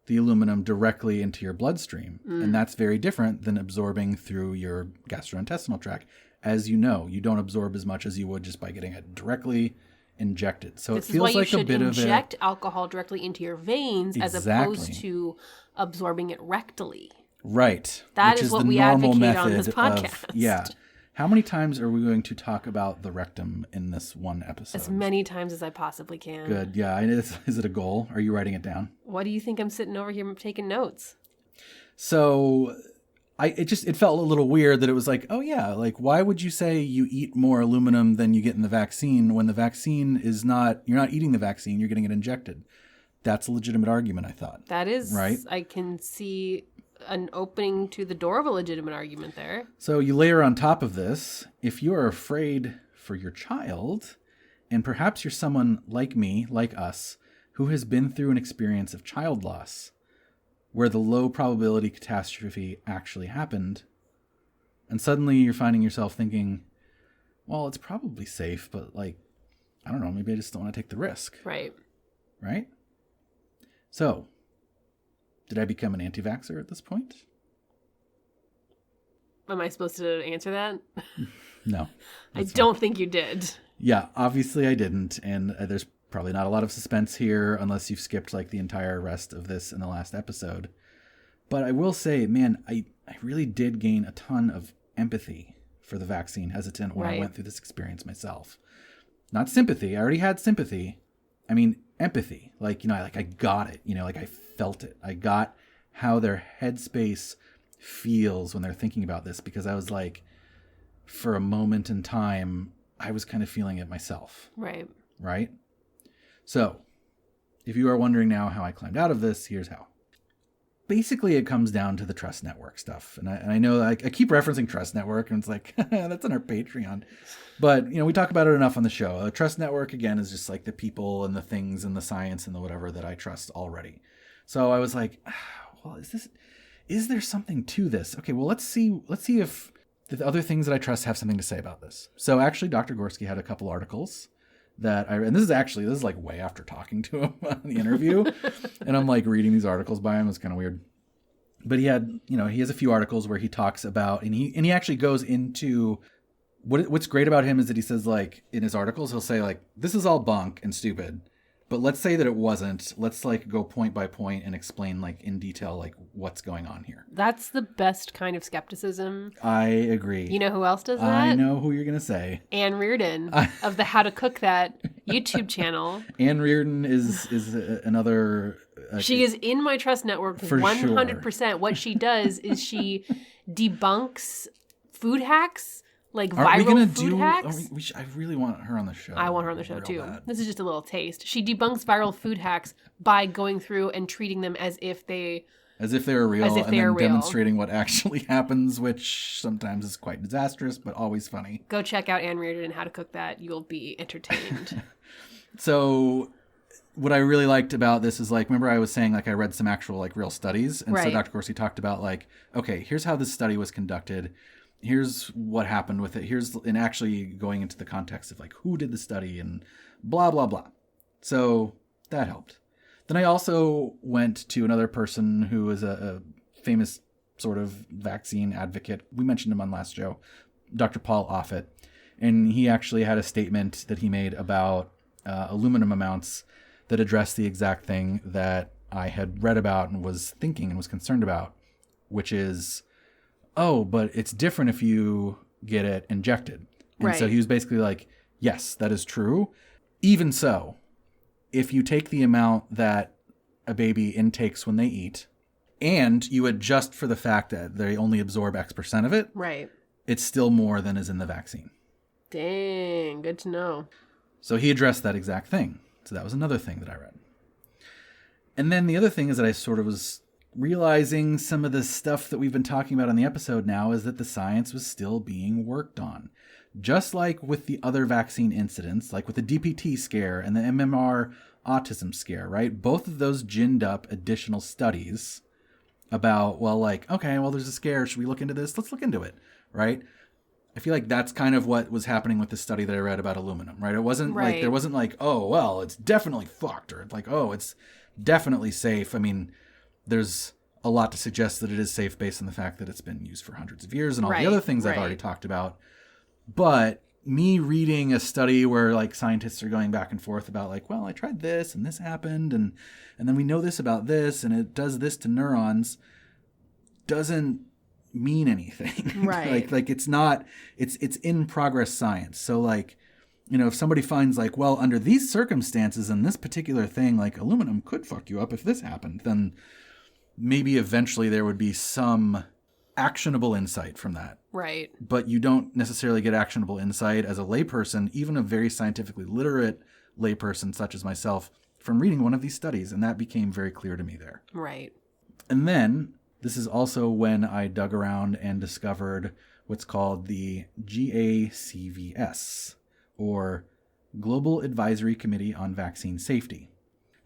the aluminum directly into your bloodstream, and that's very different than absorbing through your gastrointestinal tract. As you know, you don't absorb as much as you would just by getting it directly injected. So this it feels like a bit of you should inject alcohol directly into your veins as opposed to absorbing it rectally. Right. That is what we advocate on this podcast. How many times are we going to talk about the rectum in this one episode? As many times as I possibly can. Good. Yeah. Is it a goal? Are you writing it down? What do you think I'm sitting over here taking notes? So it felt a little weird that it was like, oh yeah, like why would you say you eat more aluminum than you get in the vaccine when the vaccine is not, you're not eating the vaccine, you're getting it injected. That's a legitimate argument, I thought. That is, right? I can see an opening to the door of a legitimate argument there. So you layer on top of this, if you are afraid for your child, and perhaps you're someone like me, like us, who has been through an experience of child loss, where the low probability catastrophe actually happened, and suddenly you're finding yourself thinking, well, it's probably safe, but like, I don't know, maybe I just don't want to take the risk. Right. Right? So, did I become an anti-vaxxer at this point? Am I supposed to answer that? No. I don't think you did. Yeah, obviously I didn't. And there's probably not a lot of suspense here unless you've skipped like the entire rest of this in the last episode. But I will say, man, I really did gain a ton of empathy for the vaccine hesitant when I went through this experience myself. Not sympathy. I already had sympathy. I mean, empathy. Like, I got it. I felt it. I got how their headspace feels when they're thinking about this, because I was like, for a moment in time, I was kind of feeling it myself. Right. Right? So, if you are wondering now how I climbed out of this, here's how. Basically, it comes down to the Trust Network stuff. And I know I keep referencing Trust Network, and it's like, that's on our Patreon. But, we talk about it enough on the show. The Trust Network, again, is just like the people and the things and the science and the whatever that I trust already. So I was like, well, is there something to this? Okay, well, let's see if the other things that I trust have something to say about this. So actually, Dr. Gorski had a couple articles that and this is like way after talking to him on the interview. And I'm like reading these articles by him. It's kind of weird. But he had, he has a few articles where he talks about, and he actually goes into what's great about him is that he says, like, in his articles, he'll say, like, this is all bunk and stupid, but let's say that it wasn't. Let's, like, go point by point and explain, like, in detail, like, what's going on here. That's the best kind of skepticism. I agree. You know who else does that? I know who you're going to say. Anne Reardon of the How to Cook That YouTube channel. Anne Reardon is another... she is in my Trust Network for 100%. Sure. What she does is she debunks food hacks. Like Aren't we viral gonna food hacks. I really want her on the show. I want her on the show real too. bad. This is just a little taste. She debunks viral food hacks by going through and treating them as if they're real, and then demonstrating what actually happens, which sometimes is quite disastrous, but always funny. Go check out Anne Reardon and How to Cook That. You'll be entertained. So what I really liked about this is, like, remember I was saying, like, I read some actual, like, real studies. And so Dr. Corsi talked about, like, okay, here's how this study was conducted. Here's what happened with it. And actually going into the context of, like, who did the study and blah, blah, blah. So that helped. Then I also went to another person who is a famous sort of vaccine advocate. We mentioned him on last show, Dr. Paul Offit. And he actually had a statement that he made about aluminum amounts that addressed the exact thing that I had read about and was thinking and was concerned about, which is, oh, but it's different if you get it injected. And so he was basically like, yes, that is true. Even so, if you take the amount that a baby intakes when they eat and you adjust for the fact that they only absorb X% of it, right, it's still more than is in the vaccine. Dang, good to know. So he addressed that exact thing. So that was another thing that I read. And then the other thing is that I sort of was realizing some of the stuff that we've been talking about on the episode now is that the science was still being worked on. Just like with the other vaccine incidents, like with the DPT scare and the MMR autism scare, right? Both of those ginned up additional studies about, well, like, okay, well, there's a scare. Should we look into this? Let's look into it, right? I feel like that's kind of what was happening with the study that I read about aluminum, right? It wasn't like, there wasn't like, oh, well, it's definitely fucked, or like, oh, it's definitely safe. I mean, there's a lot to suggest that it is safe based on the fact that it's been used for hundreds of years and all the other things I've already talked about. But me reading a study where like scientists are going back and forth about like, well, I tried this and this happened and then we know this about this and it does this to neurons doesn't mean anything. Right. like it's not, it's in progress science. So like, you know, if somebody finds like, well, under these circumstances and this particular thing, like aluminum could fuck you up if this happened, then maybe eventually there would be some actionable insight from that. Right. But you don't necessarily get actionable insight as a layperson, even a very scientifically literate layperson such as myself, from reading one of these studies. And that became very clear to me there. Right. And then this is also when I dug around and discovered what's called the GACVS, or Global Advisory Committee on Vaccine Safety.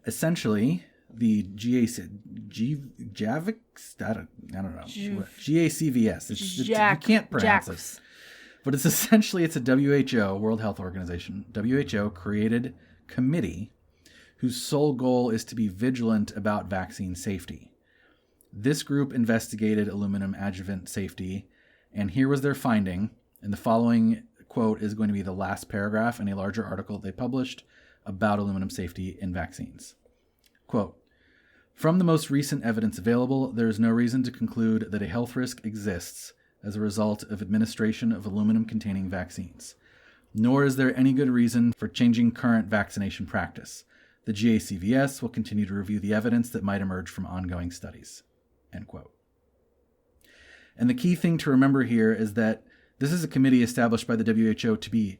Essentially, the GACVS, you can't pronounce it. But it's essentially, it's a WHO, World Health Organization, WHO created committee whose sole goal is to be vigilant about vaccine safety. This group investigated aluminum adjuvant safety, and here was their finding, and the following quote is going to be the last paragraph in a larger article they published about aluminum safety in vaccines. Quote, "From the most recent evidence available, there is no reason to conclude that a health risk exists as a result of administration of aluminum-containing vaccines, nor is there any good reason for changing current vaccination practice. The GACVS will continue to review the evidence that might emerge from ongoing studies." End quote. And the key thing to remember here is that this is a committee established by the WHO to be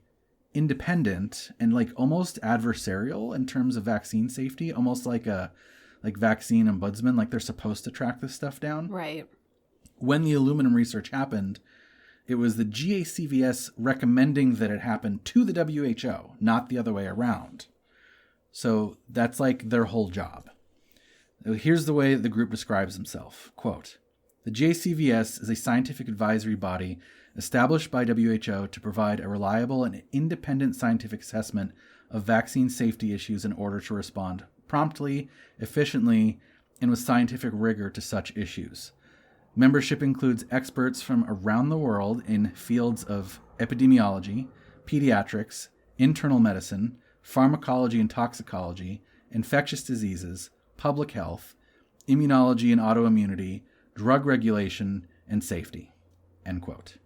independent and like almost adversarial in terms of vaccine safety, almost like a vaccine ombudsman, like they're supposed to track this stuff down. Right. When the aluminum research happened, it was the GACVS recommending that it happen to the WHO, not the other way around. So that's like their whole job. Here's the way the group describes themselves. Quote, "The GACVS is a scientific advisory body established by WHO to provide a reliable and independent scientific assessment of vaccine safety issues in order to respond promptly, efficiently, and with scientific rigor to such issues. Membership includes experts from around the world in fields of epidemiology, pediatrics, internal medicine, pharmacology and toxicology, infectious diseases, public health, immunology and autoimmunity, drug regulation, and safety." End quote.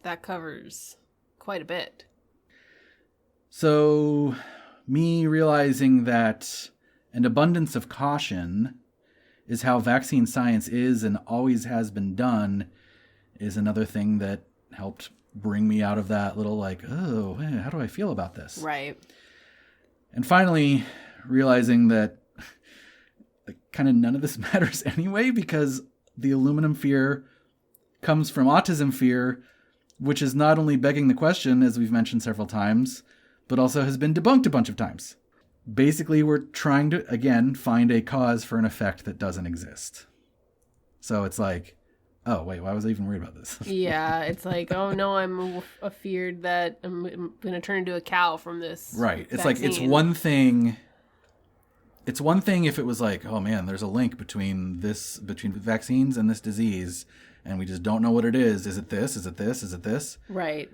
That covers quite a bit. So, me realizing that an abundance of caution is how vaccine science is and always has been done is another thing that helped bring me out of that little like, oh, how do I feel about this? Right. And finally, realizing that kind of none of this matters anyway, because the aluminum fear comes from autism fear, which is not only begging the question, as we've mentioned several times, but also has been debunked a bunch of times. Basically, we're trying to, again, find a cause for an effect that doesn't exist. So it's like, oh, wait, why was I even worried about this? Yeah, it's like, oh no, I'm afeared that I'm going to turn into a cow from this. Right. It's vaccine. like, it's one thing. It's one thing if it was like, oh man, there's a link between vaccines and this disease, and we just don't know what it is. Is it this? Is it this? Is it this? Right.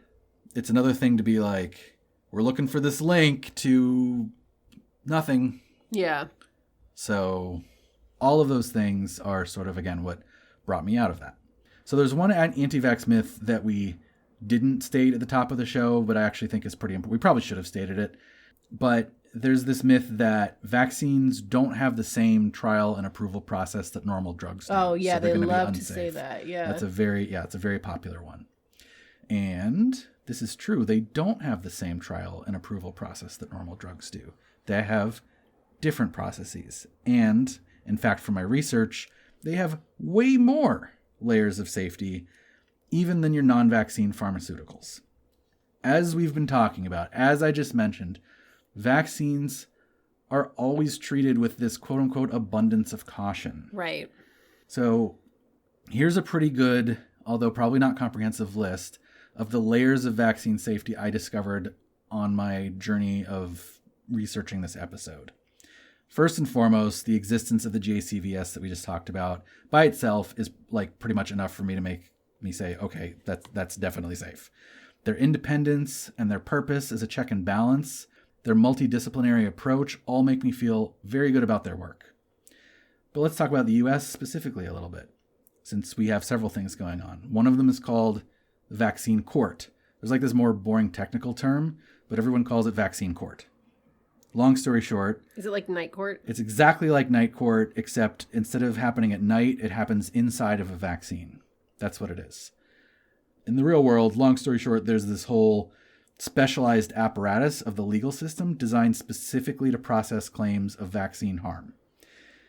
It's another thing to be like, we're looking for this link to nothing. Yeah. So all of those things are sort of, again, what brought me out of that. So there's one anti-vax myth that we didn't state at the top of the show, but I actually think is pretty important. We probably should have stated it. But there's this myth that vaccines don't have the same trial and approval process that normal drugs do. Oh, yeah, so they're they gonna love be to say that. Yeah. It's a very popular one. And this is true. They don't have the same trial and approval process that normal drugs do. They have different processes. And, in fact, from my research, they have way more layers of safety even than your non-vaccine pharmaceuticals. As we've been talking about, as I just mentioned, vaccines are always treated with this quote-unquote abundance of caution. Right. So here's a pretty good, although probably not comprehensive list of the layers of vaccine safety I discovered on my journey of researching this episode. First and foremost, the existence of the JCVS that we just talked about by itself is like pretty much enough for me to make me say, okay, that's definitely safe. Their independence and their purpose as a check and balance, their multidisciplinary approach all make me feel very good about their work. But let's talk about the US specifically a little bit, since we have several things going on. One of them is called the vaccine court. There's like this more boring technical term, but everyone calls it vaccine court. Long story short. Is it like night court? It's exactly like night court, except instead of happening at night, it happens inside of a vaccine. That's what it is. In the real world, long story short, there's this whole specialized apparatus of the legal system designed specifically to process claims of vaccine harm.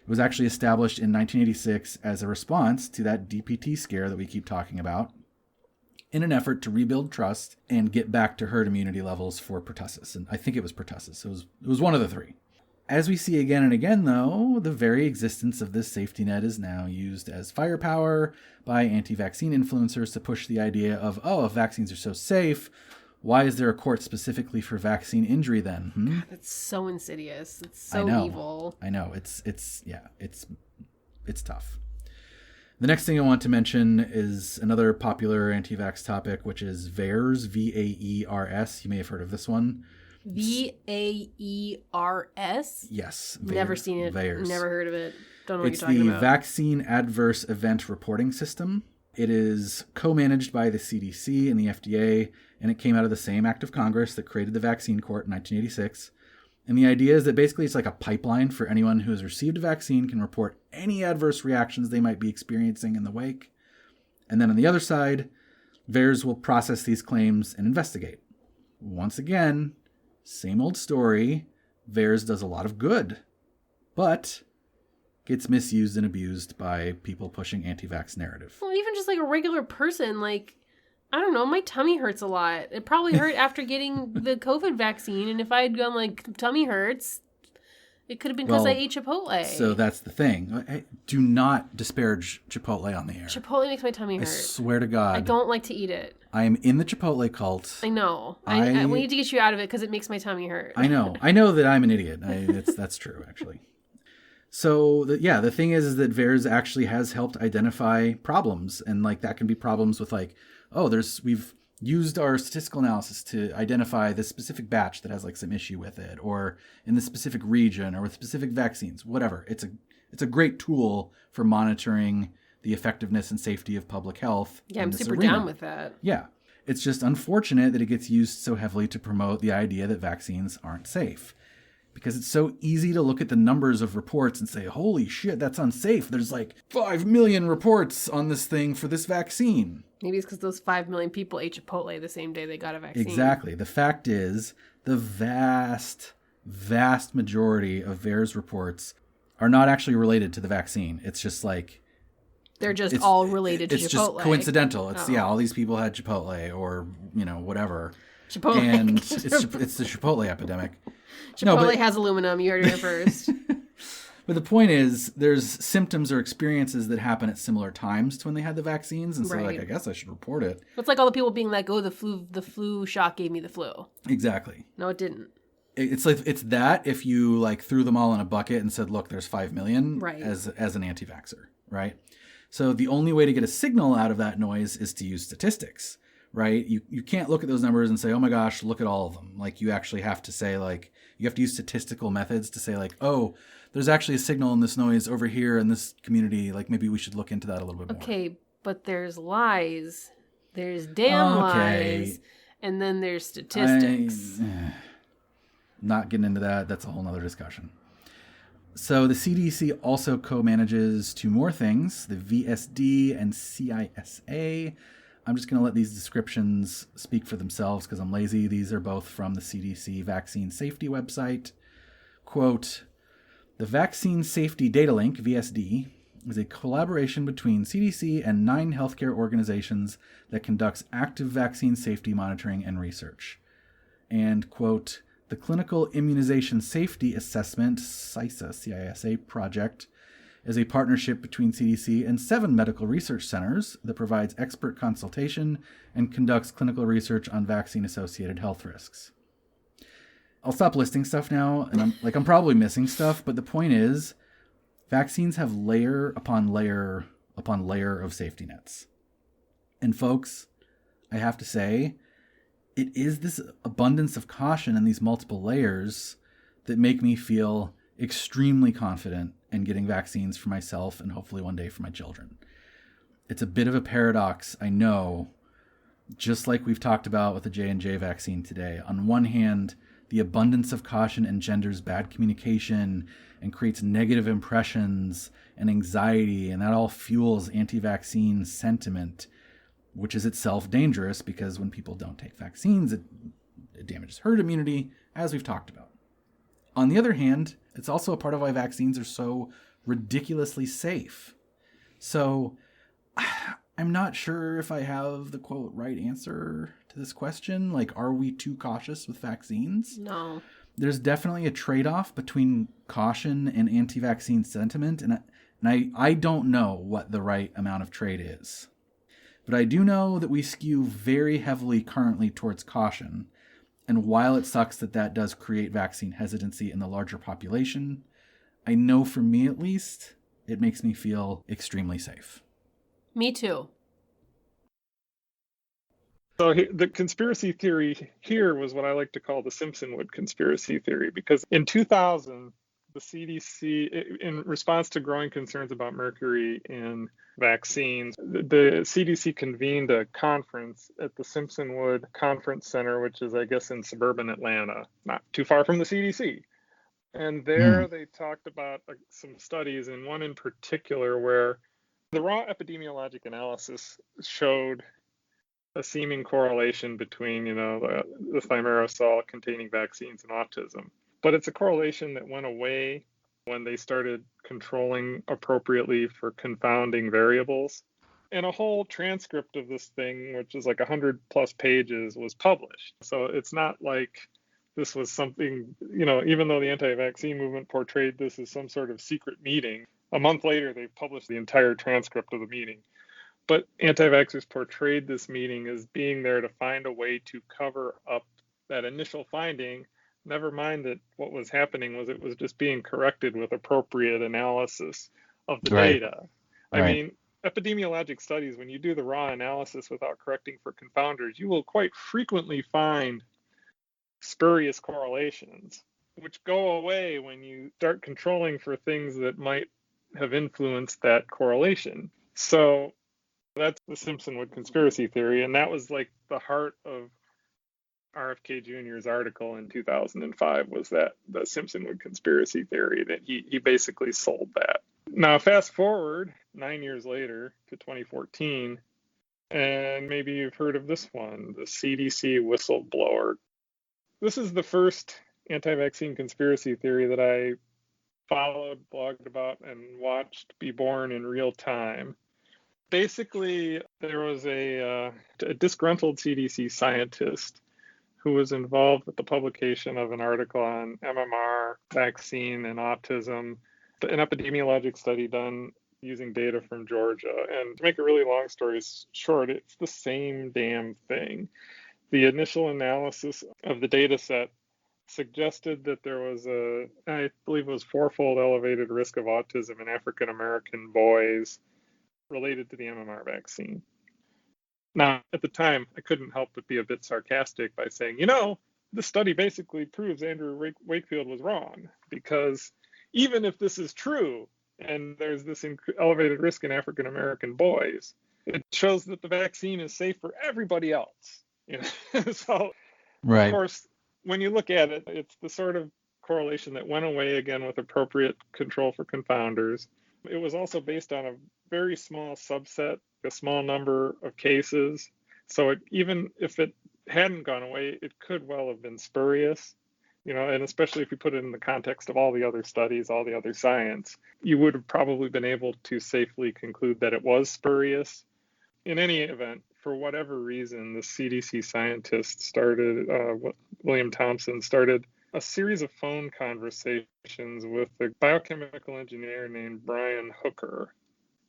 It was actually established in 1986 as a response to that DPT scare that we keep talking about, in an effort to rebuild trust and get back to herd immunity levels for pertussis. And I think it was pertussis. It was one of the three. As we see again and again, though, the very existence of this safety net is now used as firepower by anti-vaccine influencers to push the idea of, oh, if vaccines are so safe, why is there a court specifically for vaccine injury then? God, that's so insidious. It's so evil. I know. It's tough. The next thing I want to mention is another popular anti-vax topic, which is VAERS, V-A-E-R-S. You may have heard of this one. V-A-E-R-S? Yes. Never seen it. VAERS. Never heard of it. Don't know what you're talking about. It's the Vaccine Adverse Event Reporting System. It is co-managed by the CDC and the FDA, and it came out of the same act of Congress that created the Vaccine Court in 1986. And the idea is that basically it's like a pipeline for anyone who has received a vaccine can report any adverse reactions they might be experiencing in the wake. And then on the other side, VAERS will process these claims and investigate. Once again, same old story. VAERS does a lot of good, but gets misused and abused by people pushing anti-vax narrative. Well, even just like a regular person, like, I don't know, my tummy hurts a lot. It probably hurt after getting the COVID vaccine, and if I had gone like, tummy hurts, it could have been because I ate Chipotle. So that's the thing. Do not disparage Chipotle on the air. Chipotle makes my tummy hurt. I swear to God. I don't like to eat it. I am in the Chipotle cult. I know. I we need to get you out of it because it makes my tummy hurt. I know. I know that I'm an idiot. That's true, actually. So, the thing is that VAERS actually has helped identify problems. And, like, that can be problems with, like, we've used our statistical analysis to identify this specific batch that has, like, some issue with it, or in this specific region, or with specific vaccines, whatever. It's a great tool for monitoring the effectiveness and safety of public health. Yeah, I'm super down with that. Yeah. It's just unfortunate that it gets used so heavily to promote the idea that vaccines aren't safe. Because it's so easy to look at the numbers of reports and say, holy shit, that's unsafe. There's like 5 million reports on this thing for this vaccine. Maybe it's because those 5 million people ate Chipotle the same day they got a vaccine. Exactly. The fact is, the vast, vast majority of VAERS reports are not actually related to the vaccine. It's just like... They're just all related to Chipotle. It's just coincidental. It's, all these people had Chipotle or, whatever. Chipotle. And it's the Chipotle epidemic. Chipotle has aluminum. You heard it here first. But the point is, there's symptoms or experiences that happen at similar times to when they had the vaccines. And so, I guess I should report it. It's like all the people being like, oh, the flu shot gave me the flu. Exactly. No, it didn't. It's like, it's that if you like threw them all in a bucket and said, look, there's 5 million as an anti-vaxxer, right? So the only way to get a signal out of that noise is to use statistics, right? You can't look at those numbers and say, oh my gosh, look at all of them. Like, you actually have to say, like, you have to use statistical methods to say, like, oh, there's actually a signal in this noise over here in this community. Like, maybe we should look into that a little bit more. Okay, but there's lies There's damn lies, and then there's statistics. Not getting into that. That's a whole nother discussion. So the CDC also co-manages two more things, the VSD and CISA. I'm just going to let these descriptions speak for themselves because I'm lazy. These are both from the CDC vaccine safety website. Quote, the Vaccine Safety Data Link, VSD, is a collaboration between CDC and 9 healthcare organizations that conducts active vaccine safety monitoring and research. And, quote, the Clinical Immunization Safety Assessment, CISA project, is a partnership between CDC and 7 medical research centers that provides expert consultation and conducts clinical research on vaccine-associated health risks. I'll stop listing stuff now, and I'm probably missing stuff, but the point is, vaccines have layer upon layer upon layer of safety nets. And folks, I have to say, it is this abundance of caution and these multiple layers that make me feel extremely confident in getting vaccines for myself and hopefully one day for my children. It's a bit of a paradox, I know, just like we've talked about with the J&J vaccine today. On one hand, the abundance of caution engenders bad communication and creates negative impressions and anxiety, and that all fuels anti-vaccine sentiment, which is itself dangerous because when people don't take vaccines, it damages herd immunity, as we've talked about. On the other hand, it's also a part of why vaccines are so ridiculously safe. So I'm not sure if I have the, quote, right answer to this question. Like, are we too cautious with vaccines? No. There's definitely a trade-off between caution and anti-vaccine sentiment, and I don't know what the right amount of trade is. But I do know that we skew very heavily currently towards caution, and while it sucks that does create vaccine hesitancy in the larger population, I know for me at least, it makes me feel extremely safe. Me too. So the conspiracy theory here was what I like to call the Simpsonwood conspiracy theory, because in 2000, the CDC, in response to growing concerns about mercury in vaccines, the CDC convened a conference at the Simpsonwood Conference Center, which is, I guess, in suburban Atlanta, not too far from the CDC. And there they talked about some studies, and one in particular where the raw epidemiologic analysis showed a seeming correlation between, the thimerosal-containing vaccines and autism. But it's a correlation that went away when they started controlling appropriately for confounding variables. And a whole transcript of this thing, which is like 100 plus pages, was published. So it's not like this was something, even though the anti-vaccine movement portrayed this as some sort of secret meeting, a month later they published the entire transcript of the meeting. But anti-vaxxers portrayed this meeting as being there to find a way to cover up that initial finding. Never mind that what was happening was it was just being corrected with appropriate analysis of the data. I mean, epidemiologic studies, when you do the raw analysis without correcting for confounders, you will quite frequently find spurious correlations, which go away when you start controlling for things that might have influenced that correlation. So that's the Simpsonwood conspiracy theory, and that was like the heart of RFK Jr.'s article in 2005 was that the Simpsonwood conspiracy theory, that he basically sold that. Now, fast forward 9 years later to 2014, and maybe you've heard of this one, the CDC whistleblower. This is the first anti-vaccine conspiracy theory that I followed, blogged about, and watched be born in real time. Basically, there was a disgruntled CDC scientist who was involved with the publication of an article on MMR, vaccine, and autism, an epidemiologic study done using data from Georgia. And to make a really long story short, it's the same damn thing. The initial analysis of the data set suggested that there was I believe it was 4-fold elevated risk of autism in African American boys related to the MMR vaccine. Now, at the time, I couldn't help but be a bit sarcastic by saying, this study basically proves Andrew Wakefield was wrong, because even if this is true, and there's this elevated risk in African American boys, It shows that the vaccine is safe for everybody else. So, right. Of course, when you look at it, it's the sort of correlation that went away again with appropriate control for confounders. It was also based on a very small subset, a small number of cases. So even if it hadn't gone away, it could well have been spurious, and especially if you put it in the context of all the other studies, all the other science, you would have probably been able to safely conclude that it was spurious. In any event, for whatever reason, the CDC scientists started, William Thompson started a series of phone conversations with a biochemical engineer named Brian Hooker.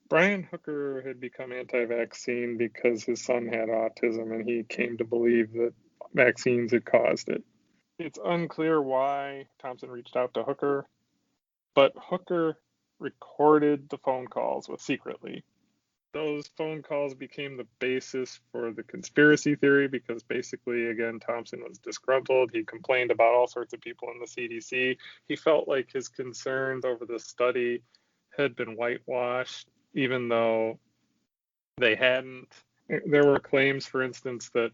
Brian Hooker had become anti-vaccine because his son had autism, and he came to believe that vaccines had caused it. It's unclear why Thompson reached out to Hooker, but Hooker recorded the phone calls secretly. Those phone calls became the basis for the conspiracy theory because basically, again, Thompson was disgruntled. He complained about all sorts of people in the CDC. He felt like his concerns over the study had been whitewashed, even though they hadn't. There were claims, for instance, that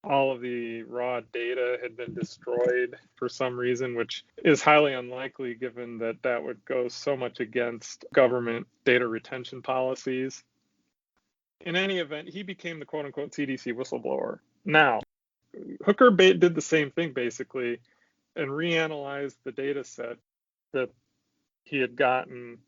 all of the raw data had been destroyed for some reason, which is highly unlikely given that that would go so much against government data retention policies. In any event, he became the quote-unquote CDC whistleblower. Now, Hooker did the same thing, basically, and reanalyzed the data set that he had gotten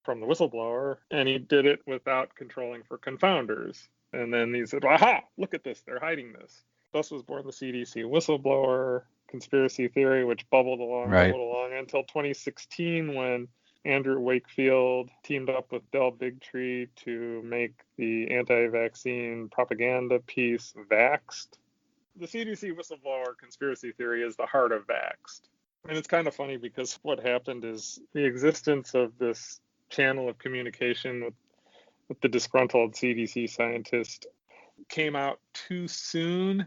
from the whistleblower, and he did it without controlling for confounders. And then he said, aha, look at this, they're hiding this. Thus was born the CDC whistleblower conspiracy theory, which bubbled along until 2016 when Andrew Wakefield teamed up with Del Bigtree to make the anti-vaccine propaganda piece Vaxxed. The CDC whistleblower conspiracy theory is the heart of Vaxxed. And it's kind of funny because what happened is the existence of this channel of communication with the disgruntled CDC scientist came out too soon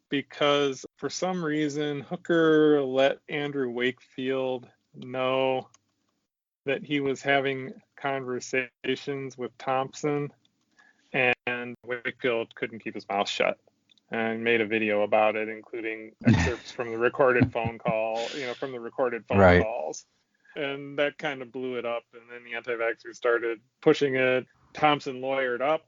because for some reason Hooker let Andrew Wakefield know that he was having conversations with Thompson, and Wakefield couldn't keep his mouth shut and made a video about it, including excerpts from the recorded phone call, calls. And that kind of blew it up. And then the anti-vaxxers started pushing it. Thompson lawyered up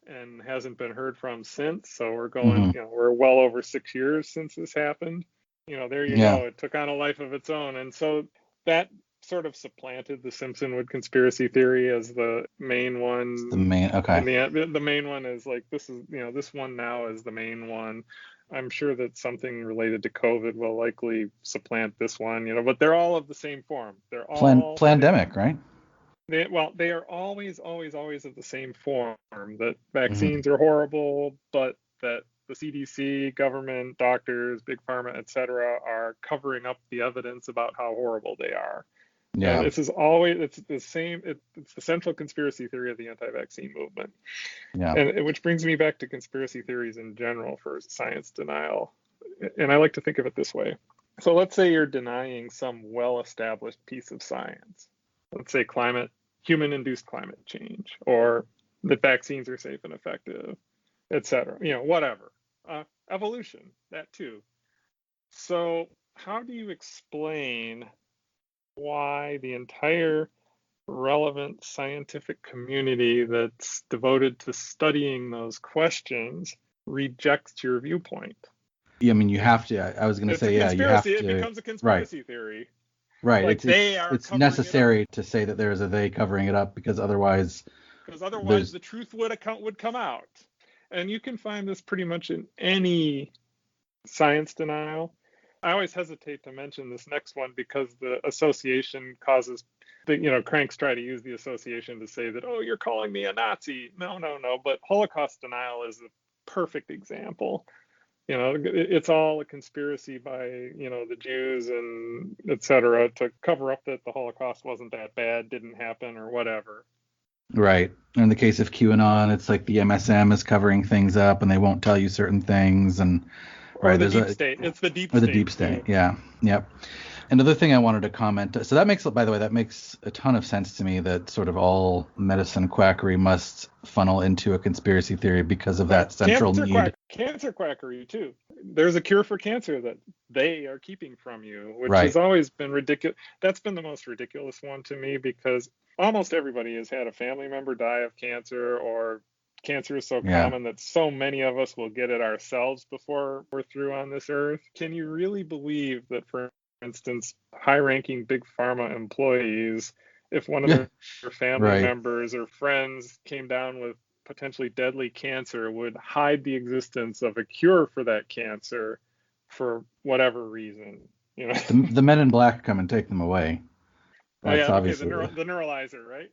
and hasn't been heard from since. So we're going, we're well over 6 years since this happened. There you go. It took on a life of its own. And so that sort of supplanted the Simpsonwood conspiracy theory as the main one. The main one is like, this is, this one now is the main one. I'm sure that something related to COVID will likely supplant this one, but they're all of the same form. They're all pandemic, right? They are always of the same form, that vaccines are horrible, but that the CDC, government, doctors, big pharma, etc., are covering up the evidence about how horrible they are. Yeah, and this is always, it's the same. It's the central conspiracy theory of the anti-vaccine movement. Yeah, and which brings me back to conspiracy theories in general for science denial. And I like to think of it this way. So let's say you're denying some well-established piece of science. Let's say human-induced climate change, or that vaccines are safe and effective, etc. Whatever. Evolution, that too. So how do you explain why the entire relevant scientific community that's devoted to studying those questions rejects your viewpoint? Yeah, I mean, you have to. I was going to say, you have to. It becomes a conspiracy theory. Right. Like it's necessary to say that there is a they covering it up because otherwise the truth would come out. And you can find this pretty much in any science denial. I always hesitate to mention this next one because the association causes, cranks try to use the association to say that, oh, you're calling me a Nazi. No. But Holocaust denial is a perfect example. It's all a conspiracy by, the Jews and et cetera to cover up that the Holocaust wasn't that bad, didn't happen or whatever. Right. In the case of QAnon, it's like the MSM is covering things up and they won't tell you certain things. And Or the deep state. It's the deep state. The deep state. Yeah. Yep. Another thing I wanted to comment, so that makes, by the way, that makes a ton of sense to me, that sort of all medicine quackery must funnel into a conspiracy theory because of that central need. Cancer quackery too. There's a cure for cancer that they are keeping from you, which Right. has always been ridiculous. That's been the most ridiculous one to me, because almost everybody has had a family member die of cancer, or cancer is so common that so many of us will get it ourselves before we're through on this earth. Can you really believe that, for instance, high-ranking big pharma employees, if one of their family members or friends came down with potentially deadly cancer, would hide the existence of a cure for that cancer for whatever reason? You know, the men in black come and take them away. That's obviously the neuralizer, right?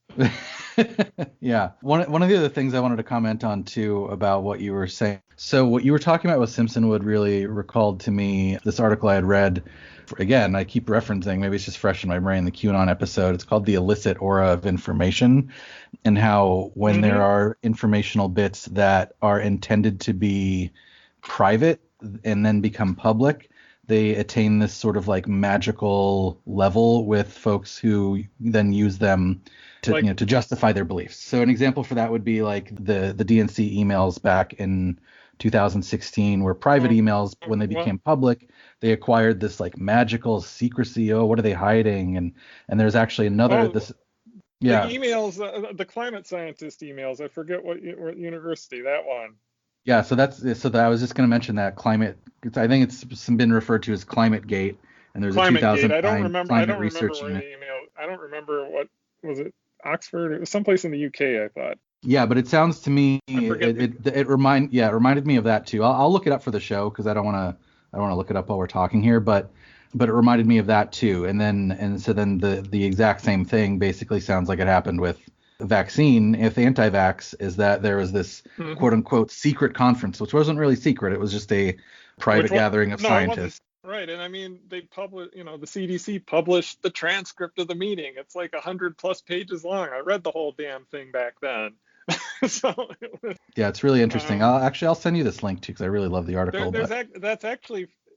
Yeah. One of the other things I wanted to comment on too about what you were saying. So what you were talking about with Simpsonwood really recalled to me this article I had read. Again, I keep referencing, maybe it's just fresh in my brain, the QAnon episode. It's called The Illicit Aura of Information, and how when there are informational bits that are intended to be private and then become public, they attain this sort of like magical level with folks who then use them to to justify their beliefs. So an example for that would be like the DNC emails back in 2016 were private emails. When they became public, they acquired this like magical secrecy. Oh, what are they hiding? And there's actually another the emails, the climate scientist emails. I forget what university that one. Yeah, so I was just going to mention that climate. I think it's been referred to as ClimateGate, and there's a 2009 I don't remember research where unit. the email. I don't remember what was it. Oxford? It was someplace in the UK, I thought. Yeah, but it sounds to me it reminded me of that too. I'll look it up for the show because I don't want to look it up while we're talking here, but it reminded me of that too. And so then the exact same thing basically sounds like it happened with the vaccine, if anti-vax, is that there was this quote unquote secret conference, which wasn't really secret. It was just a private gathering of scientists. Right. And I mean, they published, the CDC published the transcript of the meeting. It's like 100+ pages long. I read the whole damn thing back then. Yeah, it's really interesting. I'll send you this link too, because I really love the article.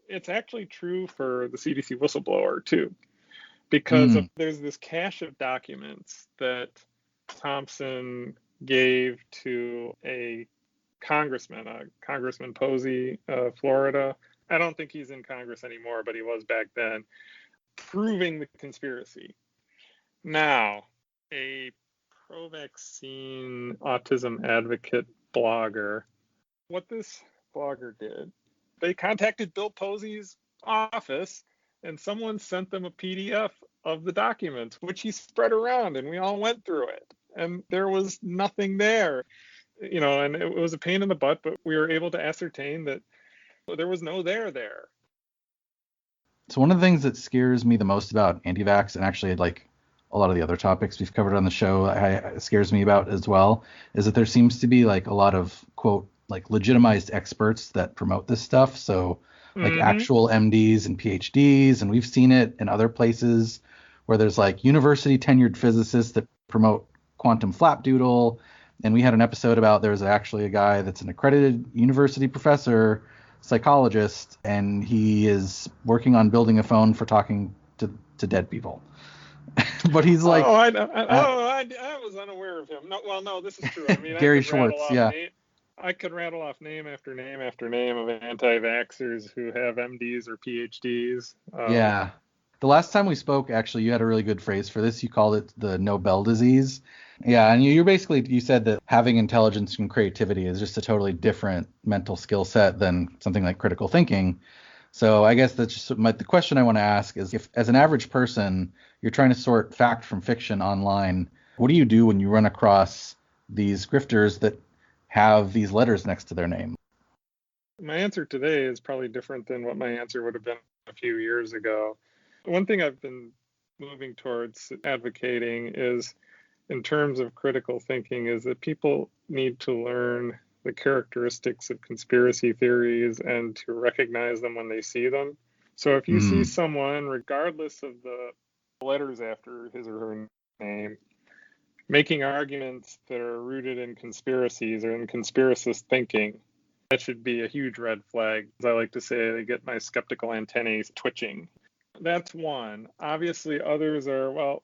It's actually true for the CDC whistleblower too, because there's this cache of documents that Thompson gave to a Congressman Posey, Florida. I don't think he's in Congress anymore, but he was back then, proving the conspiracy. Now, a pro-vaccine autism advocate blogger, what this blogger did, they contacted Bill Posey's office, and someone sent them a PDF of the documents, which he spread around, and we all went through it. And there was nothing there, and it was a pain in the butt, but we were able to ascertain that there was no there. So one of the things that scares me the most about anti-vax, and actually like a lot of the other topics we've covered on the show, scares me about as well, is that there seems to be like a lot of quote like legitimized experts that promote this stuff. So like actual MDs and PhDs, and we've seen it in other places where there's like university tenured physicists that promote quantum flapdoodle. And we had an episode about there's actually a guy that's an accredited university professor, psychologist, and he is working on building a phone for talking to dead people. But he's like, I was unaware of him. No, this is true. I mean, Gary Schwartz, yeah. I could rattle off name after name after name of anti-vaxxers who have MDs or PhDs. Yeah. The last time we spoke, actually, you had a really good phrase for this. You called it the Nobel disease. Yeah, and you said that having intelligence and creativity is just a totally different mental skill set than something like critical thinking. So I guess that's just the question I want to ask is, if as an average person, you're trying to sort fact from fiction online, what do you do when you run across these grifters that have these letters next to their name? My answer today is probably different than what my answer would have been a few years ago. One thing I've been moving towards advocating is, in terms of critical thinking, is that people need to learn the characteristics of conspiracy theories and to recognize them when they see them. So if you see someone, regardless of the letters after his or her name, making arguments that are rooted in conspiracies or in conspiracist thinking, that should be a huge red flag. As I like to say, they get my skeptical antennae twitching. that's one. Obviously, others are, well,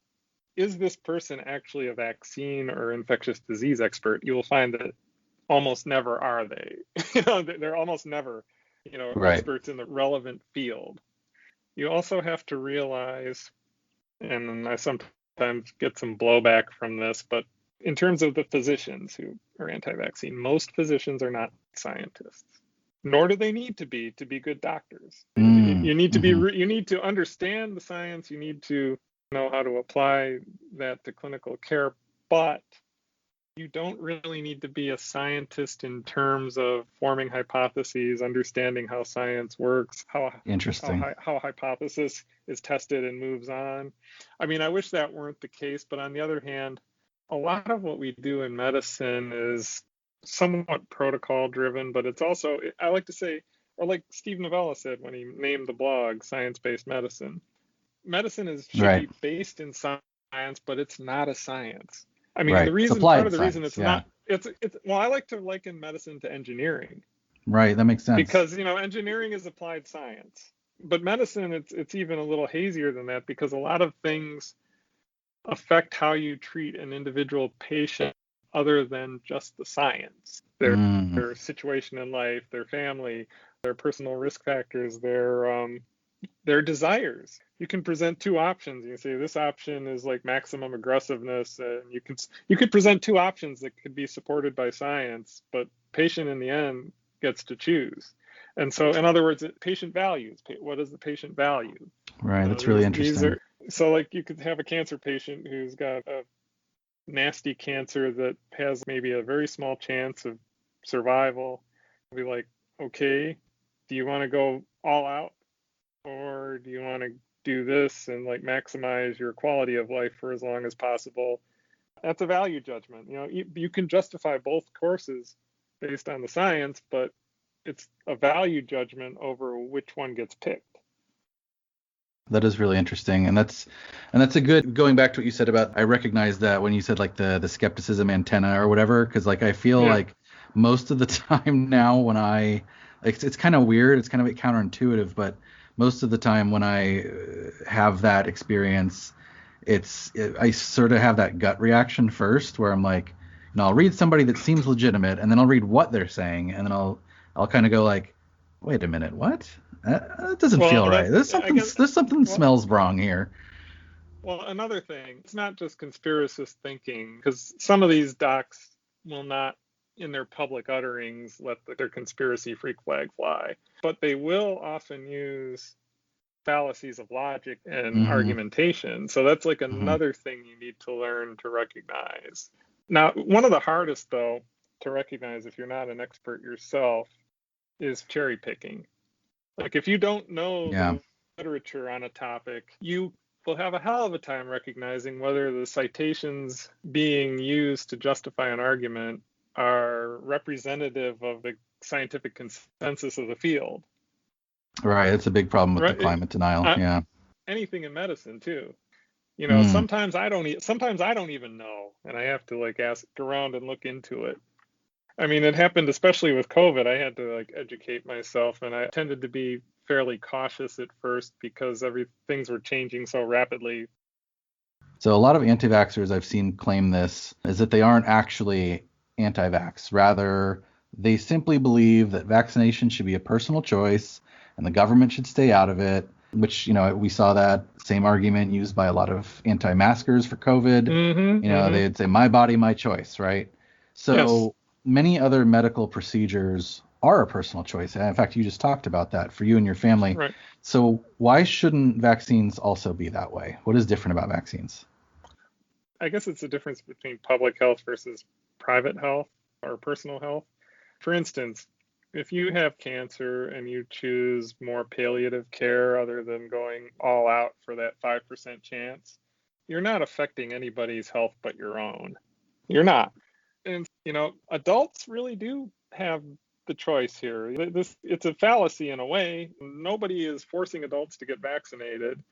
is this person actually a vaccine or infectious disease expert? You will find that almost never are they. They're almost never, Right. experts in the relevant field. You also have to realize, and I sometimes get some blowback from this, but in terms of the physicians who are anti-vaccine, most physicians are not scientists, nor do they need to be good doctors. You need to be, you need to understand the science. You need to know how to apply that to clinical care, but you don't really need to be a scientist in terms of forming hypotheses, understanding how science works, how hypothesis is tested and moves on. I mean, I wish that weren't the case, but on the other hand, a lot of what we do in medicine is somewhat protocol driven, but it's also, I like to say, or like Steve Novella said when he named the blog Science-Based Medicine, medicine should be based in science, but it's not a science. I mean, the reason, part of the reason it's not, well, I like to liken medicine to engineering. Right, that makes sense. Because, engineering is applied science. But medicine, it's even a little hazier than that, because a lot of things affect how you treat an individual patient other than just the science. Their situation in life, their family, their personal risk factors, their desires. You can present two options. You can say this option is like maximum aggressiveness, and you could present two options that could be supported by science, but patient in the end gets to choose. And so, in other words, patient values. What does the patient value? Right, that's really interesting. So like you could have a cancer patient who's got a nasty cancer that has maybe a very small chance of survival. Be like, okay, do you want to go all out, or do you want to do this and like maximize your quality of life for as long as possible? That's a value judgment. You can justify both courses based on the science, but it's a value judgment over which one gets picked. That is really interesting, and that's a good, going back to what you said about, I recognize that when you said like the skepticism antenna or whatever, because like I feel like most of the time now when it's kind of weird, it's kind of counterintuitive, but most of the time when I have that experience, I sort of have that gut reaction first, where I'm like, I'll read somebody that seems legitimate, and then I'll read what they're saying, and then I'll kind of go like, wait a minute, what? That doesn't feel right. There's something smells wrong here. Well, another thing, it's not just conspiracist thinking, because some of these docs will not, in their public utterings, let their conspiracy freak flag fly, but they will often use fallacies of logic and argumentation. So that's like another thing you need to learn to recognize. Now, one of the hardest, though, to recognize if you're not an expert yourself is cherry picking. Like if you don't know the literature on a topic, you will have a hell of a time recognizing whether the citations being used to justify an argument are representative of the scientific consensus of the field. Right, it's a big problem with the climate denial. Anything in medicine too. Sometimes I don't even know, and I have to like ask around and look into it. I mean, it happened especially with COVID. I had to like educate myself, and I tended to be fairly cautious at first because things were changing so rapidly. So a lot of anti-vaxxers I've seen claim this is that they aren't actually anti-vax. Rather, they simply believe that vaccination should be a personal choice and the government should stay out of it, which, we saw that same argument used by a lot of anti-maskers for COVID. They'd say, my body, my choice, right? So many other medical procedures are a personal choice. In fact, you just talked about that for you and your family. Right. So why shouldn't vaccines also be that way? What is different about vaccines? I guess it's the difference between public health versus private health or personal health. For instance, if you have cancer and you choose more palliative care other than going all out for that 5% chance, you're not affecting anybody's health but your own. You're not. And, adults really do have the choice here. It's a fallacy in a way. Nobody is forcing adults to get vaccinated.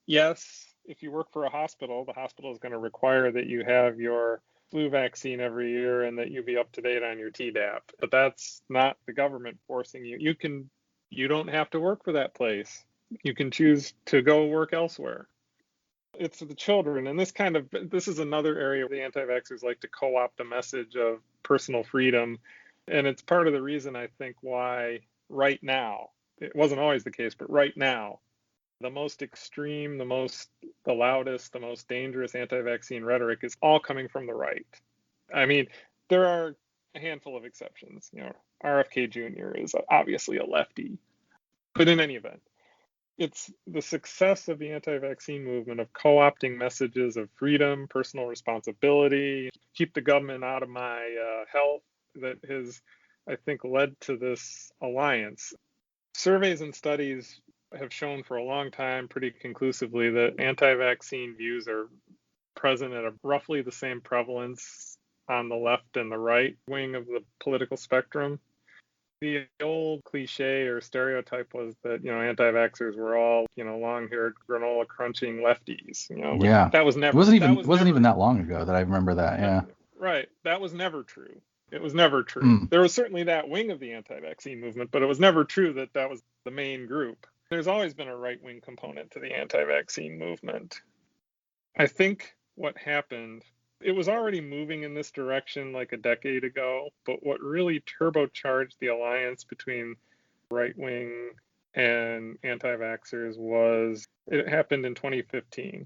Yes, if you work for a hospital, the hospital is going to require that you have your flu vaccine every year and that you be up to date on your Tdap. But that's not the government forcing you. You don't have to work for that place. You can choose to go work elsewhere. It's the children, and this is another area where the anti-vaxxers like to co-opt a message of personal freedom, and it's part of the reason I think why right now, it wasn't always the case, but right now, the most extreme, the loudest, the most dangerous anti-vaccine rhetoric is all coming from the right. I mean, there are a handful of exceptions. RFK Jr. is obviously a lefty, but in any event, it's the success of the anti-vaccine movement of co-opting messages of freedom, personal responsibility, keep the government out of my health, that has, I think, led to this alliance. Surveys and studies have shown for a long time pretty conclusively that anti-vaccine views are present at roughly the same prevalence on the left and the right wing of the political spectrum. The old cliche or stereotype was that, anti-vaxxers were all, long-haired, granola crunching lefties. Yeah. That was never. It wasn't even that long ago that I remember that. Yeah. Right. That was never true. It was never true. There was certainly that wing of the anti-vaccine movement, but it was never true that that was the main group. There's always been a right-wing component to the anti-vaccine movement. I think what happened, it was already moving in this direction like a decade ago, but what really turbocharged the alliance between right-wing and anti-vaxxers it happened in 2015.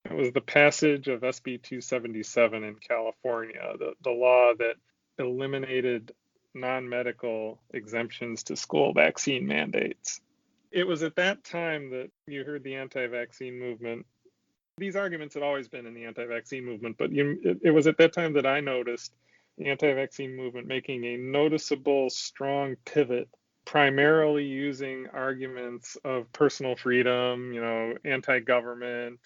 It was the passage of SB 277 in California, the law that eliminated non-medical exemptions to school vaccine mandates. It was at that time that you heard the anti-vaccine movement. These arguments had always been in the anti-vaccine movement, but it was at that time that I noticed the anti-vaccine movement making a noticeable, strong pivot, primarily using arguments of personal freedom, anti-government,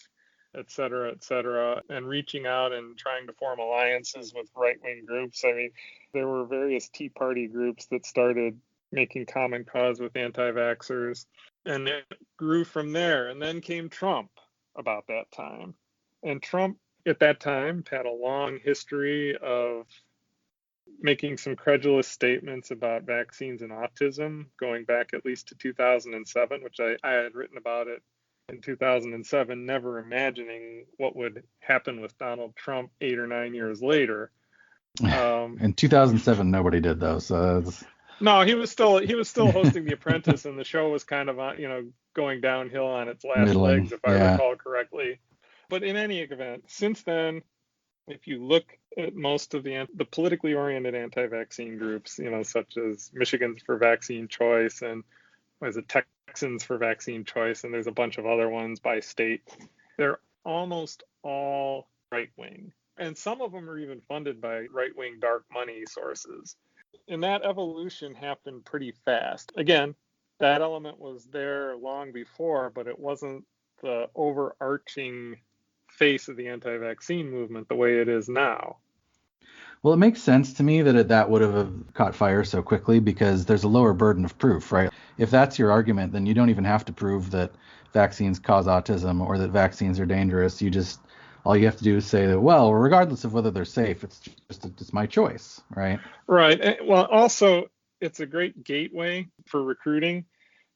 et cetera, and reaching out and trying to form alliances with right-wing groups. I mean, there were various Tea Party groups that started making common cause with anti-vaxxers, and it grew from there. And then came Trump about that time. And Trump, at that time, had a long history of making some credulous statements about vaccines and autism, going back at least to 2007, which I had written about it in 2007, never imagining what would happen with Donald Trump 8 or 9 years later. In 2007, nobody did though. So no, he was still hosting The Apprentice, and the show was kind of going downhill on its last legs, if I recall correctly. But in any event, since then, if you look at most of the politically oriented anti-vaccine groups, such as Michigans for Vaccine Choice and Texans for Vaccine Choice, and there's a bunch of other ones by state, they're almost all right-wing. And some of them are even funded by right-wing dark money sources. And that evolution happened pretty fast. Again, that element was there long before, but it wasn't the overarching face of the anti-vaccine movement the way it is now. Well, it makes sense to me that that would have caught fire so quickly because there's a lower burden of proof, right? If that's your argument, then you don't even have to prove that vaccines cause autism or that vaccines are dangerous. All you have to do is say that, well, regardless of whether they're safe, it's my choice, right? Right. Well, also, it's a great gateway for recruiting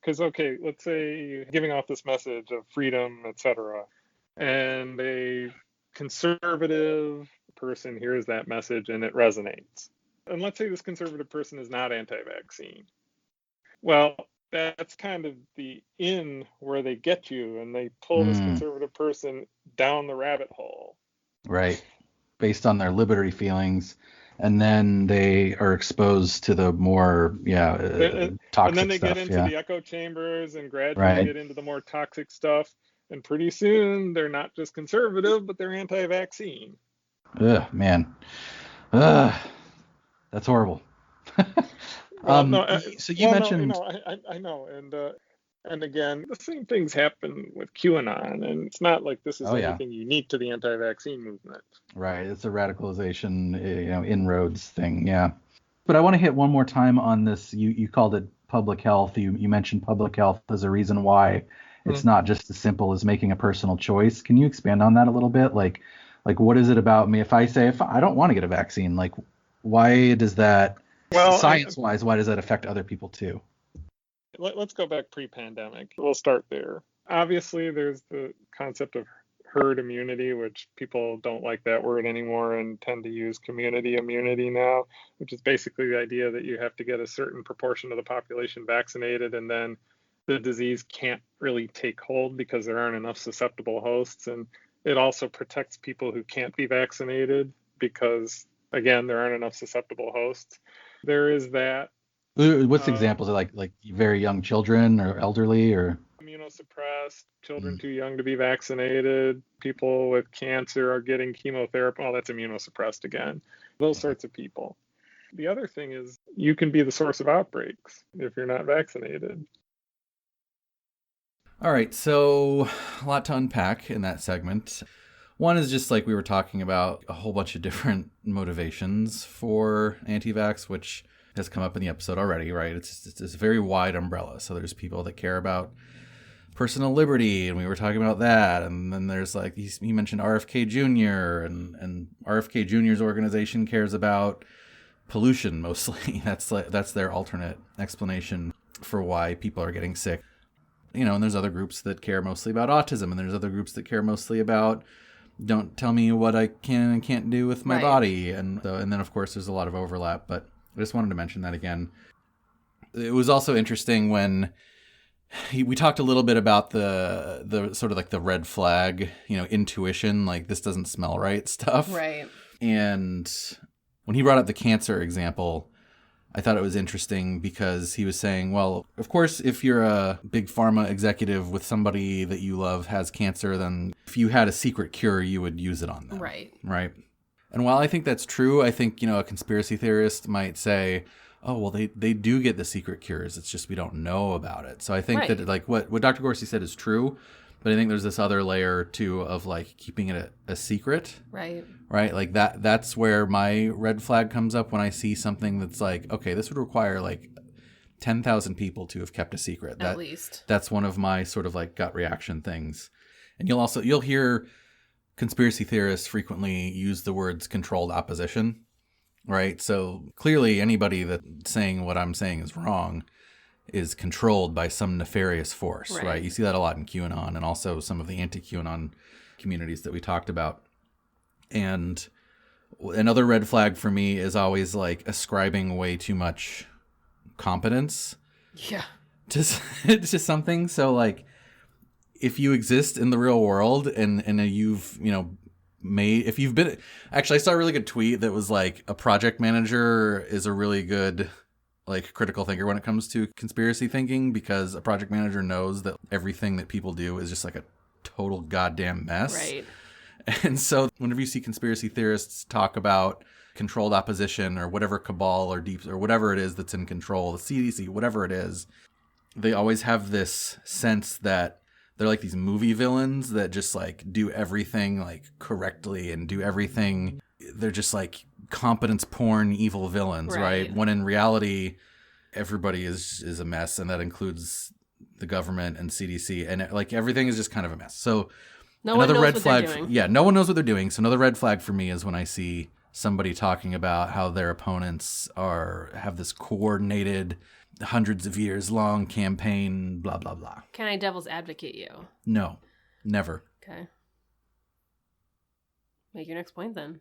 because, okay, let's say you're giving off this message of freedom, etc., and a conservative person hears that message and it resonates. And let's say this conservative person is not anti-vaccine. Well, that's kind of the in where they get you, and they pull this conservative person down the rabbit hole. Right. Based on their liberty feelings. And then they are exposed to the more, toxic stuff. And then they get into the echo chambers and gradually get into the more toxic stuff. And pretty soon they're not just conservative, but they're anti-vaccine. Ugh, man. Ugh, that's horrible. So you mentioned. No, I know. And again, the same things happen with QAnon. And it's not like this is anything unique to the anti-vaccine movement. Right. It's a radicalization, inroads thing. Yeah. But I want to hit one more time on this. You called it public health. You mentioned public health as a reason why it's not just as simple as making a personal choice. Can you expand on that a little bit? Like what is it about me? If I don't want to get a vaccine, like why does that, science-wise, why does that affect other people too? Let's go back pre-pandemic. We'll start there. Obviously, there's the concept of herd immunity, which people don't like that word anymore and tend to use community immunity now, which is basically the idea that you have to get a certain proportion of the population vaccinated, and then the disease can't really take hold because there aren't enough susceptible hosts. And it also protects people who can't be vaccinated because, again, there aren't enough susceptible hosts. There is that. What's examples of like very young children or elderly or immunosuppressed, children too young to be vaccinated, people with cancer are getting chemotherapy. Oh, that's immunosuppressed again. Those sorts of people. The other thing is you can be the source of outbreaks if you're not vaccinated. All right, so a lot to unpack in that segment. One is just like we were talking about a whole bunch of different motivations for anti-vax, which has come up in the episode already, right? It's a very wide umbrella. So there's people that care about personal liberty, and we were talking about that. And then there's like, he mentioned RFK Jr., and RFK Jr.'s organization cares about pollution mostly. That's their alternate explanation for why people are getting sick. You know, and there's other groups that care mostly about autism, and there's other groups that care mostly about don't tell me what I can and can't do with my body. And then, of course, there's a lot of overlap, but I just wanted to mention that again. It was also interesting when we talked a little bit about the sort of like the red flag, you know, intuition, like this doesn't smell right stuff. Right. And when he brought up the cancer example, I thought it was interesting because he was saying, well, of course, if you're a big pharma executive with somebody that you love has cancer, then if you had a secret cure, you would use it on them. Right. Right. And while I think that's true, I think, you know, a conspiracy theorist might say, oh, well, they do get the secret cures. It's just we don't know about it. So I think that like what Dr. Gorski said is true, but I think there's this other layer too of like keeping it a secret. Right. Right. Like that's where my red flag comes up when I see something that's like, okay, this would require like 10,000 people to have kept a secret. At least. That's one of my sort of like gut reaction things. And you'll hear conspiracy theorists frequently use the words controlled opposition, right? So clearly anybody that's saying what I'm saying is wrong is controlled by some nefarious force, right? You see that a lot in QAnon and also some of the anti-QAnon communities that we talked about. And another red flag for me is always like ascribing way too much competence to something. So like, if you exist in the real world and you've, you know, actually I saw a really good tweet that was like a project manager is a really good like critical thinker when it comes to conspiracy thinking, because a project manager knows that everything that people do is just like a total goddamn mess. Right. And so whenever you see conspiracy theorists talk about controlled opposition or whatever cabal or deep or whatever it is that's in control, the CDC, whatever it is, they always have this sense that they're like these movie villains that just like do everything like correctly and do everything. They're just like competence porn evil villains, right? When in reality, everybody is a mess, and that includes the government and CDC, and like everything is just kind of a mess. So another red flag. No one knows what they're doing. So another red flag for me is when I see somebody talking about how their opponents have this coordinated, hundreds of years long campaign, blah, blah, blah. Can I devil's advocate you? No, never. Okay. Make your next point then.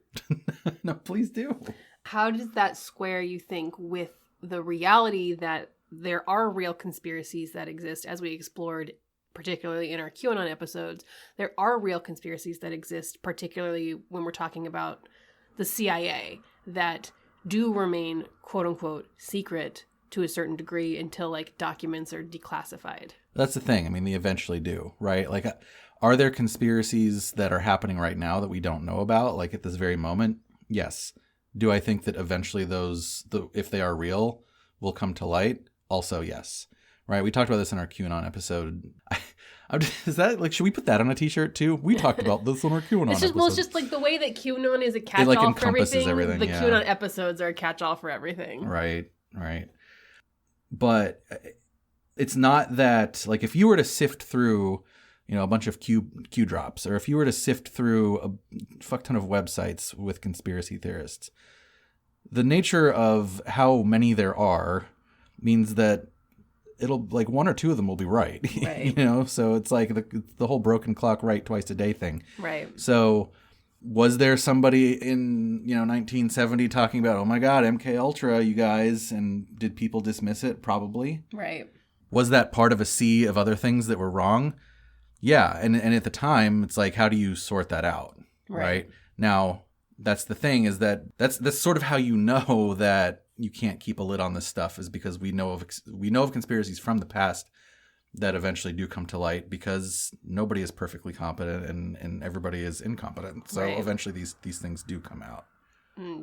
No, please do. How does that square, you think, with the reality that there are real conspiracies that exist, as we explored, particularly in our QAnon episodes? There are real conspiracies that exist, particularly when we're talking about the CIA, that do remain, quote unquote, secret to a certain degree until like documents are declassified. That's the thing. I mean, they eventually do, right? Like, are there conspiracies that are happening right now that we don't know about, like at this very moment? Yes. Do I think that eventually those, if they are real, will come to light? Also, yes. Right? We talked about this in our QAnon episode. Is that like, should we put that on a t-shirt too? We talked about this on our QAnon episode. Well, it's just like the way that QAnon is a catch-all like for everything. The yeah. QAnon episodes are a catch-all for everything. Right. But it's not that, like, if you were to sift through, you know, a bunch of Q drops, or if you were to sift through a fuck ton of websites with conspiracy theorists, the nature of how many there are means that it'll like one or two of them will be right. Right. So it's like the whole broken clock right twice a day thing. Right. So was there somebody in 1970 talking about, oh my God, MK Ultra, you guys, and did people dismiss it? Probably. Right. Was that part of a sea of other things that were wrong? Yeah, and at the time, it's like, how do you sort that out? Right? Now, that's the thing, is that's sort of how you know that you can't keep a lid on this stuff, is because we know of conspiracies from the past that eventually do come to light, because nobody is perfectly competent and everybody is incompetent. So eventually these things do come out.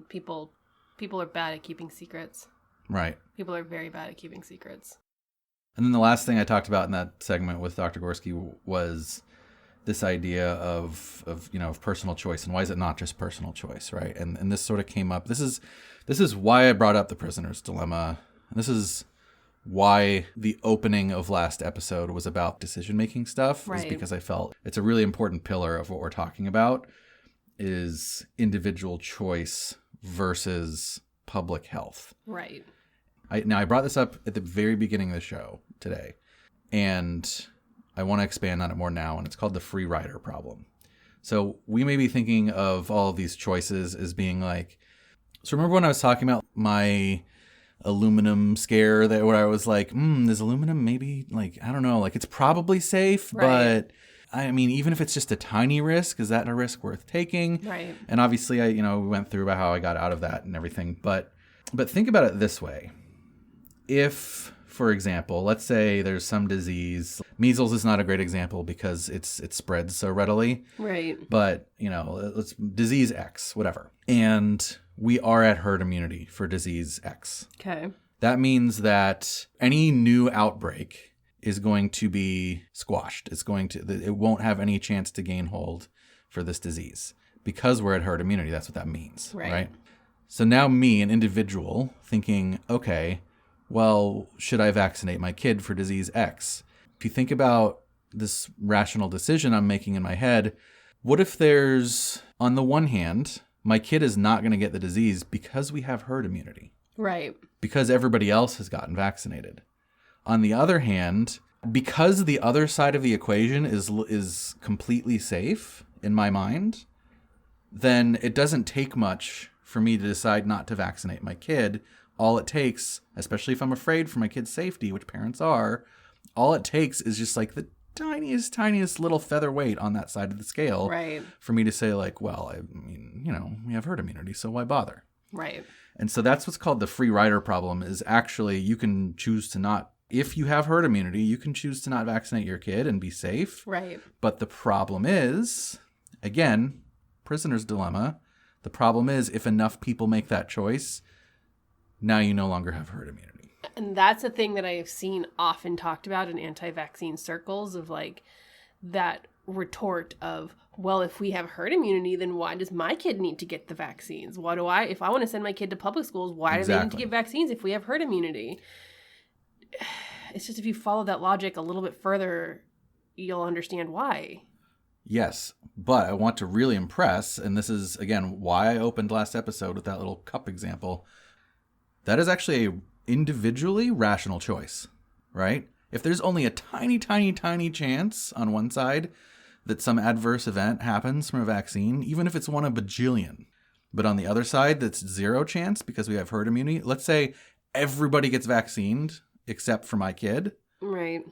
People are bad at keeping secrets. Right. People are very bad at keeping secrets. And then the last thing I talked about in that segment with Dr. Gorski was this idea of personal choice, and why is it not just personal choice, right? And this sort of came up. This is why I brought up the prisoner's dilemma. This is why the opening of last episode was about decision-making stuff, is because I felt it's a really important pillar of what we're talking about, is individual choice versus public health. Right. I brought this up at the very beginning of the show today, and I want to expand on it more now, and it's called the free rider problem. So we may be thinking of all of these choices as being like, so remember when I was talking about my aluminum scare, that where I was like, is aluminum maybe, like, I don't know, like it's probably safe, but I mean, even if it's just a tiny risk, is that a risk worth taking? Right. And obviously we went through about how I got out of that and everything, but think about it this way. If, for example, let's say there's some disease, measles is not a great example because it spreads so readily. Right. But, let's disease X, whatever. And we are at herd immunity for disease X. Okay. That means that any new outbreak is going to be squashed. It won't have any chance to gain hold for this disease because we're at herd immunity. That's what that means. Right? So now me, an individual, thinking, okay, well, should I vaccinate my kid for disease X? If you think about this rational decision I'm making in my head, what if there's, on the one hand, my kid is not going to get the disease because we have herd immunity. Right. Because everybody else has gotten vaccinated. On the other hand, because the other side of the equation is completely safe in my mind, then it doesn't take much for me to decide not to vaccinate my kid. All it takes, especially if I'm afraid for my kid's safety, which parents are, all it takes is just like the tiniest little featherweight on that side of the scale for me to say, like, well, I mean, we have herd immunity, so why bother? Right. And so that's what's called the free rider problem, is actually you can choose to not, if you have herd immunity, you can choose to not vaccinate your kid and be safe. Right. But the problem is, again, prisoner's dilemma, the problem is if enough people make that choice, now you no longer have herd immunity. And that's a thing that I have seen often talked about in anti-vaccine circles, of like that retort of, well, if we have herd immunity, then why does my kid need to get the vaccines? If I want to send my kid to public schools, why do they need to get vaccines if we have herd immunity? It's just, if you follow that logic a little bit further, you'll understand why. Yes, but I want to really impress, and this is, again, why I opened last episode with that little cup example. That is actually a individually rational choice, right? If there's only a tiny chance on one side that some adverse event happens from a vaccine, even if it's one a bajillion, but on the other side that's zero chance because we have herd immunity, let's say everybody gets vaccinated except for my kid. Right.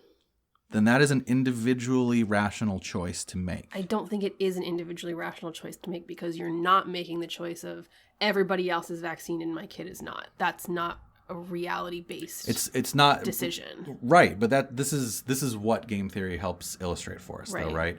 Then that is an individually rational choice to make. I don't think it is an individually rational choice to make, because you're not making the choice of everybody else is vaccinated and my kid is not. That's not a reality-based it's not decision. Right, but this is what game theory helps illustrate for us, though, right?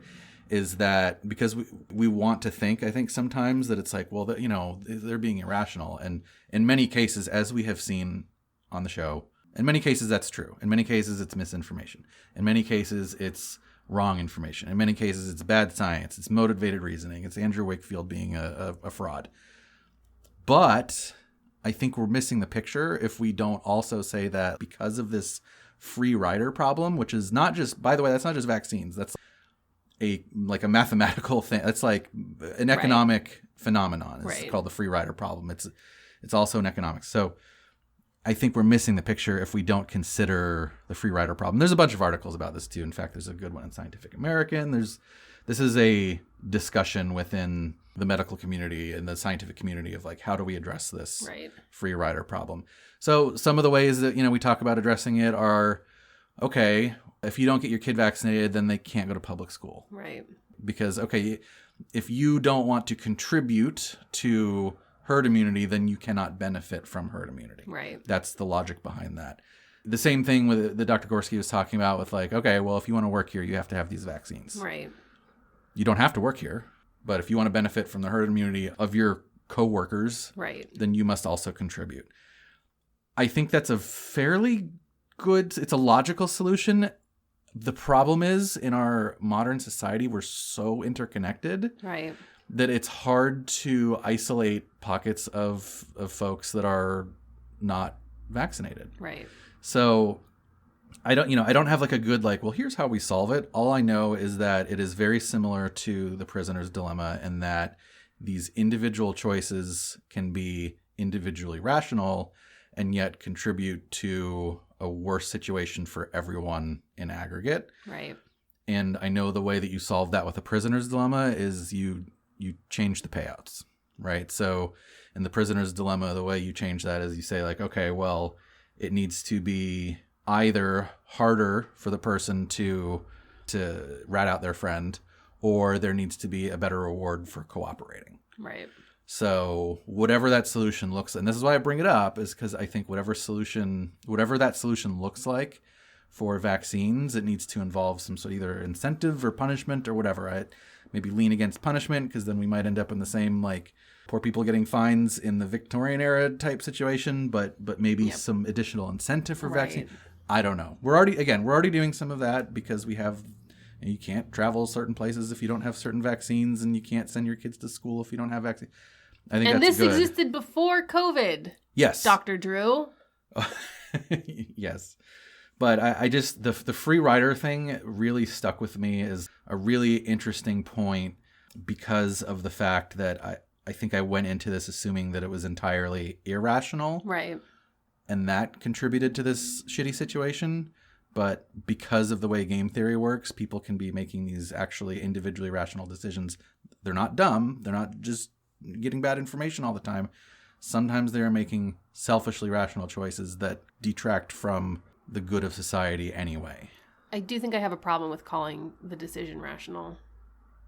Is that because we want to think, I think sometimes, that it's like, well, they're being irrational. And in many cases, as we have seen on the show, in many cases that's true. In many cases it's misinformation. In many cases it's wrong information. In many cases it's bad science. It's motivated reasoning. It's Andrew Wakefield being a fraud. But I think we're missing the picture if we don't also say that because of this free rider problem, which is not just, by the way, that's not just vaccines. That's a mathematical thing. That's like an economic phenomenon. It's called the free rider problem. It's also in economics. So I think we're missing the picture if we don't consider the free rider problem. There's a bunch of articles about this too. In fact, there's a good one in Scientific American. This is a discussion within the medical community and the scientific community of like, how do we address this free rider problem? So some of the ways that, we talk about addressing it are, okay, if you don't get your kid vaccinated, then they can't go to public school. Right. Because, okay, if you don't want to contribute to herd immunity, then you cannot benefit from herd immunity. Right. That's the logic behind that. The same thing with the Dr. Gorski was talking about with like, okay, well, if you want to work here, you have to have these vaccines. Right. You don't have to work here, but if you want to benefit from the herd immunity of your coworkers, then you must also contribute. I think that's a fairly good, it's a logical solution. The problem is in our modern society, we're so interconnected that it's hard to isolate pockets of folks that are not vaccinated. Right. So I don't have like a good, like, well, here's how we solve it. All I know is that it is very similar to the prisoner's dilemma in that these individual choices can be individually rational and yet contribute to a worse situation for everyone in aggregate. Right. And I know the way that you solve that with the prisoner's dilemma is you change the payouts, right? So in the prisoner's dilemma, the way you change that is you say like, okay, well, it needs to be either harder for the person to rat out their friend, or there needs to be a better reward for cooperating. Right. So whatever that solution looks, and this is why I bring it up, is because I think whatever that solution looks like for vaccines, it needs to involve some sort of either incentive or punishment or whatever. I maybe lean against punishment because then we might end up in the same like poor people getting fines in the Victorian era type situation, but maybe some additional incentive for vaccine. I don't know. We're already doing some of that because you can't travel certain places if you don't have certain vaccines, and you can't send your kids to school if you don't have vaccines. I think that's good. And this existed before COVID. Yes. Dr. Drew. Yes. But I just, the free rider thing really stuck with me as a really interesting point because of the fact that I think I went into this assuming that it was entirely irrational. Right. And that contributed to this shitty situation. But because of the way game theory works, people can be making these actually individually rational decisions. They're not dumb. They're not just getting bad information all the time. Sometimes they're making selfishly rational choices that detract from the good of society anyway. I do think I have a problem with calling the decision rational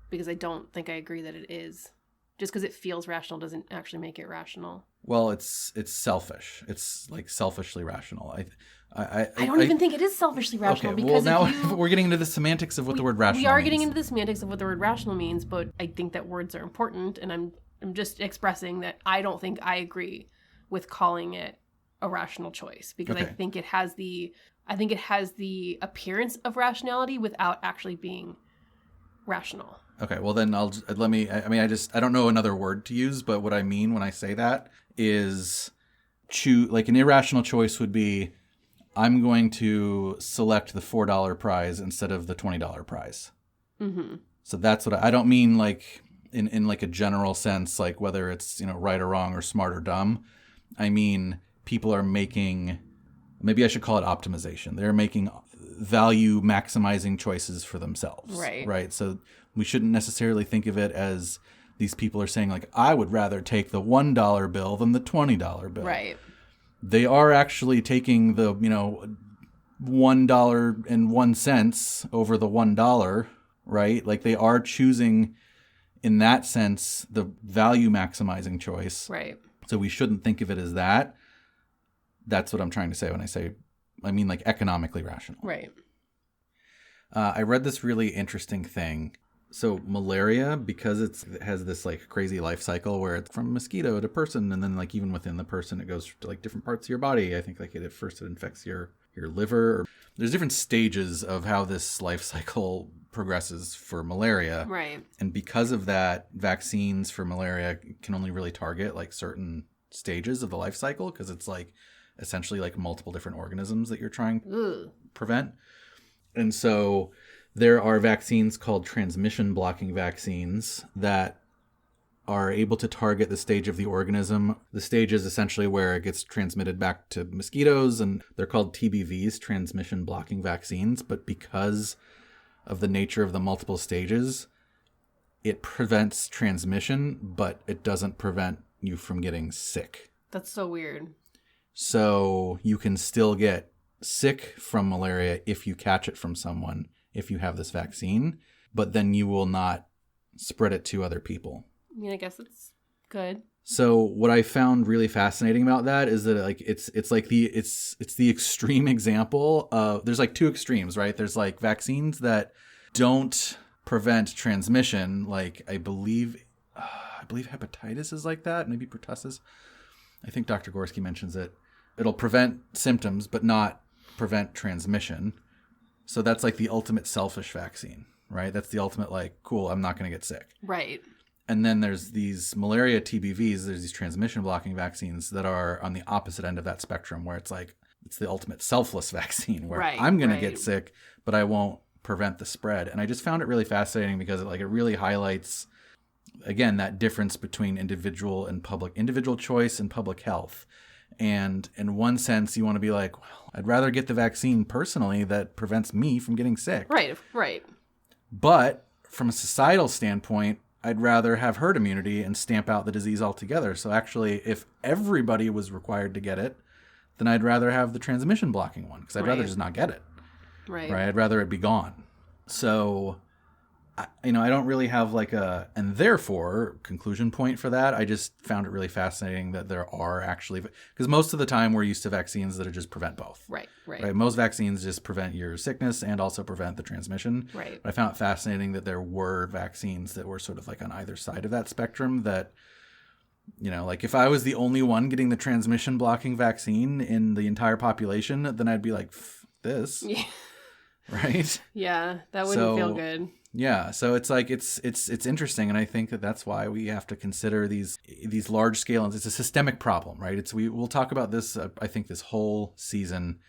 because I don't think I agree that it is. Just because it feels rational doesn't actually make it rational. Well, it's selfish. It's like selfishly rational. I don't even think it is selfishly rational. Okay, because well, now we're getting into the semantics of what the word rational means. We are getting into the semantics of what the word rational means, but I think that words are important, and I'm just expressing that I don't think I agree with calling it a rational choice because I think it has the appearance of rationality without actually being rational. Okay, well then I don't know another word to use, but what I mean when I say that is like an irrational choice would be I'm going to select the $4 prize instead of the $20 prize. Mm-hmm. So that's what I don't mean like in like a general sense, like whether it's, right or wrong or smart or dumb. I mean, people are making, maybe I should call it optimization. They're making value maximizing choices for themselves. Right. So we shouldn't necessarily think of it as these people are saying like, I would rather take the $1 bill than the $20 bill. Right. They are actually taking the, $1.01 over the $1, right? Like they are choosing in that sense, the value maximizing choice. Right. So we shouldn't think of it as that. That's what I'm trying to say when I mean like economically rational. Right. I read this really interesting thing. So malaria, because it has this like crazy life cycle where it's from mosquito to person, and then like even within the person, it goes to like different parts of your body. I think like at first it infects your liver. There's different stages of how this life cycle progresses for malaria. Right. And because of that, vaccines for malaria can only really target like certain stages of the life cycle because it's like essentially like multiple different organisms that you're trying to prevent. And so there are vaccines called transmission blocking vaccines that are able to target the stage of the organism. The stage is essentially where it gets transmitted back to mosquitoes, and they're called TBVs, transmission blocking vaccines. But because of the nature of the multiple stages, it prevents transmission, but it doesn't prevent you from getting sick. That's so weird. So you can still get sick from malaria if you catch it from someone, if you have this vaccine, but then you will not spread it to other people. I mean, I guess it's good. So what I found really fascinating about that is that like it's the extreme example of, there's like two extremes, right? There's like vaccines that don't prevent transmission, like I believe hepatitis is like that, maybe pertussis. I think Dr. Gorski mentions it. It'll prevent symptoms but not prevent transmission. So that's like the ultimate selfish vaccine, right? That's the ultimate like, cool, I'm not going to get sick. Right. And then there's these malaria TBVs, there's these transmission blocking vaccines that are on the opposite end of that spectrum, where it's like, it's the ultimate selfless vaccine where I'm going to get sick, but I won't prevent the spread. And I just found it really fascinating because it really highlights, again, that difference between individual choice and public health. And in one sense, you want to be like, well, I'd rather get the vaccine personally that prevents me from getting sick. Right, right. But from a societal standpoint, I'd rather have herd immunity and stamp out the disease altogether. So actually, if everybody was required to get it, then I'd rather have the transmission blocking one because I'd rather just not get it. Right. I'd rather it be gone. So, I don't really have like and therefore conclusion point for that. I just found it really fascinating that there are actually, because most of the time we're used to vaccines that just prevent both. Right. Most vaccines just prevent your sickness and also prevent the transmission. Right. But I found it fascinating that there were vaccines that were sort of like on either side of that spectrum that, like if I was the only one getting the transmission blocking vaccine in the entire population, then I'd be like, this. Yeah. Right? Yeah, that wouldn't feel good. Yeah, so it's like it's interesting, and I think that that's why we have to consider these large scale. It's a systemic problem, right? We'll talk about this. I think this whole season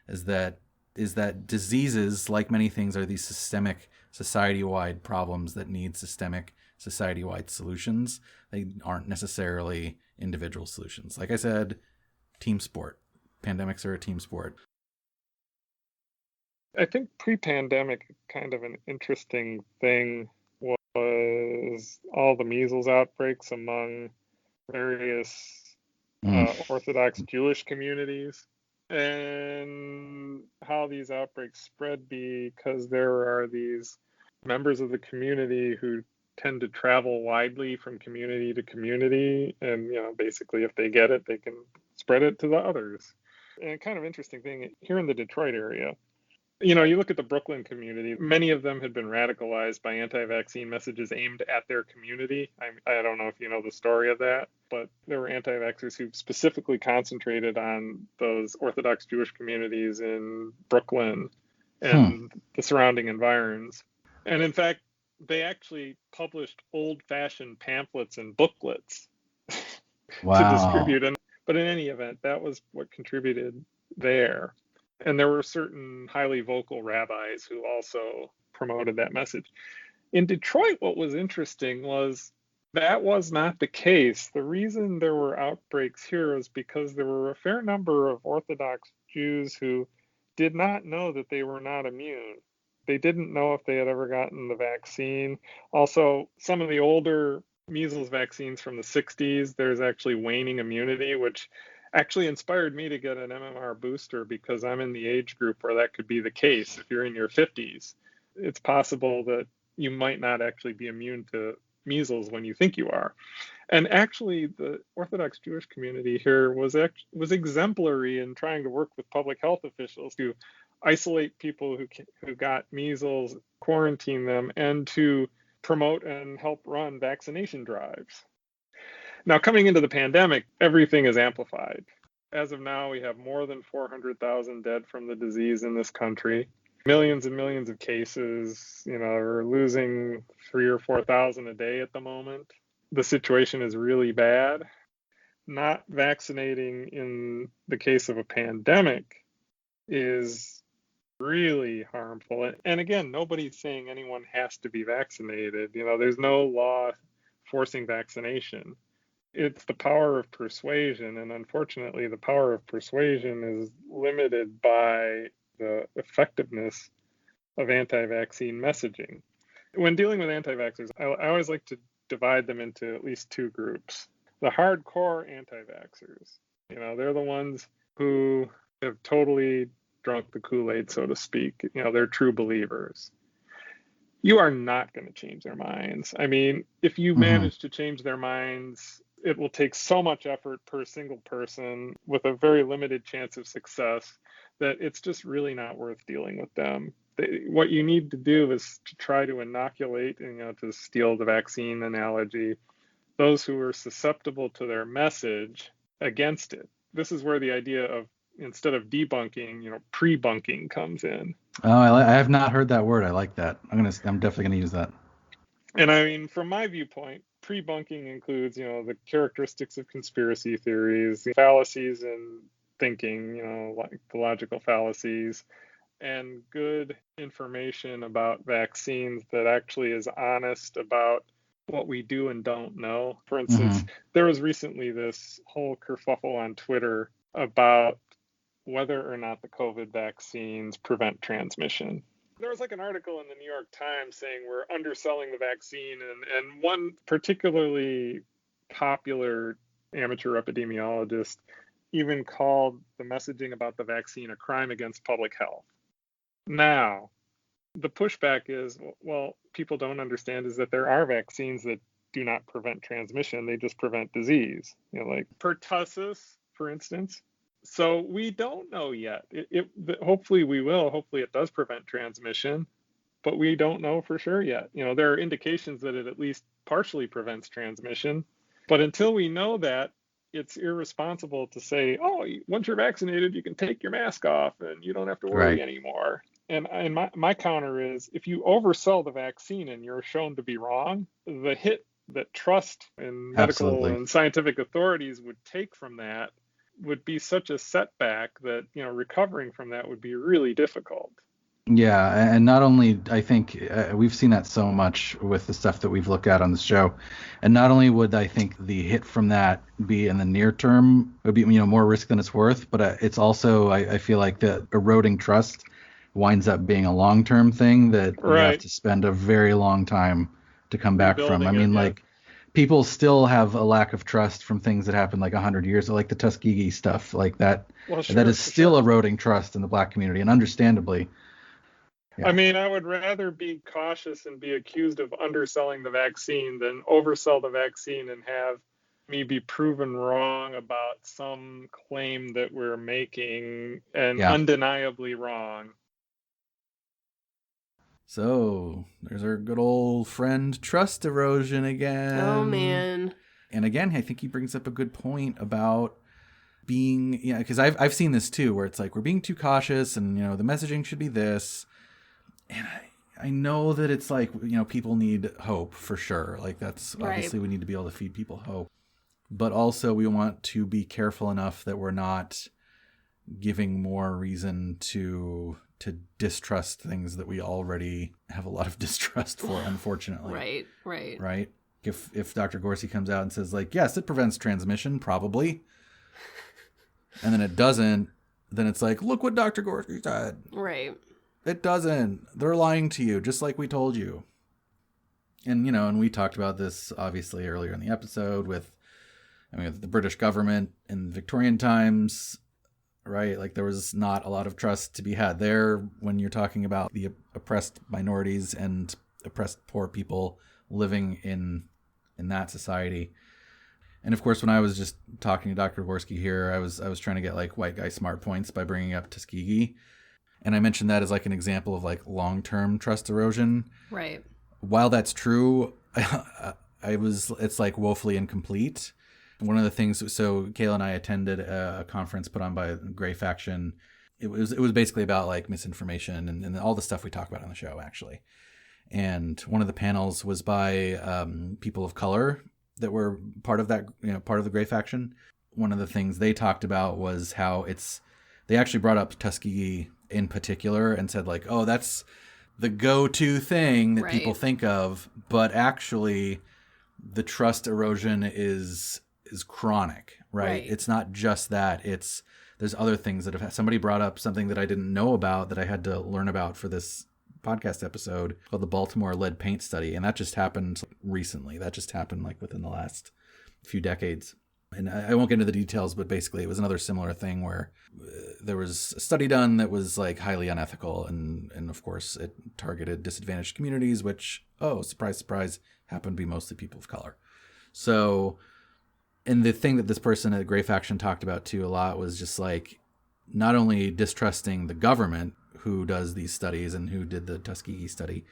is that diseases, like many things, are these systemic, society-wide problems that need systemic, society-wide solutions. They aren't necessarily individual solutions. Like I said, team sport. Pandemics are a team sport. I think pre-pandemic, kind of an interesting thing was all the measles outbreaks among various Orthodox Jewish communities, and how these outbreaks spread because there are these members of the community who tend to travel widely from community to community, and basically if they get it, they can spread it to the others. And kind of interesting thing here in the Detroit area. You look at the Brooklyn community, many of them had been radicalized by anti-vaccine messages aimed at their community. I don't know if you know the story of that, but there were anti-vaxxers who specifically concentrated on those Orthodox Jewish communities in Brooklyn and the surrounding environs. And in fact, they actually published old-fashioned pamphlets and booklets to distribute. But in any event, that was what contributed there. And there were certain highly vocal rabbis who also promoted that message. In Detroit, what was interesting was that was not the case. The reason there were outbreaks here was because there were a fair number of Orthodox Jews who did not know that they were not immune. They didn't know if they had ever gotten the vaccine. Also, some of the older measles vaccines from the 60s, there's actually waning immunity, which actually inspired me to get an MMR booster because I'm in the age group where that could be the case. If you're in your 50s, it's possible that you might not actually be immune to measles when you think you are. And actually, the Orthodox Jewish community here was exemplary in trying to work with public health officials to isolate people who got measles, quarantine them, and to promote and help run vaccination drives. Now, coming into the pandemic, everything is amplified. As of now, we have more than 400,000 dead from the disease in this country. Millions and millions of cases. We're losing 3,000 or 4,000 a day at the moment. The situation is really bad. Not vaccinating in the case of a pandemic is really harmful. And again, nobody's saying anyone has to be vaccinated. There's no law forcing vaccination. It's the power of persuasion, and unfortunately, the power of persuasion is limited by the effectiveness of anti-vaccine messaging. When dealing with anti-vaxxers, I always like to divide them into at least two groups. The hardcore anti-vaxxers, they're the ones who have totally drunk the Kool-Aid, so to speak. They're true believers. You are not going to change their minds. I mean, if you manage to change their minds, it will take so much effort per single person with a very limited chance of success that it's just really not worth dealing with them. What you need to do is to try to inoculate, to steal the vaccine analogy, those who are susceptible to their message against it. This is where the idea of, instead of debunking, pre-bunking comes in. Oh, I have not heard that word. I like that. I'm definitely going to use that. And I mean, from my viewpoint, pre-bunking includes, the characteristics of conspiracy theories, the fallacies in thinking, like the logical fallacies, and good information about vaccines that actually is honest about what we do and don't know. For instance, there was recently this whole kerfuffle on Twitter about whether or not the COVID vaccines prevent transmission. There was like an article in the New York Times saying we're underselling the vaccine, and one particularly popular amateur epidemiologist even called the messaging about the vaccine a crime against public health. Now, the pushback is, well, people don't understand is that there are vaccines that do not prevent transmission. They just prevent disease, like pertussis, for instance. So we don't know yet. Hopefully we will. Hopefully it does prevent transmission, but we don't know for sure yet. There are indications that it at least partially prevents transmission. But until we know that, it's irresponsible to say, oh, once you're vaccinated, you can take your mask off and you don't have to worry anymore. And my counter is, if you oversell the vaccine and you're shown to be wrong, the hit that trust in medical and scientific authorities would take from that would be such a setback that, recovering from that would be really difficult. Yeah, and not only, I think we've seen that so much with the stuff that we've looked at on the show, and not only would I think the hit from that be in the near term, it would be more risk than it's worth, but it's also, I feel like the eroding trust winds up being a long-term thing that you have to spend a very long time to come back from. I mean, like, people still have a lack of trust from things that happened like 100 years ago, like the Tuskegee stuff, like that. Well, that is still eroding trust in the Black community, and understandably. Yeah. I mean, I would rather be cautious and be accused of underselling the vaccine than oversell the vaccine and have me be proven wrong about some claim that we're making and undeniably wrong. So there's our good old friend trust erosion again. Oh, man. And again, I think he brings up a good point about being, because I've seen this too, where it's like, we're being too cautious and, the messaging should be this. And I know that it's like, people need hope for sure. Like, that's obviously we need to be able to feed people hope. But also we want to be careful enough that we're not giving more reason to distrust things that we already have a lot of distrust for, unfortunately. Right. If Dr. Gorski comes out and says, like, yes, it prevents transmission, probably, and then it doesn't, then it's like, look what Dr. Gorski said. Right. It doesn't. They're lying to you, just like we told you. And, and we talked about this, obviously, earlier in the episode with the British government in Victorian times, right? Like, there was not a lot of trust to be had there when you're talking about the oppressed minorities and oppressed poor people living in that society. And of course, when I was just talking to Dr. Gorski here, I was trying to get like white guy smart points by bringing up Tuskegee. And I mentioned that as like an example of like long-term trust erosion. Right. While that's true, it's like woefully incomplete. One of the things, so Kayla and I attended a conference put on by Gray Faction. It was basically about like misinformation and all the stuff we talk about on the show, actually. And one of the panels was by people of color that were part of that, part of the Gray Faction. One of the things they talked about was how they actually brought up Tuskegee in particular and said like, oh, that's the go-to thing that people think of, but actually the trust erosion is chronic, right? It's not just that. There's other things that have. Somebody brought up something that I didn't know about that I had to learn about for this podcast episode called the Baltimore lead paint study, and that just happened recently. That just happened like within the last few decades. And I won't get into the details, but basically it was another similar thing where there was a study done that was like highly unethical, and of course it targeted disadvantaged communities, which, oh, surprise, surprise, happened to be mostly people of color. So, and the thing that this person at Gray Faction talked about too a lot was just like not only distrusting the government who does these studies and who did the Tuskegee study,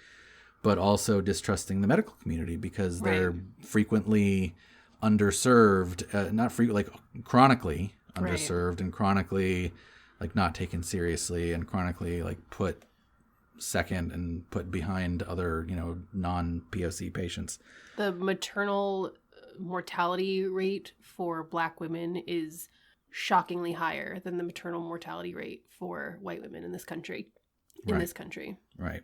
but also distrusting the medical community because they're frequently underserved, like chronically underserved and chronically like not taken seriously and chronically like put second and put behind other, non-POC patients. The maternal mortality rate for Black women is shockingly higher than the maternal mortality rate for white women in this country. Right.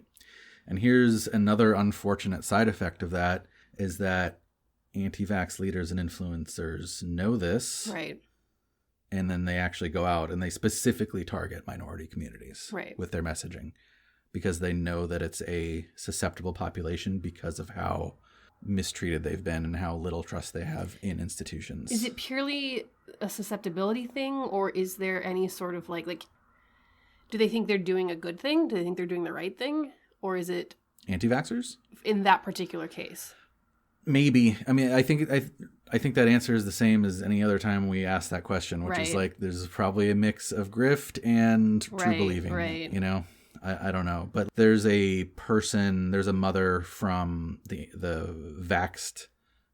And here's another unfortunate side effect of that is that anti-vax leaders and influencers know this. Right. And then they actually go out and they specifically target minority communities with their messaging because they know that it's a susceptible population because of how mistreated they've been and how little trust they have in institutions. Is it purely a susceptibility thing, or is there any sort of like do they think they're doing a good thing? Do they think they're doing the right thing? Or is it anti-vaxxers in that particular case? Maybe. I mean, I think that answer is the same as any other time we ask that question, which is like there's probably a mix of grift and true believing. Right. I don't know. But there's a mother from the Vaxxed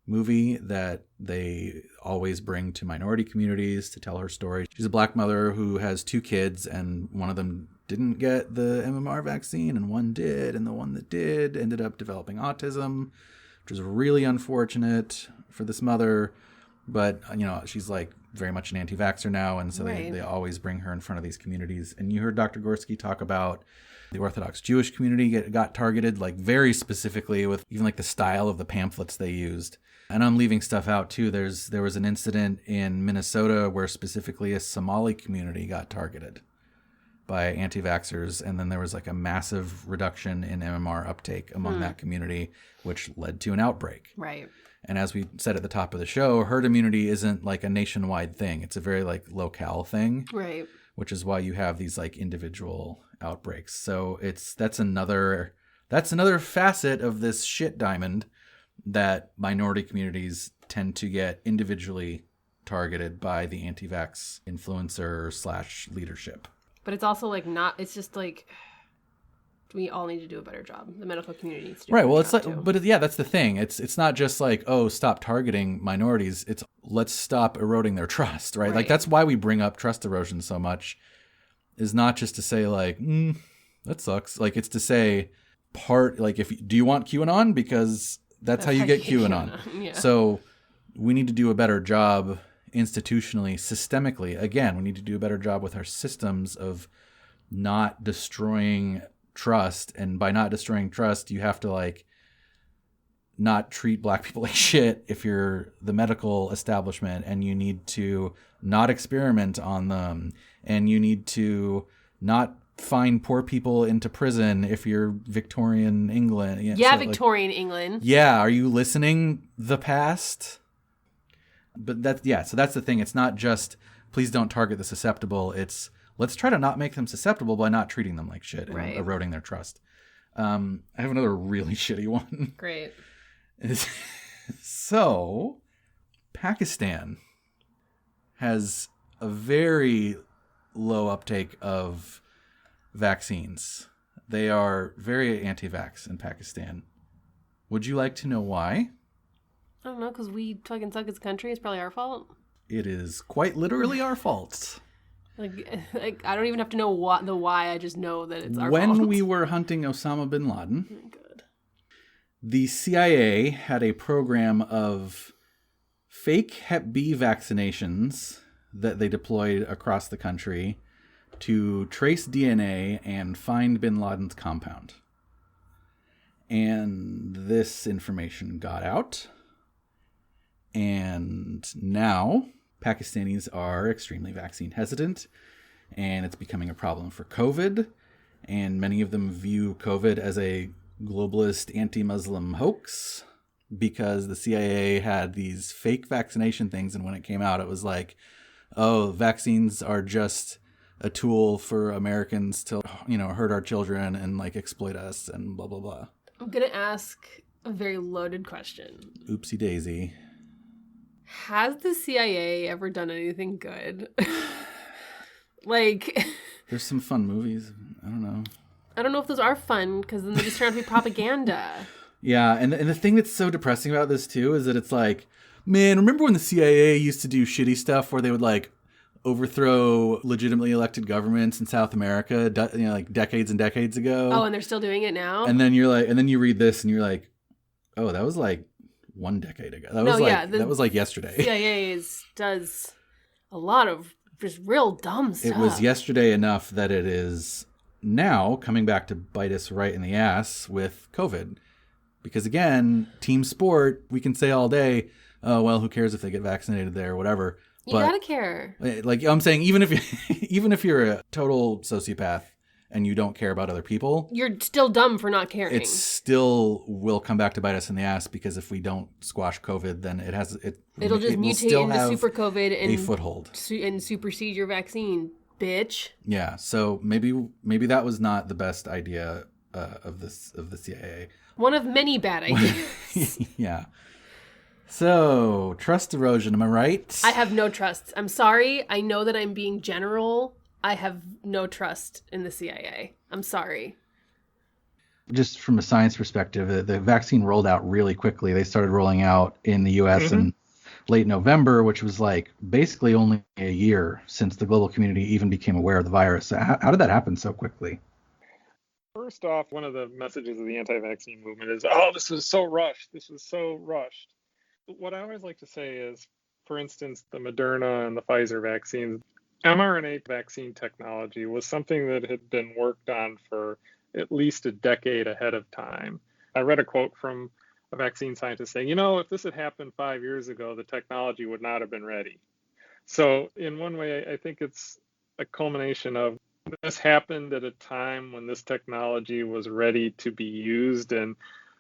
movie that they always bring to minority communities to tell her story. She's a Black mother who has 2 kids, and one of them didn't get the MMR vaccine and one did, and the one that did ended up developing autism, which was really unfortunate for this mother. But, she's like very much an anti-vaxxer now, and so they always bring her in front of these communities. And you heard Dr. Gorski talk about the Orthodox Jewish community got targeted like very specifically with even like the style of the pamphlets they used. And I'm leaving stuff out too. There was an incident in Minnesota where specifically a Somali community got targeted by anti-vaxxers, and then there was like a massive reduction in MMR uptake among that community, which led to an outbreak. Right. And as we said at the top of the show, herd immunity isn't like a nationwide thing. It's a very like locale thing. Right. Which is why you have these like individual outbreaks. So that's another facet of this shit diamond that minority communities tend to get individually targeted by the anti-vax influencer / leadership. But it's also like not, it's just like we all need to do a better job. The medical community needs to do a better job. Right. Well, it's like, too. But yeah, that's the thing. It's not just like, oh, stop targeting minorities. It's let's stop eroding their trust, right? Like that's why we bring up trust erosion so much, is not just to say like, that sucks. Like it's to say do you want QAnon? Because that's how you get QAnon. Yeah. So we need to do a better job institutionally, systemically. Again, we need to do a better job with our systems of not destroying trust. And by not destroying trust, you have to like not treat Black people like shit if you're the medical establishment, and you need to not experiment on them, and you need to not find poor people into prison if you're Victorian England. Yeah, so Victorian England. Yeah, are you listening? The past? But so that's the thing. It's not just please don't target the susceptible. It's let's try to not make them susceptible by not treating them like shit and eroding their trust. I have another really shitty one. Great. So, Pakistan has a very low uptake of vaccines. They are very anti-vax in Pakistan. Would you like to know why? I don't know, because we fucking suck as a country. It's probably our fault. It is quite literally our fault. Like I don't even have to know why. I just know that it's our fault. When we were hunting Osama bin Laden, the CIA had a program of fake Hep B vaccinations that they deployed across the country to trace DNA and find bin Laden's compound. And this information got out. And now Pakistanis are extremely vaccine hesitant, and it's becoming a problem for COVID. And many of them view COVID as a globalist anti-Muslim hoax because the CIA had these fake vaccination things. And when it came out, it was like, oh, vaccines are just a tool for Americans to, hurt our children and like exploit us and blah, blah, blah. I'm going to ask a very loaded question. Oopsie daisy. Has the CIA ever done anything good? Like... There's some fun movies. I don't know. I don't know if those are fun, because then they just turn out to be propaganda. Yeah, and the thing that's so depressing about this, too, is that it's like, man, remember when the CIA used to do shitty stuff where they would, like, overthrow legitimately elected governments in South America, like decades and decades ago? Oh, and they're still doing it now? And then you're like, and then you read this and you're like, oh, that was like 1 decade ago. That was like yesterday. CIA does a lot of just real dumb stuff. It was yesterday enough that it is now coming back to bite us right in the ass with COVID. Because again, team sport, we can say all day, oh, well, who cares if they get vaccinated there or whatever. You gotta care. Like I'm saying, even if you're a total sociopath and you don't care about other people, you're still dumb for not caring. It still will come back to bite us in the ass, because if we don't squash COVID, then it'll just mutate into super COVID and a foothold and supersede your vaccine, bitch. Yeah. So maybe that was not the best idea of the CIA. One of many bad ideas. Yeah. So, trust erosion, am I right? I have no trust. I'm sorry. I know that I'm being general. I have no trust in the CIA. I'm sorry. Just from a science perspective, the vaccine rolled out really quickly. They started rolling out in the U.S. in late November, which was like basically only a year since the global community even became aware of the virus. So how did that happen so quickly? First off, one of the messages of the anti-vaccine movement is, oh, this was so rushed. This was so rushed. What I always like to say is, for instance, the Moderna and the Pfizer vaccines, mRNA vaccine technology was something that had been worked on for at least a decade ahead of time. I read a quote from a vaccine scientist saying, if this had happened 5 years ago, the technology would not have been ready. So in one way, I think it's a culmination of this happened at a time when this technology was ready to be used, and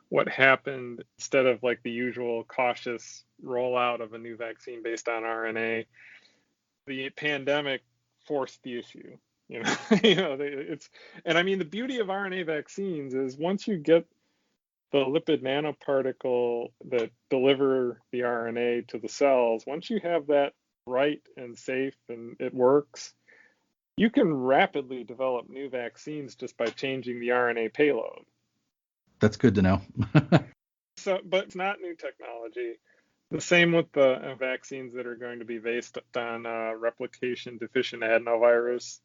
what happened, instead of like the usual cautious rollout of a new vaccine based on RNA, the pandemic forced the issue. And I mean, the beauty of RNA vaccines is once you get the lipid nanoparticle that deliver the RNA to the cells, once you have that right and safe and it works, you can rapidly develop new vaccines just by changing the RNA payload. That's good to know. But it's not new technology. The same with the vaccines that are going to be based on replication deficient adenovirus,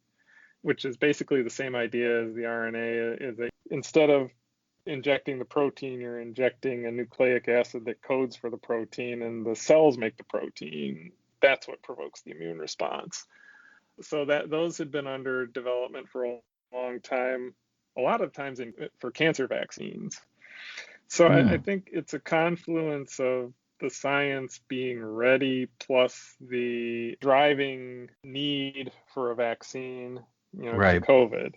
which is basically the same idea as the RNA. Instead of injecting the protein, you're injecting a nucleic acid that codes for the protein, and the cells make the protein. That's what provokes the immune response. So those had been under development for a long time, a lot of times for cancer vaccines. So I think it's a confluence of the science being ready plus the driving need for a vaccine, right. for COVID.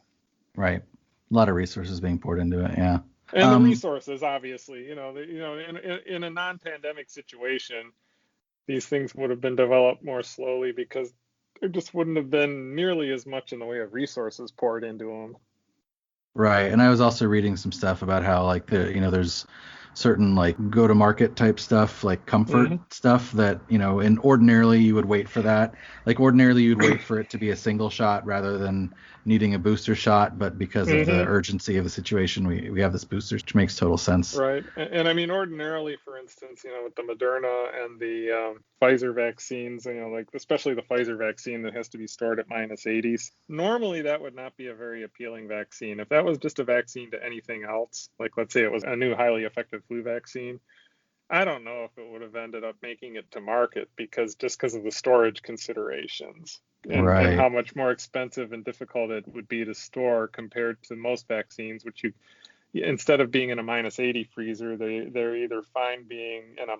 Right. A lot of resources being poured into it. Yeah. And the resources, obviously, in a non-pandemic situation, these things would have been developed more slowly because there just wouldn't have been nearly as much in the way of resources poured into them. Right. And I was also reading some stuff about how like there's certain like go to market type stuff, like comfort stuff that, and ordinarily you would wait for that. Like ordinarily you'd wait for it to be a single shot rather than needing a booster shot. But because of the urgency of the situation, we have this booster, which makes total sense. Right. And I mean, ordinarily, for instance, with the Moderna and the Pfizer vaccines, like especially the Pfizer vaccine that has to be stored at -80s, normally that would not be a very appealing vaccine. If that was just a vaccine to anything else, like let's say it was a new highly effective flu vaccine, I don't know if it would have ended up making it to market because of the storage considerations and how much more expensive and difficult it would be to store compared to most vaccines, which instead of being in a -80 freezer, they're either fine being in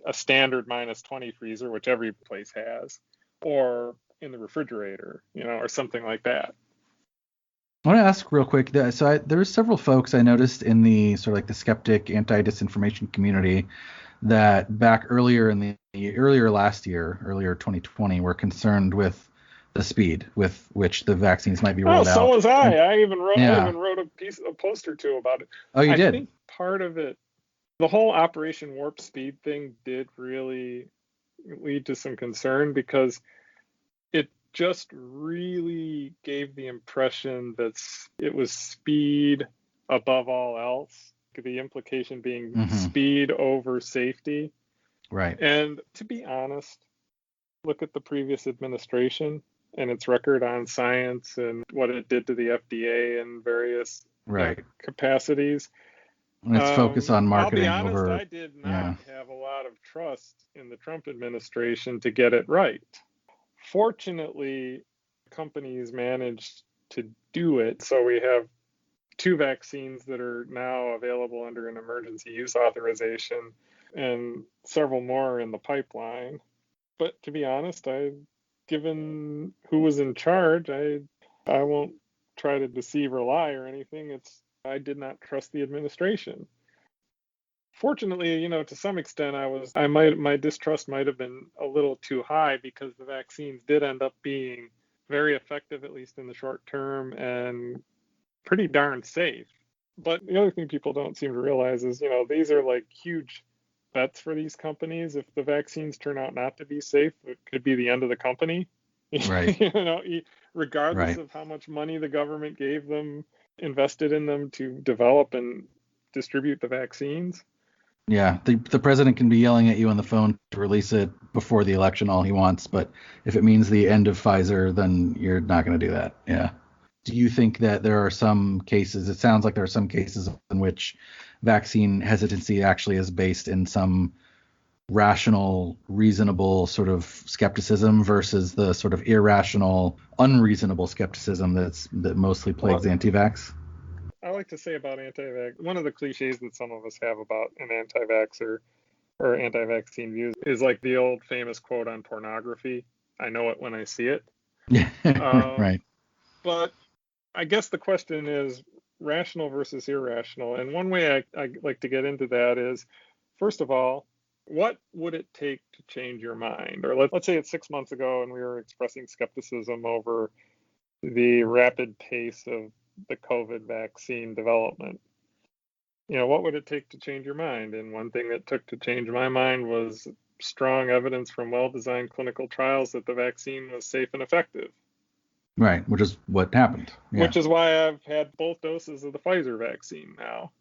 a standard -20 freezer, which every place has, or in the refrigerator, or something like that. I want to ask real quick. So there were several folks I noticed in the sort of like the skeptic anti-disinformation community that back earlier last year, earlier 2020, were concerned with the speed with which the vaccines might be rolled out. So was I. I even wrote a post or two about it. Oh, you did? I think part of it, the whole Operation Warp Speed thing did really lead to some concern because it just really gave the impression that it was speed above all else. The implication being speed over safety. Right. And to be honest, look at the previous administration and its record on science and what it did to the FDA in various capacities. And its focus on marketing. I'll be honest, I did not have a lot of trust in the Trump administration to get it right. Fortunately, companies managed to do it. So we have 2 vaccines that are now available under an emergency use authorization and several more in the pipeline. But to be honest, given who was in charge, I won't try to deceive or lie or anything. I did not trust the administration. Fortunately, to some extent, my distrust might have been a little too high because the vaccines did end up being very effective, at least in the short term, and pretty darn safe. But the other thing people don't seem to realize is, these are like huge bets for these companies. If the vaccines turn out not to be safe, it could be the end of the company. Right. Regardless of how much money the government gave them, invested in them to develop and distribute the vaccines. Yeah, the president can be yelling at you on the phone to release it before the election all he wants, but if it means the end of Pfizer, then you're not going to do that. Yeah. Do you think that there are some cases, it sounds like there are some cases in which vaccine hesitancy actually is based in some rational, reasonable sort of skepticism versus the sort of irrational, unreasonable skepticism that mostly plagues anti-vax? I like to say about anti-vax, one of the cliches that some of us have about an anti-vaxxer or anti-vaccine views is like the old famous quote on pornography, I know it when I see it. Yeah, right. But I guess the question is rational versus irrational. And one way I like to get into that is, first of all, what would it take to change your mind? Or let's say it's 6 months ago and we were expressing skepticism over the rapid pace of the COVID vaccine development. What would it take to change your mind? And one thing that took to change my mind was strong evidence from well-designed clinical trials that the vaccine was safe and effective. Right, which is what happened. Yeah. Which is why I've had both doses of the Pfizer vaccine now.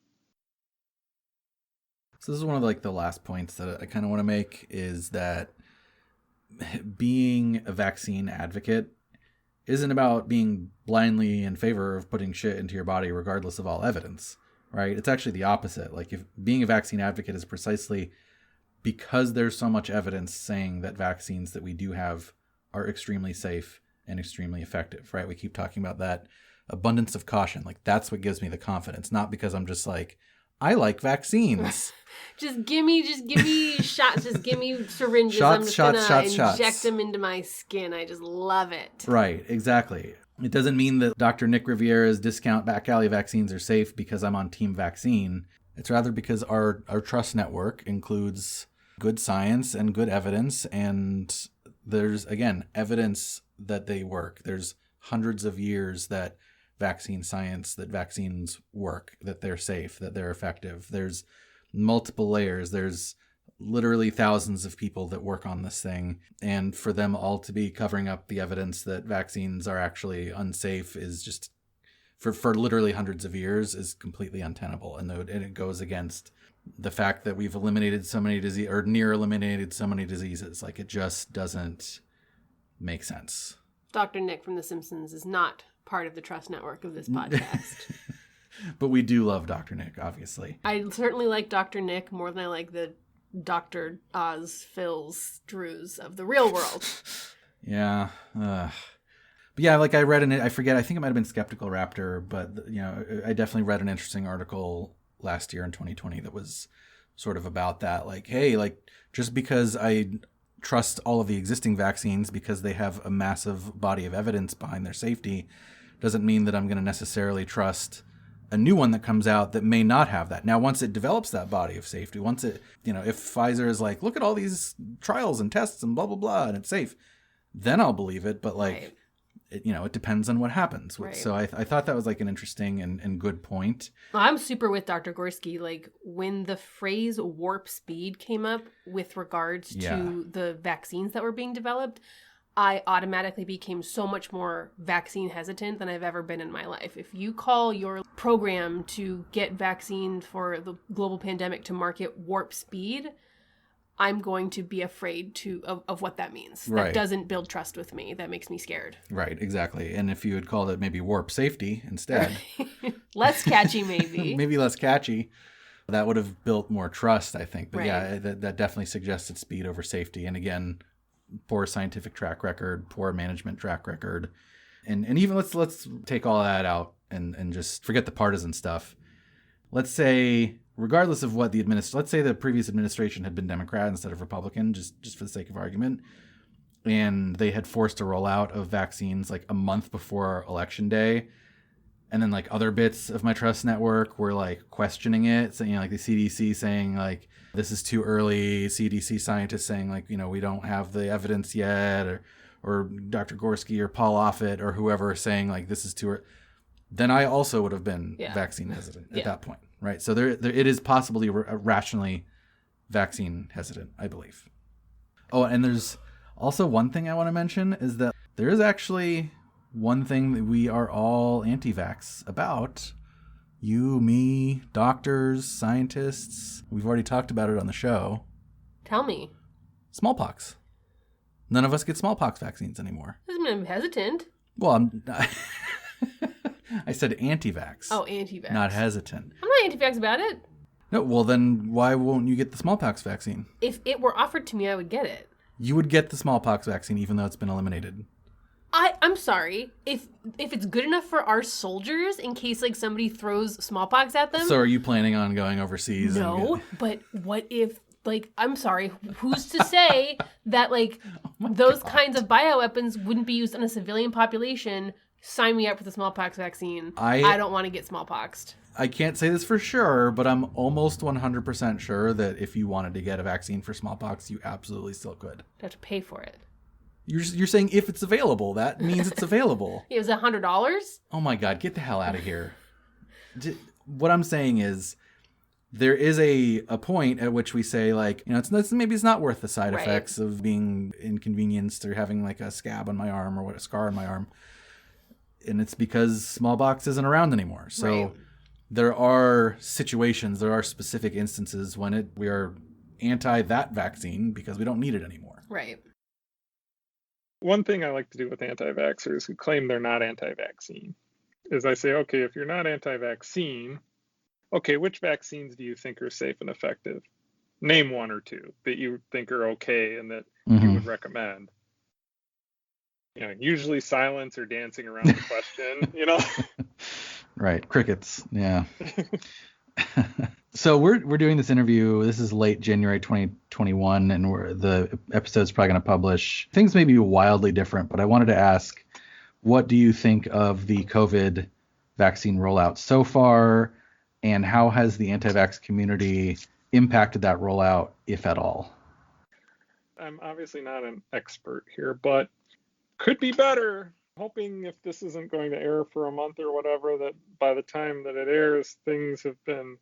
So this is one of the last points that I kind of want to make is that being a vaccine advocate isn't about being blindly in favor of putting shit into your body regardless of all evidence, right? It's actually the opposite. Like if being a vaccine advocate is precisely because there's so much evidence saying that vaccines that we do have are extremely safe and extremely effective, right? We keep talking about that abundance of caution. Like that's what gives me the confidence, not because I'm just like, I like vaccines. just give me shots. Just give me syringes. I'm just gonna inject them into my skin. I just love it. Right, exactly. It doesn't mean that Dr. Nick Riviera's discount back alley vaccines are safe because I'm on Team Vaccine. It's rather because our trust network includes good science and good evidence, and there's, again, evidence that they work. There's hundreds of years that vaccine science, that vaccines work, that they're safe, that they're effective. There's multiple layers. There's literally thousands of people that work on this thing. And for them all to be covering up the evidence that vaccines are actually unsafe is just, for literally hundreds of years, is completely untenable. And it goes against the fact that we've eliminated so many diseases, or near eliminated so many diseases. Like, it just doesn't make sense. Dr. Nick from The Simpsons is not part of the trust network of this podcast. But we do love Dr. Nick, obviously. I certainly like Dr. Nick more than I like the Dr. Oz, Phil's, Drews of the real world. Yeah. But yeah, like I read I think it might have been Skeptical Raptor, but I definitely read an interesting article last year in 2020 that was sort of about that. Like, hey, like just because I trust all of the existing vaccines because they have a massive body of evidence behind their safety doesn't mean that I'm going to necessarily trust a new one that comes out that may not have that. Now, once it develops that body of safety, once it, if Pfizer is like, look at all these trials and tests and blah, blah, blah, and it's safe, then I'll believe it. But like, Right. It depends on what happens. Right. So I thought that was like an interesting and good point. I'm super with Dr. Gorski. Like when the phrase warp speed came up with regards to the vaccines that were being developed, I automatically became so much more vaccine hesitant than I've ever been in my life. If you call your program to get vaccine for the global pandemic to market warp speed, I'm going to be afraid of what that means. Right. That doesn't build trust with me. That makes me scared. Right, exactly. And if you had called it maybe warp safety instead. Less catchy, maybe. Maybe less catchy. That would have built more trust, I think. But Right. yeah, that definitely suggested speed over safety. And again, poor scientific track record, poor management track record. And even let's take all that out and just forget the partisan stuff. Let's say, regardless of what let's say the previous administration had been Democrat instead of Republican, just for the sake of argument, and they had forced a rollout of vaccines like a month before Election Day, and then like other bits of my trust network were like questioning it, saying like the CDC saying like this is too early, CDC scientists saying like we don't have the evidence yet, or Dr. Gorski or Paul Offit or whoever saying like this is too early, then I also would have been vaccine hesitant at that point, right? So there it is possibly rationally vaccine hesitant, I believe. Oh, and there's also one thing I want to mention is that there is actually one thing that we are all anti-vax about. You, me, doctors, scientists. We've already talked about it on the show. Tell me. Smallpox. None of us get smallpox vaccines anymore. Doesn't mean I'm hesitant. Well, I said anti-vax. Oh, anti-vax. Not hesitant. I'm not anti-vax about it. No, well then why won't you get the smallpox vaccine? If it were offered to me, I would get it. You would get the smallpox vaccine even though it's been eliminated. I'm sorry. If it's good enough for our soldiers in case like somebody throws smallpox at them. So are you planning on going overseas? No, but what if like I'm sorry, who's to say that like those kinds of bioweapons wouldn't be used on a civilian population? Sign me up for the smallpox vaccine. I don't want to get smallpoxed. I can't say this for sure, but I'm almost 100% sure that if you wanted to get a vaccine for smallpox, you absolutely still could. You have to pay for it. You're saying if it's available, that means it's available. It was $100? Oh my God, get the hell out of here. What I'm saying is there is a point at which we say like, maybe it's not worth the side effects of being inconvenienced or having like a scab on my arm or a scar on my arm. And it's because smallpox isn't around anymore. So there are situations, there are specific instances when we are anti that vaccine because we don't need it anymore. Right. One thing I like to do with anti-vaxxers who claim they're not anti-vaccine is I say, okay, if you're not anti-vaccine, okay, which vaccines do you think are safe and effective? Name one or two that you think are okay and that you would recommend. Usually silence or dancing around the question, Right. Crickets. Yeah. So we're doing this interview. This is late January 2021, and the episode's probably going to publish. Things may be wildly different, but I wanted to ask, what do you think of the COVID vaccine rollout so far, and how has the anti-vax community impacted that rollout, if at all? I'm obviously not an expert here, but could be better. Hoping if this isn't going to air for a month or whatever, that by the time that it airs, things have been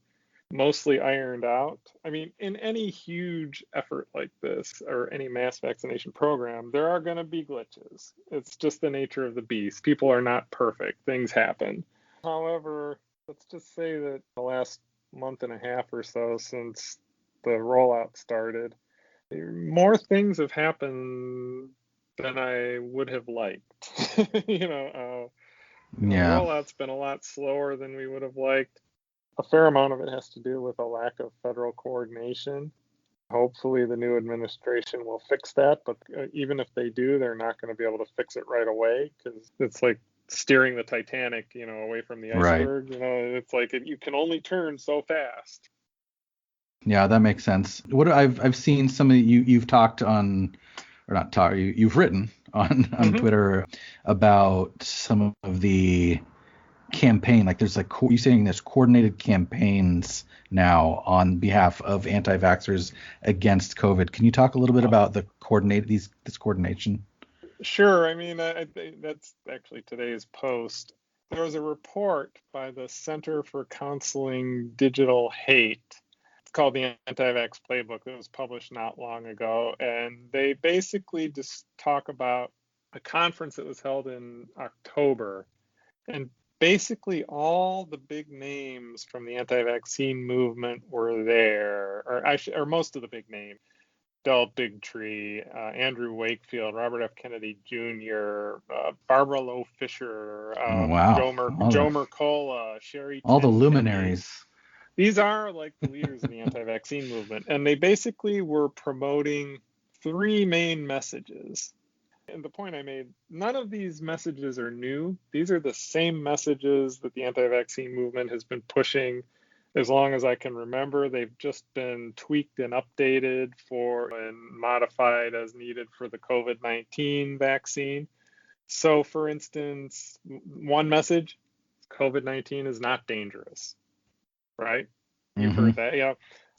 mostly ironed out. I mean, in any huge effort like this or any mass vaccination program, there are going to be glitches. It's just the nature of the beast. People are not perfect. Things happen. However, let's just say that the last month and a half or so since the rollout started, more things have happened than I would have liked. The rollout's been a lot slower than we would have liked. A fair amount of it has to do with a lack of federal coordination. Hopefully the new administration will fix that, but even if they do, they're not going to be able to fix it right away because it's like steering the Titanic, away from the iceberg. Right. It's like you can only turn so fast. Yeah, that makes sense. I've seen some of you've talked on, or not talk, you've written on Mm-hmm. Twitter about some of the campaign, like there's like you saying there's coordinated campaigns now on behalf of anti-vaxxers against COVID. Can you talk a little bit about the this coordination? Sure. I mean, I think that's actually today's post. There was a report by the Center for Counseling Digital Hate. It's called the Antivax Playbook. It was published not long ago. And they basically just talk about a conference that was held in October. And basically all the big names from the anti-vaccine movement were there, or most of the big names. Del Bigtree, Andrew Wakefield, Robert F. Kennedy Jr., Barbara Loe Fisher, Oh, wow. Joe Mercola, Sherry All the Tenpenny. luminaries. These are like the leaders of the anti-vaccine movement, and they basically were promoting three main messages. And the point I made, none of these messages are new. These are the same messages that the anti-vaccine movement has been pushing as long as I can remember. They've just been tweaked and updated and modified as needed for the COVID-19 vaccine. So, for instance, one message, COVID-19 is not dangerous, right? You've heard that, yeah.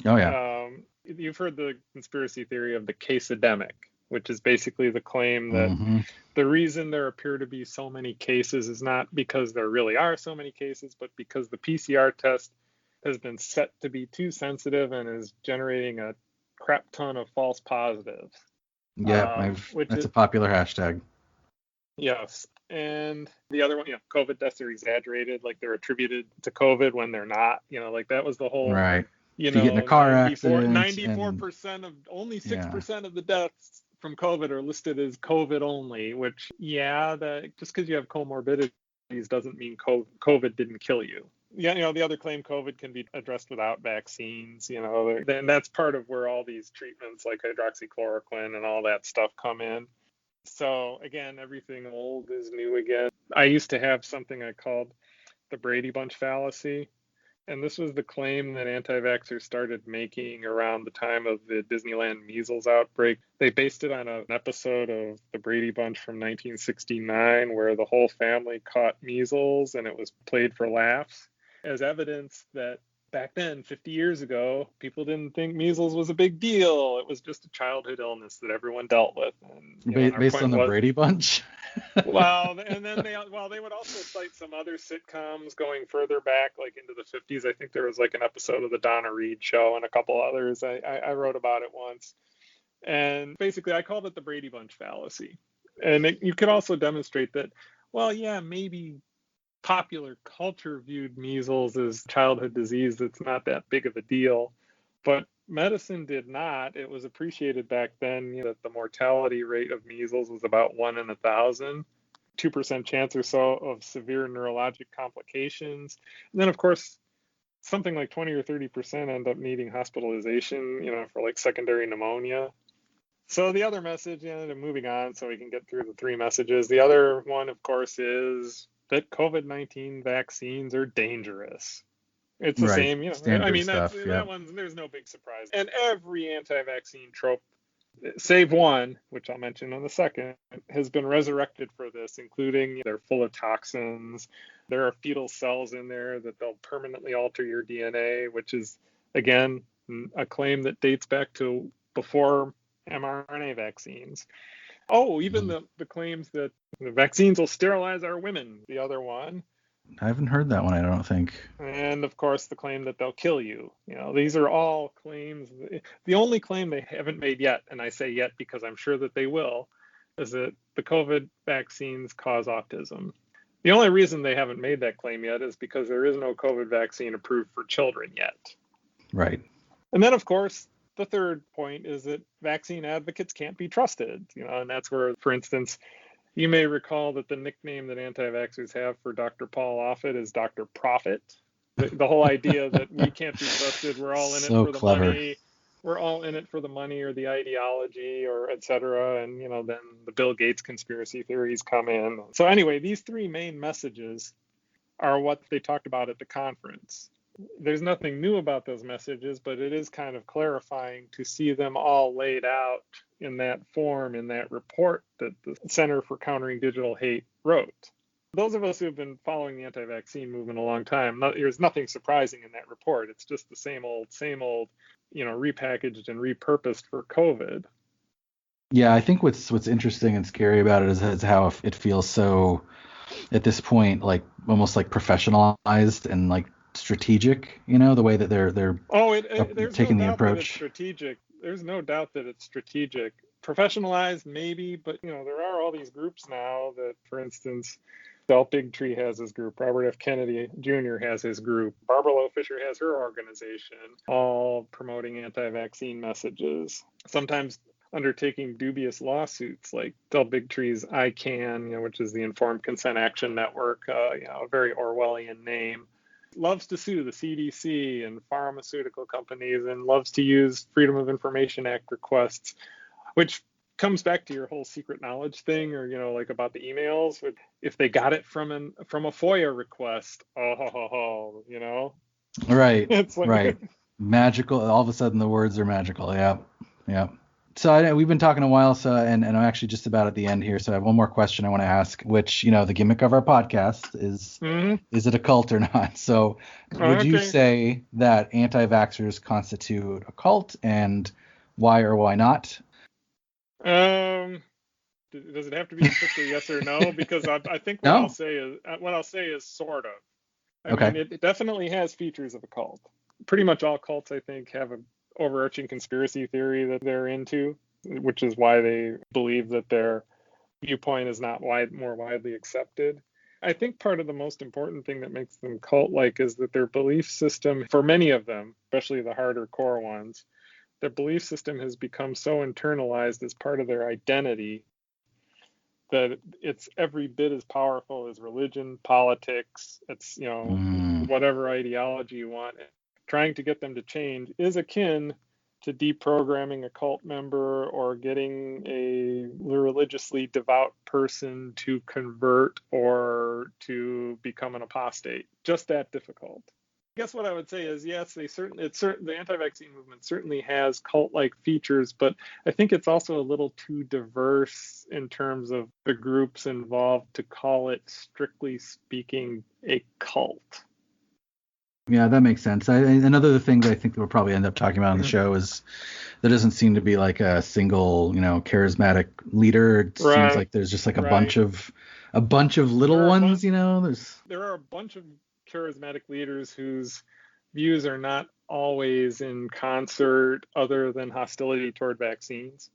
Oh, yeah. You've heard the conspiracy theory of the case-epidemic, which is basically the claim that the reason there appear to be so many cases is not because there really are so many cases, but because the PCR test has been set to be too sensitive and is generating a crap ton of false positives. Yeah, that's a popular hashtag. Yes. And the other one, COVID deaths are exaggerated, like they're attributed to COVID when they're not. Like that was the whole, right. If you get in a car accident, 94% of only 6% of the deaths from COVID are listed as COVID only, which, that just because you have comorbidities doesn't mean COVID didn't kill you. Yeah, the other claim, COVID can be addressed without vaccines, and that's part of where all these treatments like hydroxychloroquine and all that stuff come in. So again, everything old is new again. I used to have something I called the Brady Bunch fallacy. And this was the claim that anti-vaxxers started making around the time of the Disneyland measles outbreak. They based it on an episode of the Brady Bunch from 1969 where the whole family caught measles and it was played for laughs as evidence that back then, 50 years ago, people didn't think measles was a big deal. It was just a childhood illness that everyone dealt with. And, based on the Brady Bunch? Well, and then they would also cite some other sitcoms going further back, like into the 50s. I think there was like an episode of the Donna Reed Show and a couple others. I wrote about it once. And basically, I called it the Brady Bunch fallacy. And you could also demonstrate that, maybe popular culture viewed measles as childhood disease that's not that big of a deal, but medicine did not. It was appreciated back then that the mortality rate of measles was about 1 in 1,000, 2% chance or so of severe neurologic complications. And then, of course, something like 20 or 30% end up needing hospitalization, for like secondary pneumonia. So the other message, moving on so we can get through the three messages. The other one, of course, is that COVID-19 vaccines are dangerous. It's the same, Standard stuff, that one's, there's no big surprise. And every anti-vaccine trope, save one, which I'll mention in a second, has been resurrected for this, including they're full of toxins. There are fetal cells in there that they'll permanently alter your DNA, which is, again, a claim that dates back to before mRNA vaccines. Oh, even the claims that the vaccines will sterilize our women, the other one. I haven't heard that one, I don't think. And of course, the claim that they'll kill you. These are all claims. The only claim they haven't made yet, and I say yet because I'm sure that they will, is that the COVID vaccines cause autism. The only reason they haven't made that claim yet is because there is no COVID vaccine approved for children yet. Right. And then, of course, the third point is that vaccine advocates can't be trusted, and that's where, for instance, you may recall that the nickname that anti-vaxxers have for Dr. Paul Offit is Dr. Profit. The whole idea that we can't be trusted, we're all in it for the money, we're all in it for the money or the ideology or et cetera. And, then the Bill Gates conspiracy theories come in. So anyway, these three main messages are what they talked about at the conference. there's nothing new about those messages, but it is kind of clarifying to see them all laid out in that form, in that report that the Center for Countering Digital Hate wrote. Those of us who have been following the anti-vaccine movement a long time, there's nothing surprising in that report. It's just the same old, repackaged and repurposed for COVID. Yeah, I think what's interesting and scary about it is how it feels so, at this point, like almost like professionalized and like strategic. The way that they're there's taking no the doubt approach. that it's strategic. There's no doubt that it's strategic. Professionalized, maybe, but there are all these groups now that, for instance, Del Bigtree has his group, Robert F. Kennedy Jr. has his group, Barbara Loe Fisher has her organization, all promoting anti-vaccine messages, sometimes undertaking dubious lawsuits like Del Bigtree's ICANN, which is the Informed Consent Action Network, a very Orwellian name, loves to sue the CDC and pharmaceutical companies and loves to use Freedom of Information Act requests, which comes back to your whole secret knowledge thing, or like about the emails. If they got it from a FOIA request, Right. It's like, right. Magical. All of a sudden, the words are magical. Yeah. So we've been talking a while. So and I'm actually just about at the end here. So I have one more question I want to ask, which the gimmick of our podcast is is it a cult or not? So would you say that anti-vaxxers constitute a cult, and why or why not? Does it have to be strictly yes or no? Because I think what I'll say is sort of. I mean, it definitely has features of a cult. Pretty much all cults, I think, have an overarching conspiracy theory that they're into, which is why they believe that their viewpoint is not more widely accepted. I think part of the most important thing that makes them cult-like is that their belief system, for many of them, especially the harder core ones, their belief system has become so internalized as part of their identity that it's every bit as powerful as religion, politics, it's, whatever ideology you want. Trying to get them to change is akin to deprogramming a cult member or getting a religiously devout person to convert or to become an apostate. Just that difficult. I guess what I would say is, yes, the anti-vaccine movement certainly has cult-like features, but I think it's also a little too diverse in terms of the groups involved to call it, strictly speaking, a cult. Yeah, that makes sense. Another thing that I think that we'll probably end up talking about on the show is there doesn't seem to be like a single, charismatic leader. It seems like there's just like a bunch of little ones, There are a bunch of charismatic leaders whose views are not always in concert, other than hostility toward vaccines.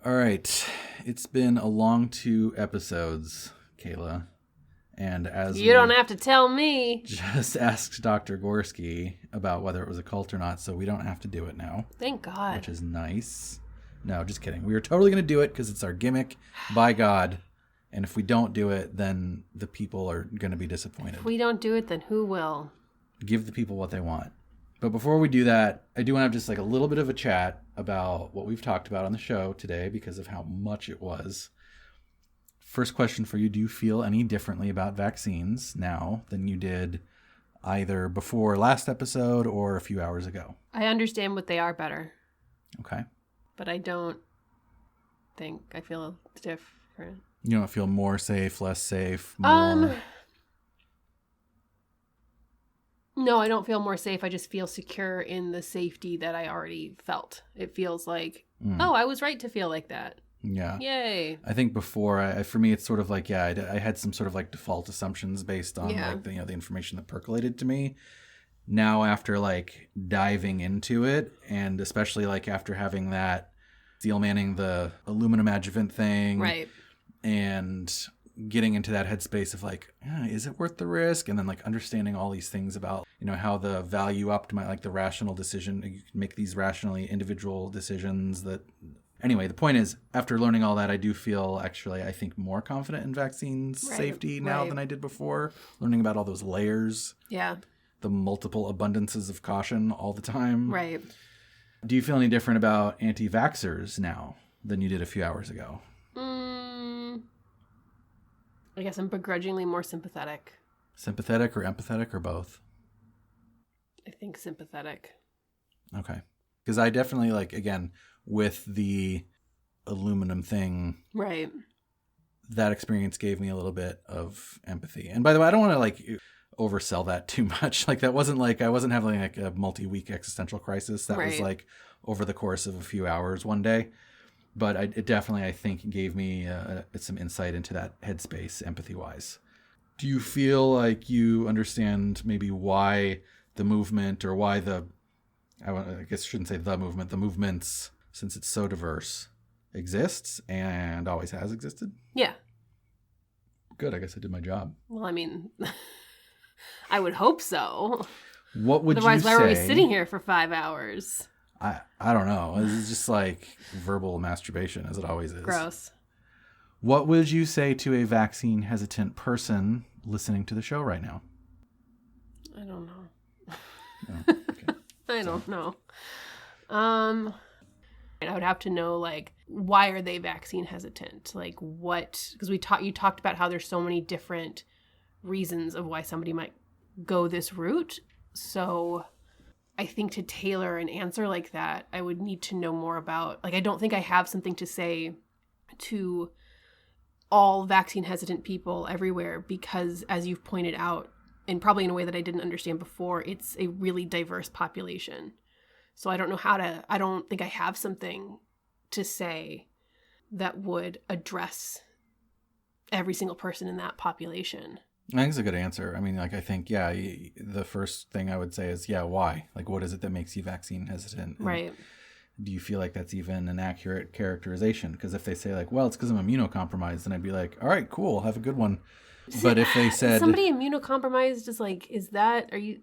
All right. It's been a long 2 episodes, Kayla. And as you don't have to tell me. Just asked Dr. Gorski about whether it was a cult or not, so we don't have to do it now. Thank God. Which is nice. No, just kidding. We were totally going to do it because it's our gimmick, by God. And if we don't do it, then the people are going to be disappointed. If we don't do it, then who will? Give the people what they want. But before we do that, I do want to have just like a little bit of a chat about what we've talked about on the show today because of how much it was. First question for you, do you feel any differently about vaccines now than you did either before last episode or a few hours ago? I understand what they are better. Okay. But I don't think I feel different. You don't feel more safe, less safe, more... No, I don't feel more safe. I just feel secure in the safety that I already felt. It feels like, I was right to feel like that. Yeah. Yay. I think before, for me, it's sort of like, I had some sort of like default assumptions based on like the information that percolated to me. Now, after like diving into it, and especially like after having that Steel Manning the aluminum adjuvant thing, right, and getting into that headspace of like, is it worth the risk? And then like understanding all these things about, how the value optimize, like the rational decision, you can make these rationally individual decisions that... Anyway, the point is, after learning all that, I do feel actually, I think, more confident in vaccines safety now than I did before. Learning about all those layers. Yeah. The multiple abundances of caution all the time. Right. Do you feel any different about anti-vaxxers now than you did a few hours ago? I guess I'm begrudgingly more sympathetic. Sympathetic or empathetic or both? I think sympathetic. Okay. Because I definitely, like, again, with the aluminum thing, right, that experience gave me a little bit of empathy. And by the way, I don't want to, like, oversell that too much. Like, that wasn't like, I wasn't having like a multi-week existential crisis. That was like over the course of a few hours one day. But it definitely, I think, gave me some insight into that headspace, empathy-wise. Do you feel like you understand maybe why the movement, or why I guess I shouldn't say the movement, the movements, since it's so diverse, exists and always has existed? Yeah. Good. I guess I did my job. Well, I mean, I would hope so. What would Otherwise, you say? why were we sitting here for 5 hours? I don't know. This is just like verbal masturbation, as it always is. Gross. What would you say to a vaccine hesitant person listening to the show right now? I don't know. Oh, okay. I don't know. I would have to know, like, why are they vaccine hesitant? Like, what? Because you talked about how there's so many different reasons of why somebody might go this route. So I think to tailor an answer like that, I would need to know more about, like, I don't think I have something to say to all vaccine hesitant people everywhere, because as you've pointed out, and probably in a way that I didn't understand before, it's a really diverse population. So I don't know I don't think I have something to say that would address every single person in that population. I think it's a good answer. I mean, like, I think, yeah, the first thing I would say is, yeah, why? Like, what is it that makes you vaccine hesitant? And right. do you feel like that's even an accurate characterization? Because if they say, like, well, it's because I'm immunocompromised, then I'd be like, all right, cool, have a good one. But if they said... Somebody immunocompromised is like, it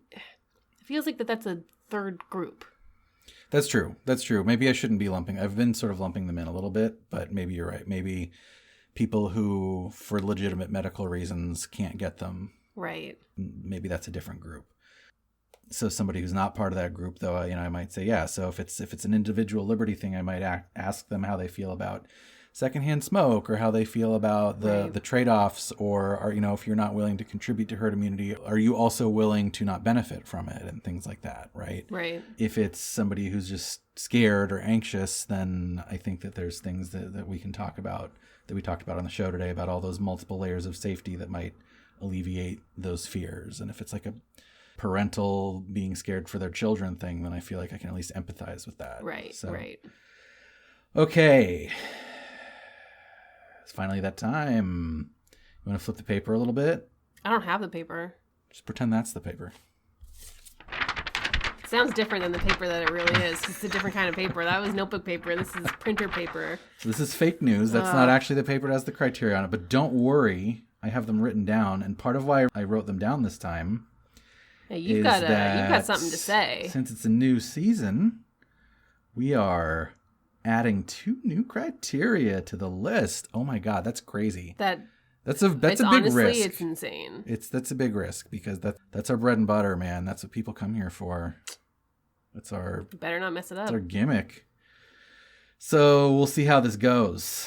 feels like that's a third group. That's true. That's true. Maybe I shouldn't be I've been sort of lumping them in a little bit, but maybe you're right. Maybe people who, for legitimate medical reasons, can't get them. Right. Maybe that's a different group. So somebody who's not part of that group, though, I might say, yeah. So if it's an individual liberty thing, I might ask them how they feel about secondhand smoke, or how they feel about the trade-offs, or if you're not willing to contribute to herd immunity, are you also willing to not benefit from it, and things like that, right? Right. If it's somebody who's just scared or anxious, then I think that there's things that we can talk about, that we talked about on the show today, about all those multiple layers of safety that might alleviate those fears. And if it's like a parental being scared for their children thing, then I feel like I can at least empathize with that. Right. So, right. Okay. It's finally that time. You want to flip the paper a little bit? I don't have the paper. Just pretend that's the paper. It sounds different than the paper that it really is. It's a different kind of paper. That was notebook paper. This is printer paper. So this is fake news. That's not actually the paper that has the criteria on it. But don't worry. I have them written down. And part of why I wrote them down this time you've got something to say. Since it's a new season, we are adding 2 new criteria to the list. Oh my God, that's crazy. That's a big honestly, risk. It's insane. That's a big risk, because that's our bread and butter, man. That's what people come here for. That's our... You better not mess it up. That's our gimmick. So we'll see how this goes.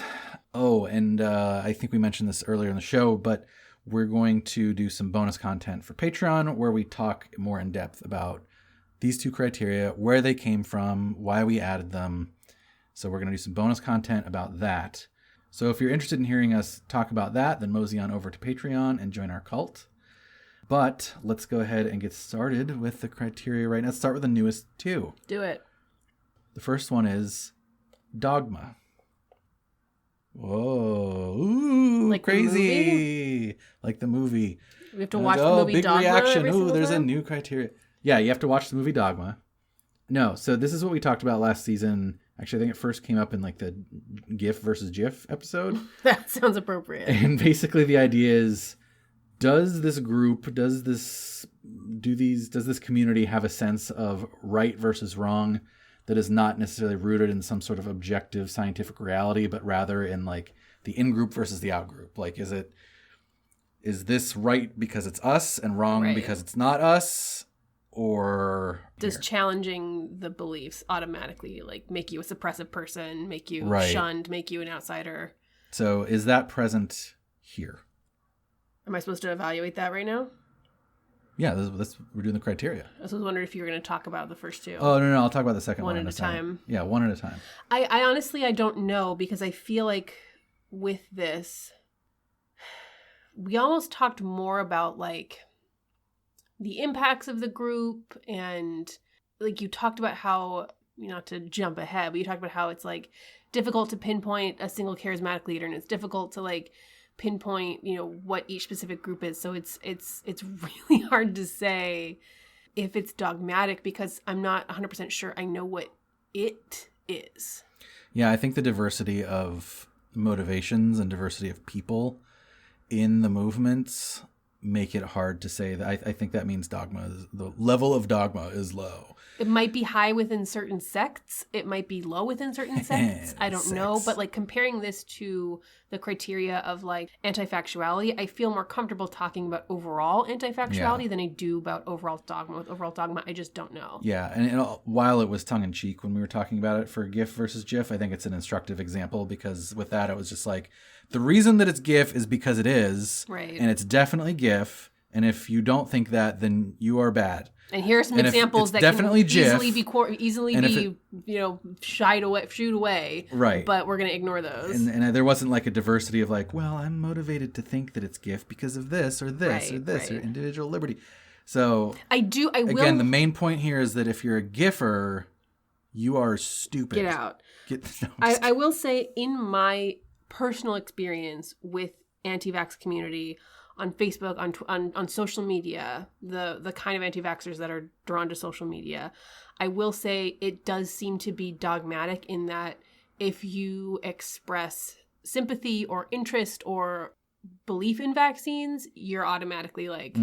Oh, and I think we mentioned this earlier in the show, but we're going to do some bonus content for Patreon where we talk more in depth about these 2 criteria, where they came from, why we added them. So we're going to do some bonus content about that. So if you're interested in hearing us talk about that, then mosey on over to Patreon and join our cult. But let's go ahead and get started with the criteria right now. Let's start with the newest 2. Do it. The first one is dogma. Whoa. Ooh, like crazy. Like the movie. We have to watch the movie big Dogma reaction. every Ooh, there's time? a new criteria. Yeah, you have to watch the movie Dogma. No, so this is what we talked about last season. Actually, I think it first came up in like the GIF versus GIF episode. That sounds appropriate. And basically the idea is, does this community have a sense of right versus wrong that is not necessarily rooted in some sort of objective scientific reality, but rather in like the in-group versus the out-group? Like, is this right because it's us and wrong because it's not us? Or does challenging the beliefs automatically like make you a suppressive person, make you shunned, make you an outsider? So is that present here? Am I supposed to evaluate that right now? Yeah, we're doing the criteria. I was wondering if you were going to talk about the first two. Oh, no, I'll talk about the second one at a time. Yeah, one at a time. I honestly, I don't know, because I feel like with this, we almost talked more about like the impacts of the group, and like you talked about how, not to jump ahead, but you talked about how it's like difficult to pinpoint a single charismatic leader, and it's difficult to like pinpoint, what each specific group is. So it's really hard to say if it's dogmatic, because I'm not 100% sure I know what it is. Yeah, I think the diversity of motivations and diversity of people in the movements make it hard to say that. I think that means the level of dogma is low. It might be high within certain sects. It might be low within certain sects. I don't know. But like comparing this to the criteria of like anti-factuality, I feel more comfortable talking about overall anti-factuality than I do about overall dogma. With overall dogma, I just don't know. Yeah. And while it was tongue-in-cheek when we were talking about it for GIF versus GIF, I think it's an instructive example, because with that, it was just like, the reason that it's GIF is because it is. Right. And it's definitely GIF. And if you don't think that, then you are bad. And here are some examples that definitely can GIF, easily be shooed away. Right. But we're going to ignore those. And there wasn't like a diversity of like, well, I'm motivated to think that it's GIF because of this or this or this or individual liberty. So again, the main point here is that if you're a GIFer, you are stupid. Get out. I will say, in my personal experience with anti-vax community, on Facebook, on social media, the kind of anti-vaxxers that are drawn to social media, I will say it does seem to be dogmatic in that if you express sympathy or interest or belief in vaccines, you're automatically like,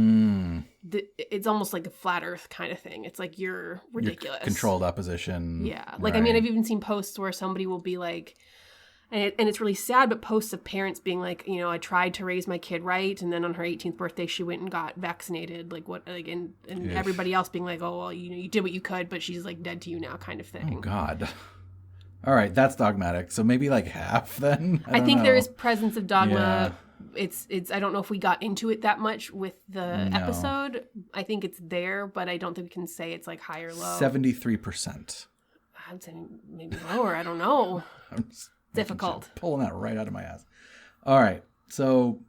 it's almost like a flat earth kind of thing. It's like, you're ridiculous. You're controlled opposition. Yeah. Like, right. I mean, I've even seen posts where somebody will be like, and it's really sad, but posts of parents being like, I tried to raise my kid right, and then on her 18th birthday, she went and got vaccinated. Like what? Like and everybody else being like, oh well, you did what you could, but she's like dead to you now, kind of thing. Oh God. All right, that's dogmatic. So maybe like half then. I think there is presence of dogma. Yeah. It's. I don't know if we got into it that much with the episode. I think it's there, but I don't think we can say it's like high or low. 73%. I'd say maybe lower. I don't know. Difficult. Pulling that right out of my ass. All right. So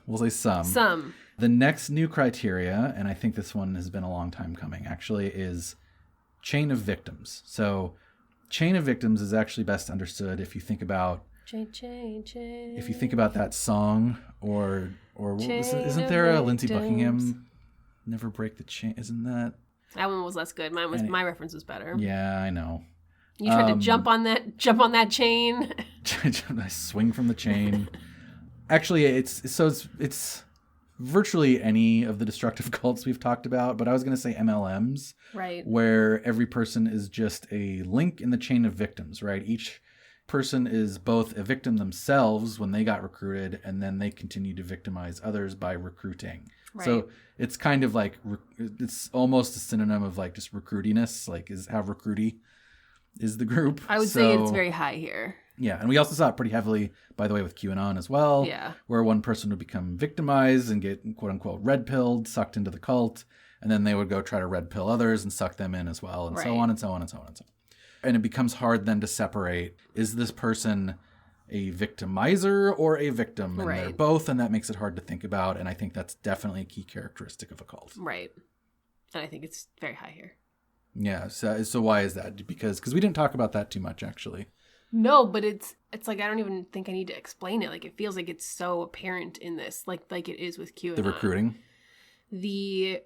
we'll say some. Some. The next new criteria, and I think this one has been a long time coming actually, is chain of victims. So chain of victims is actually best understood if you think about chain. If you think about that song or isn't there a Lindsey Buckingham Never Break the Chain? Isn't that? That one was less good. My reference was better. Yeah, I know. You tried to jump on that chain. I swing from the chain. Actually, it's virtually any of the destructive cults we've talked about, but I was going to say MLMs, right? Where every person is just a link in the chain of victims, right? Each person is both a victim themselves when they got recruited, and then they continue to victimize others by recruiting. Right. So it's kind of like it's almost a synonym of like just recruitiness, like is how recruity is the group. I would say it's very high here. Yeah, and we also saw it pretty heavily, by the way, with QAnon as well. Yeah. Where one person would become victimized and get, quote unquote, red pilled, sucked into the cult, and then they would go try to red pill others and suck them in as well, and so on and so on and so on and so on. And it becomes hard then to separate, is this person a victimizer or a victim? And they're both, and that makes it hard to think about, and I think that's definitely a key characteristic of a cult. Right. And I think it's very high here. Yeah, so why is that? Because we didn't talk about that too much, actually. No, but it's like I don't even think I need to explain it. Like it feels like it's so apparent in this, like it is with QAnon. The recruiting. I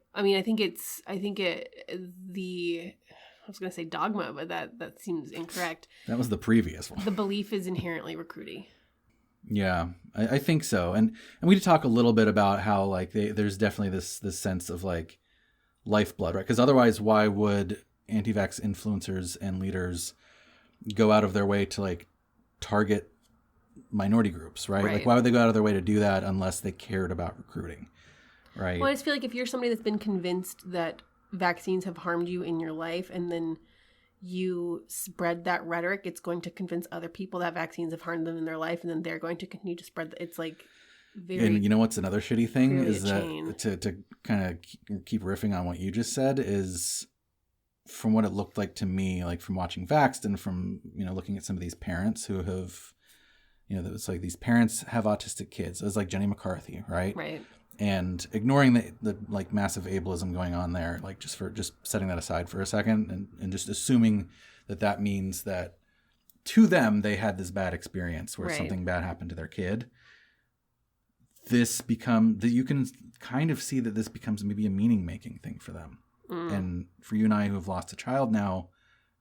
was going to say dogma, but that seems incorrect. That was the previous one. The belief is inherently recruiting. Yeah, I think so. And we did talk a little bit about how like there's definitely this sense of like lifeblood, right? Because otherwise, why would anti-vax influencers and leaders go out of their way to like target minority groups, right? Like why would they go out of their way to do that unless they cared about recruiting, right? Well, I just feel like if you're somebody that's been convinced that vaccines have harmed you in your life and then you spread that rhetoric, it's going to convince other people that vaccines have harmed them in their life, and then they're going to continue to spread it's like And you know what's another shitty thing is chain. that to kind of keep riffing on what you just said is, from what it looked like to me, like from watching Vaxxed and from, looking at some of these parents who have, it's like these parents have autistic kids. It was like Jenny McCarthy, right? Right. And ignoring the like massive ableism going on there, like just setting that aside for a second and just assuming that means that to them they had this bad experience where something bad happened to their kid. You can kind of see that this becomes maybe a meaning-making thing for them. And for you and I who have lost a child now,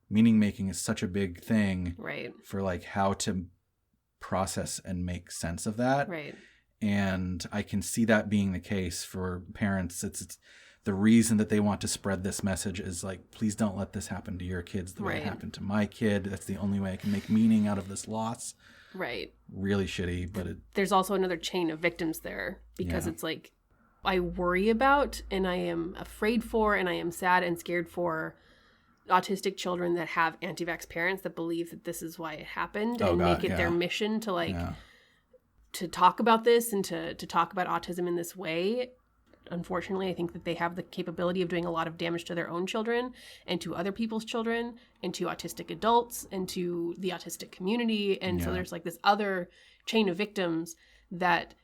meaning-making is such a big thing for like how to process and make sense of that. Right. And I can see that being the case for parents. It's the reason that they want to spread this message is like, please don't let this happen to your kids the way it happened to my kid. That's the only way I can make meaning out of this loss. Right. Really shitty, but there's also another chain of victims there because it's like I worry about and I am afraid for and I am sad and scared for autistic children that have anti-vax parents that believe that this is why it happened make it their mission to to talk about this and to talk about autism in this way. Unfortunately, I think that they have the capability of doing a lot of damage to their own children and to other people's children and to autistic adults and to the autistic community. And so there's like this other chain of victims that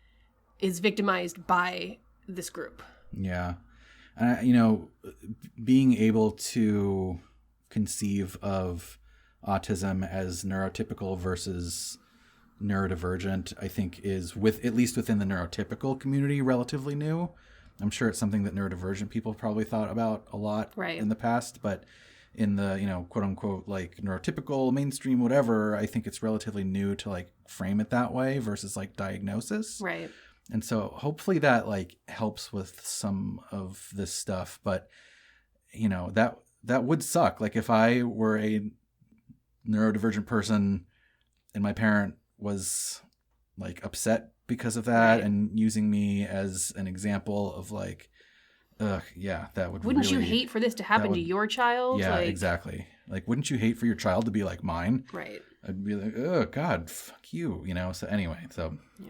is victimized by this group. Yeah. Being able to conceive of autism as neurotypical versus neurodivergent, I think is at least within the neurotypical community, relatively new. I'm sure it's something that neurodivergent people probably thought about a lot in the past, but in the, quote unquote, like neurotypical mainstream, whatever, I think it's relatively new to like frame it that way versus like diagnosis. Right. And so hopefully that like helps with some of this stuff, but that would suck. Like if I were a neurodivergent person and my parent was like upset because of that and using me as an example of like, that would Wouldn't you hate for this to happen to your child? Yeah, exactly. Like, wouldn't you hate for your child to be like mine? Right. I'd be like, oh God, fuck you, So anyway,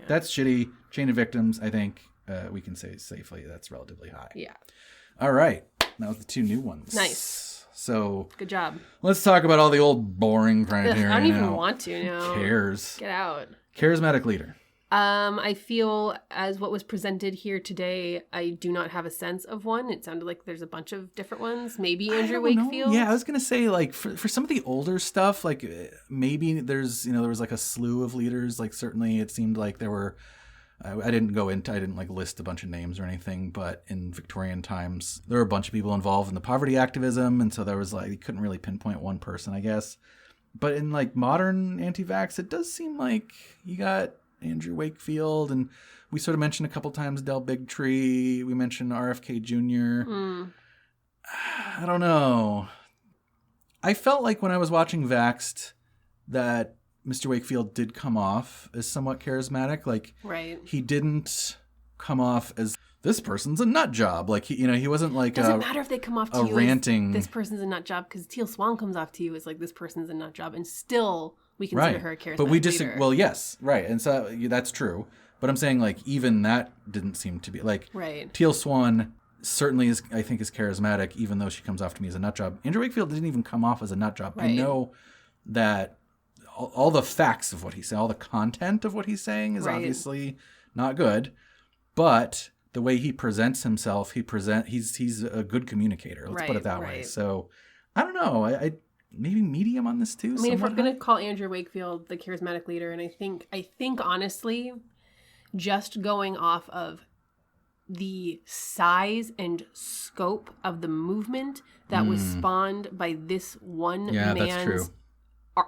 that's shitty. Chain of victims, I think we can say safely that's relatively high. Yeah. All right. Now the two new ones. Nice. So good job. Let's talk about all the old boring criteria. I don't even want to now. Who cares? Get out. Charismatic leader. I feel as what was presented here today, I do not have a sense of one. It sounded like there's a bunch of different ones. Maybe Andrew Wakefield. Yeah, I was going to say like for some of the older stuff, like maybe there's, there was like a slew of leaders. Like certainly it seemed like there were, I didn't like list a bunch of names or anything, but in Victorian times, there were a bunch of people involved in the poverty activism. And so there was like, you couldn't really pinpoint one person, I guess. But in like modern anti-vax, it does seem like you got Andrew Wakefield, and we sort of mentioned a couple times Del Bigtree. We mentioned RFK Jr. I don't know. I felt like when I was watching Vaxxed that Mr. Wakefield did come off as somewhat charismatic. Like, he didn't come off as this person's a nut job. Like, he wasn't like doesn't matter if they come off to you ranting. As this person's a nut job, because Teal Swan comes off to you as like this person's a nut job, and still we consider her a charismatic but we just leader. Well, yes, right, and so that's true. But I'm saying like even that didn't seem to be like Teal Swan certainly is, I think, is charismatic, even though she comes off to me as a nut job. Andrew Wakefield didn't even come off as a nut job. I know that all the facts of what he's saying, all the content of what he's saying is obviously not good, but the way he presents himself, he's a good communicator. Let's put it that way. So I don't know. I maybe medium on this too. I mean, if we're going to call Andrew Wakefield the charismatic leader, and I think honestly, just going off of the size and scope of the movement that was spawned by this one man's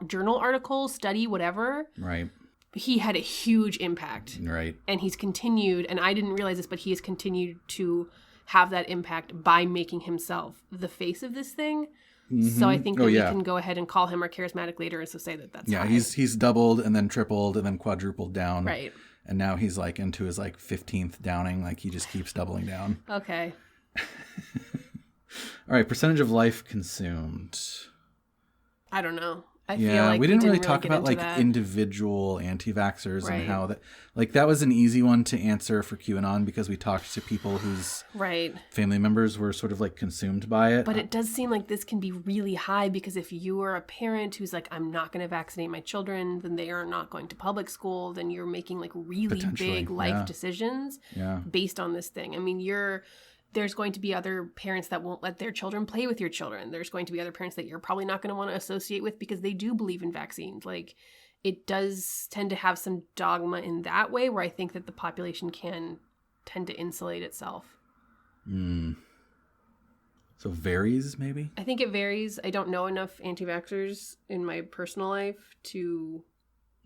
journal article, study, whatever. Right. He had a huge impact. Right. And he's continued, and I didn't realize this, but he has continued to have that impact by making himself the face of this thing. So I think that we can go ahead and call him our charismatic leader and so say that that's fine. He's doubled and then tripled and then quadrupled down. Right. And now he's like into his like 15th downing. Like he just keeps doubling down. Okay. All right. Percentage of life consumed. I don't know. I feel like we didn't really get talk about like that. individual anti-vaxxers Right. and how that was an easy one to answer for QAnon because we talked to people whose family members were sort of like consumed by it. But it does seem like this can be really high because if you are a parent who's like, I'm not going to vaccinate my children, then they are not going to public school, then you're making like really big life decisions based on this thing. I mean, there's going to be other parents that won't let their children play with your children. There's going to be other parents that you're probably not going to want to associate with because they do believe in vaccines. Like, it does tend to have some dogma in that way where I think that the population can tend to insulate itself. So varies, maybe? I think it varies. I don't know enough anti-vaxxers in my personal life to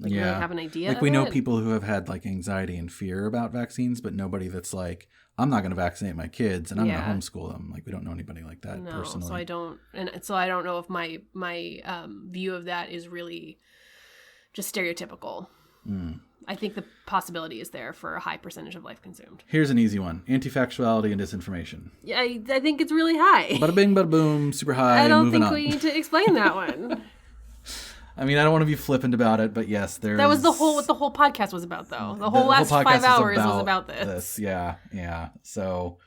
really have an idea. Like, we know people who have had like anxiety and fear about vaccines, but nobody that's like, I'm not going to vaccinate my kids and I'm going to homeschool them. Like, we don't know anybody like that personally. So I don't know if my view of that is really just stereotypical. I think the possibility is there for a high percentage of life consumed. Here's an easy one. Anti-factuality and disinformation. Yeah, I think it's really high. Bada bing, bada boom, super high, I don't moving think on. we need to explain that one. I mean, I don't want to be flippant about it, but yes, there's... That was what the whole podcast was about, though. The whole last 5 hours was about this. Yeah. So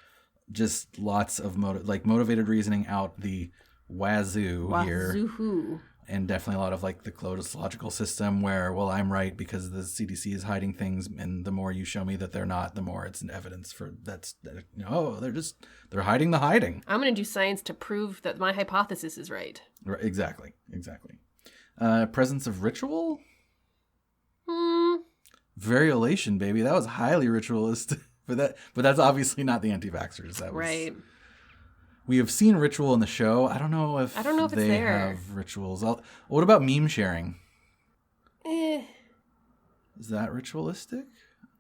just lots of motivated reasoning out the wazoo here. Wazoo-hoo. And definitely a lot of like the closed system where, well, I'm right because the CDC is hiding things, and the more you show me that they're not, the more it's an evidence for they're hiding the hiding. I'm going to do science to prove that my hypothesis is right. Right, exactly. Presence of ritual? Variolation, baby. That was highly ritualistic. But that's obviously not the anti-vaxxers. That was right. We have seen ritual in the show. I don't know if they it's there. Have rituals. What about meme sharing? Is that ritualistic?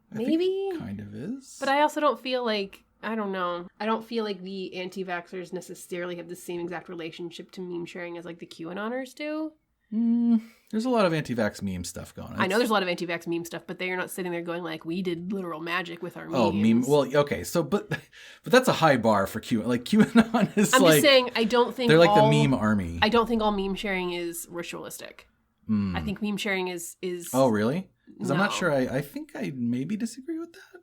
Maybe. Kind of is. But I also don't feel like, I don't know. I don't feel like the anti-vaxxers necessarily have the same exact relationship to meme sharing as like the QAnoners do. There's a lot of anti-vax meme stuff going on. I know there's a lot of anti-vax meme stuff, but they are not sitting there going like, we did literal magic with our memes. Oh, meme. Well, okay. So, but that's a high bar for QAnon. Like, QAnon is I'm just saying, I don't think they're like the meme army. I don't think all meme sharing is ritualistic. I think meme sharing is... Oh, really? Because I'm not sure. I think I maybe disagree with that.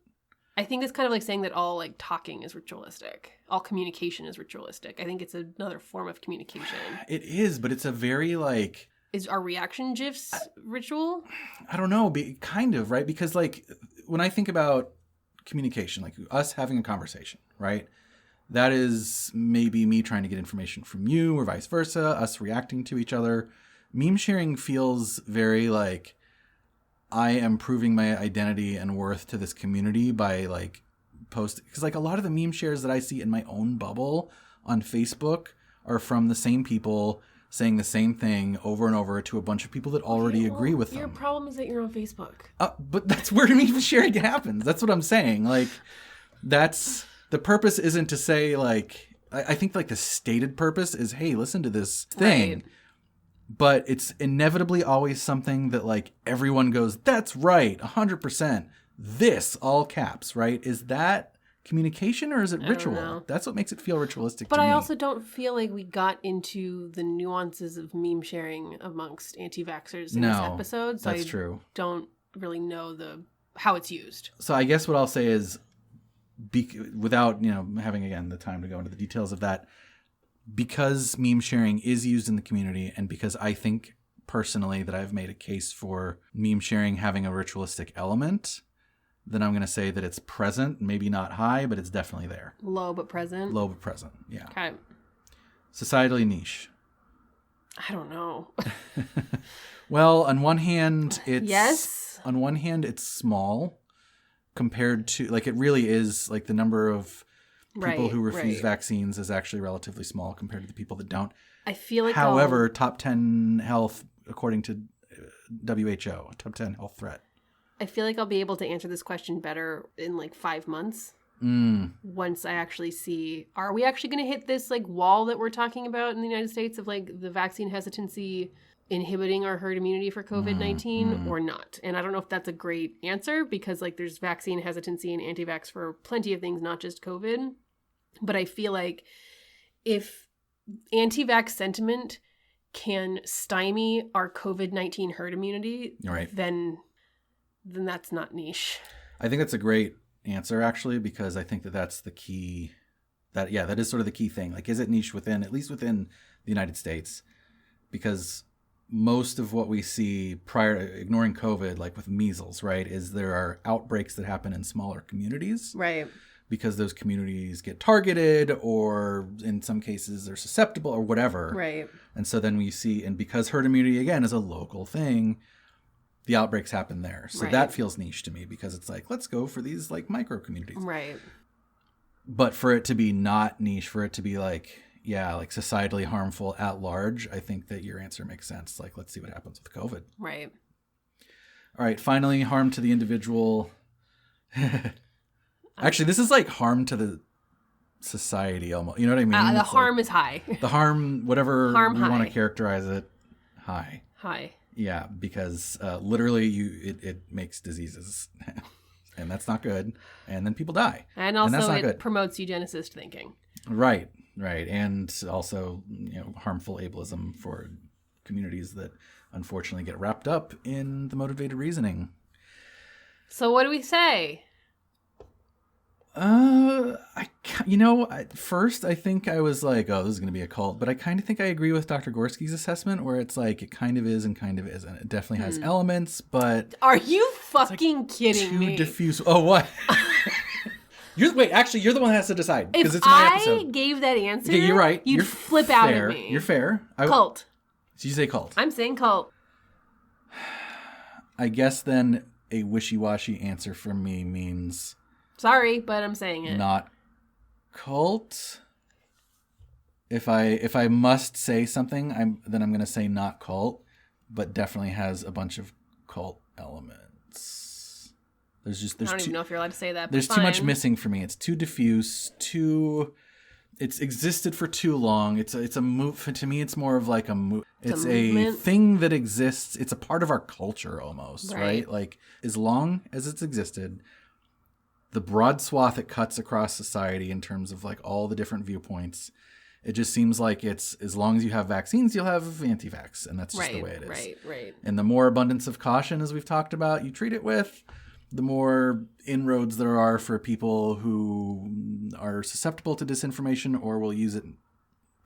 I think it's kind of like saying that all like talking is ritualistic. All communication is ritualistic. I think it's another form of communication. It is, but it's a very like... Is our reaction GIFs ritual? I don't know. Kind of, right? Because like when I think about communication, like us having a conversation, right? That is maybe me trying to get information from you or vice versa, us reacting to each other. Meme sharing feels very like I am proving my identity and worth to this community by like posting. Because like a lot of the meme shares that I see in my own bubble on Facebook are from the same people saying the same thing over and over to a bunch of people that already agree with them. Your problem is that you're on Facebook. But that's where meme sharing happens. That's what I'm saying. Like, that's... The purpose isn't to say, like... I think, like, the stated purpose is, hey, listen to this thing. Right. But it's inevitably always something that, like, everyone goes, that's right, 100%. This, all caps, right? Is that communication or is it ritual? That's what makes it feel ritualistic to me. But I also don't feel like we got into the nuances of meme sharing amongst anti-vaxxers in this episode. So that's true. Don't really know how it's used. So I guess what I'll say is, without having again the time to go into the details of that, because meme sharing is used in the community, and because I think personally that I've made a case for meme sharing having a ritualistic element, then I'm going to say that it's present, maybe not high, but it's definitely there. Low but present? Low but present, yeah. Okay. Societally niche. I don't know. Well, on one hand, it's... Yes? On one hand, it's small compared to... Like, it really is, like, the number of people who refuse vaccines is actually relatively small compared to the people that don't. I feel like... However, top 10 health, according to WHO, top 10 health threat. I feel like I'll be able to answer this question better in like 5 months. Once I actually see, are we actually going to hit this like wall that we're talking about in the United States of like the vaccine hesitancy inhibiting our herd immunity for COVID-19 or not? And I don't know if that's a great answer because like there's vaccine hesitancy and anti-vax for plenty of things, not just COVID. But I feel like if anti-vax sentiment can stymie our COVID-19 herd immunity, right, then that's not niche. I think that's a great answer, actually, because I think that that's the key. That is sort of the key thing. Like, is it niche at least within the United States? Because most of what we see prior to ignoring COVID, like with measles, right, is there are outbreaks that happen in smaller communities. Right. Because those communities get targeted, or in some cases they're susceptible or whatever. Right. And so then we see, and because herd immunity, again, is a local thing, the outbreaks happen there. So that feels niche to me, because it's like, let's go for these like micro communities. Right. But for it to be not niche, for it to be like, like societally harmful at large, I think that your answer makes sense. Like, let's see what happens with COVID. Right. All right. Finally, harm to the individual. Actually, this is like harm to the society almost. You know what I mean? The harm is high. The harm, whatever harm we high. want to characterize it, high. High. Yeah, because literally it makes diseases. And that's not good. And then people die. And also it good. Promotes eugenicist thinking. Right. And also, harmful ableism for communities that unfortunately get wrapped up in the motivated reasoning. So what do we say? At first I think I was like, oh, this is going to be a cult, but I kind of think I agree with Dr. Gorski's assessment, where it's like, it kind of is and kind of isn't. It definitely has elements, but... Are you fucking kidding me? Too diffuse. Oh, what? You're the one that has to decide, because if it's my episode. I gave that answer, okay, you're right. You'd flip out at me. You're fair. Cult. So you say cult. I'm saying cult. I guess then a wishy-washy answer from me means... Sorry, but I'm saying it. Not cult. If I must say something, then I'm going to say not cult, but definitely has a bunch of cult elements. I don't even know if you're allowed to say that. There's too much missing for me. It's too diffuse. It's existed for too long. It's a move. To me, it's more of like a move. It's a thing that exists. It's a part of our culture almost, right? Like, as long as it's existed, the broad swath it cuts across society in terms of like all the different viewpoints, it just seems like it's, as long as you have vaccines, you'll have Antivax, and that's just the way it is. Right. And the more abundance of caution, as we've talked about, you treat it with, the more inroads there are for people who are susceptible to disinformation or will use it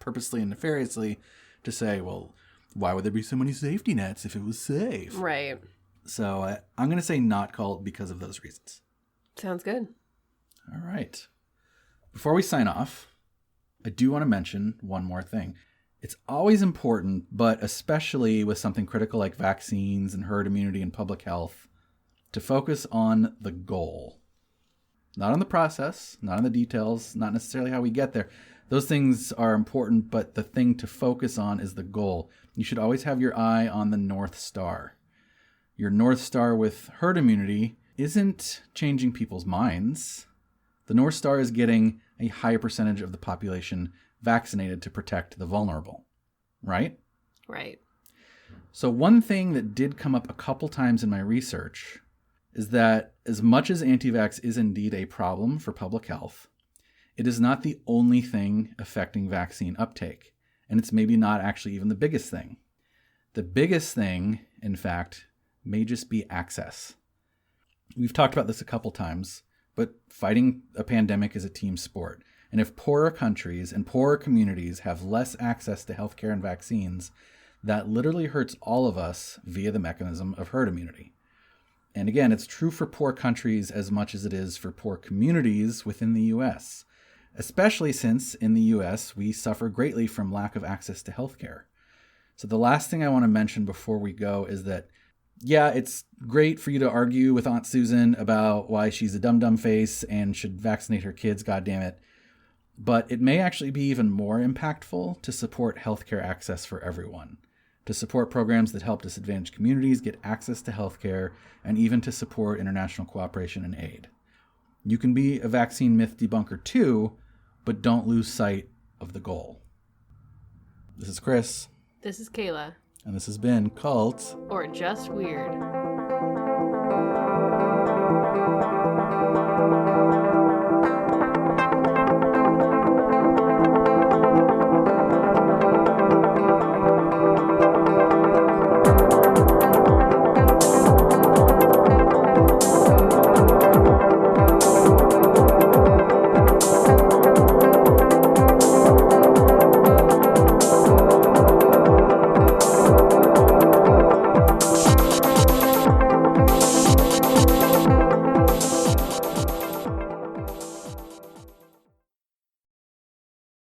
purposely and nefariously to say, well, why would there be so many safety nets if it was safe? Right. So I'm going to say not cult because of those reasons. Sounds good. All right. Before we sign off, I do want to mention one more thing. It's always important, but especially with something critical like vaccines and herd immunity and public health, to focus on the goal. Not on the process, not on the details, not necessarily how we get there. Those things are important, but the thing to focus on is the goal. You should always have your eye on the North Star. Your North Star with herd immunity isn't changing people's minds. The North Star is getting a higher percentage of the population vaccinated to protect the vulnerable, right? Right. So one thing that did come up a couple times in my research is that as much as anti-vax is indeed a problem for public health, it is not the only thing affecting vaccine uptake, and it's maybe not actually even the biggest thing. The biggest thing, in fact, may just be access. We've talked about this a couple times, but fighting a pandemic is a team sport. And if poorer countries and poorer communities have less access to healthcare and vaccines, that literally hurts all of us via the mechanism of herd immunity. And again, it's true for poor countries as much as it is for poor communities within the U.S., especially since in the U.S. we suffer greatly from lack of access to healthcare. So the last thing I want to mention before we go is that, yeah, it's great for you to argue with Aunt Susan about why she's a dum-dum face and should vaccinate her kids, goddammit. But it may actually be even more impactful to support healthcare access for everyone, to support programs that help disadvantaged communities get access to healthcare, and even to support international cooperation and aid. You can be a vaccine myth debunker too, but don't lose sight of the goal. This is Chris. This is Kayla. And this has been Cult. Or Just Weird.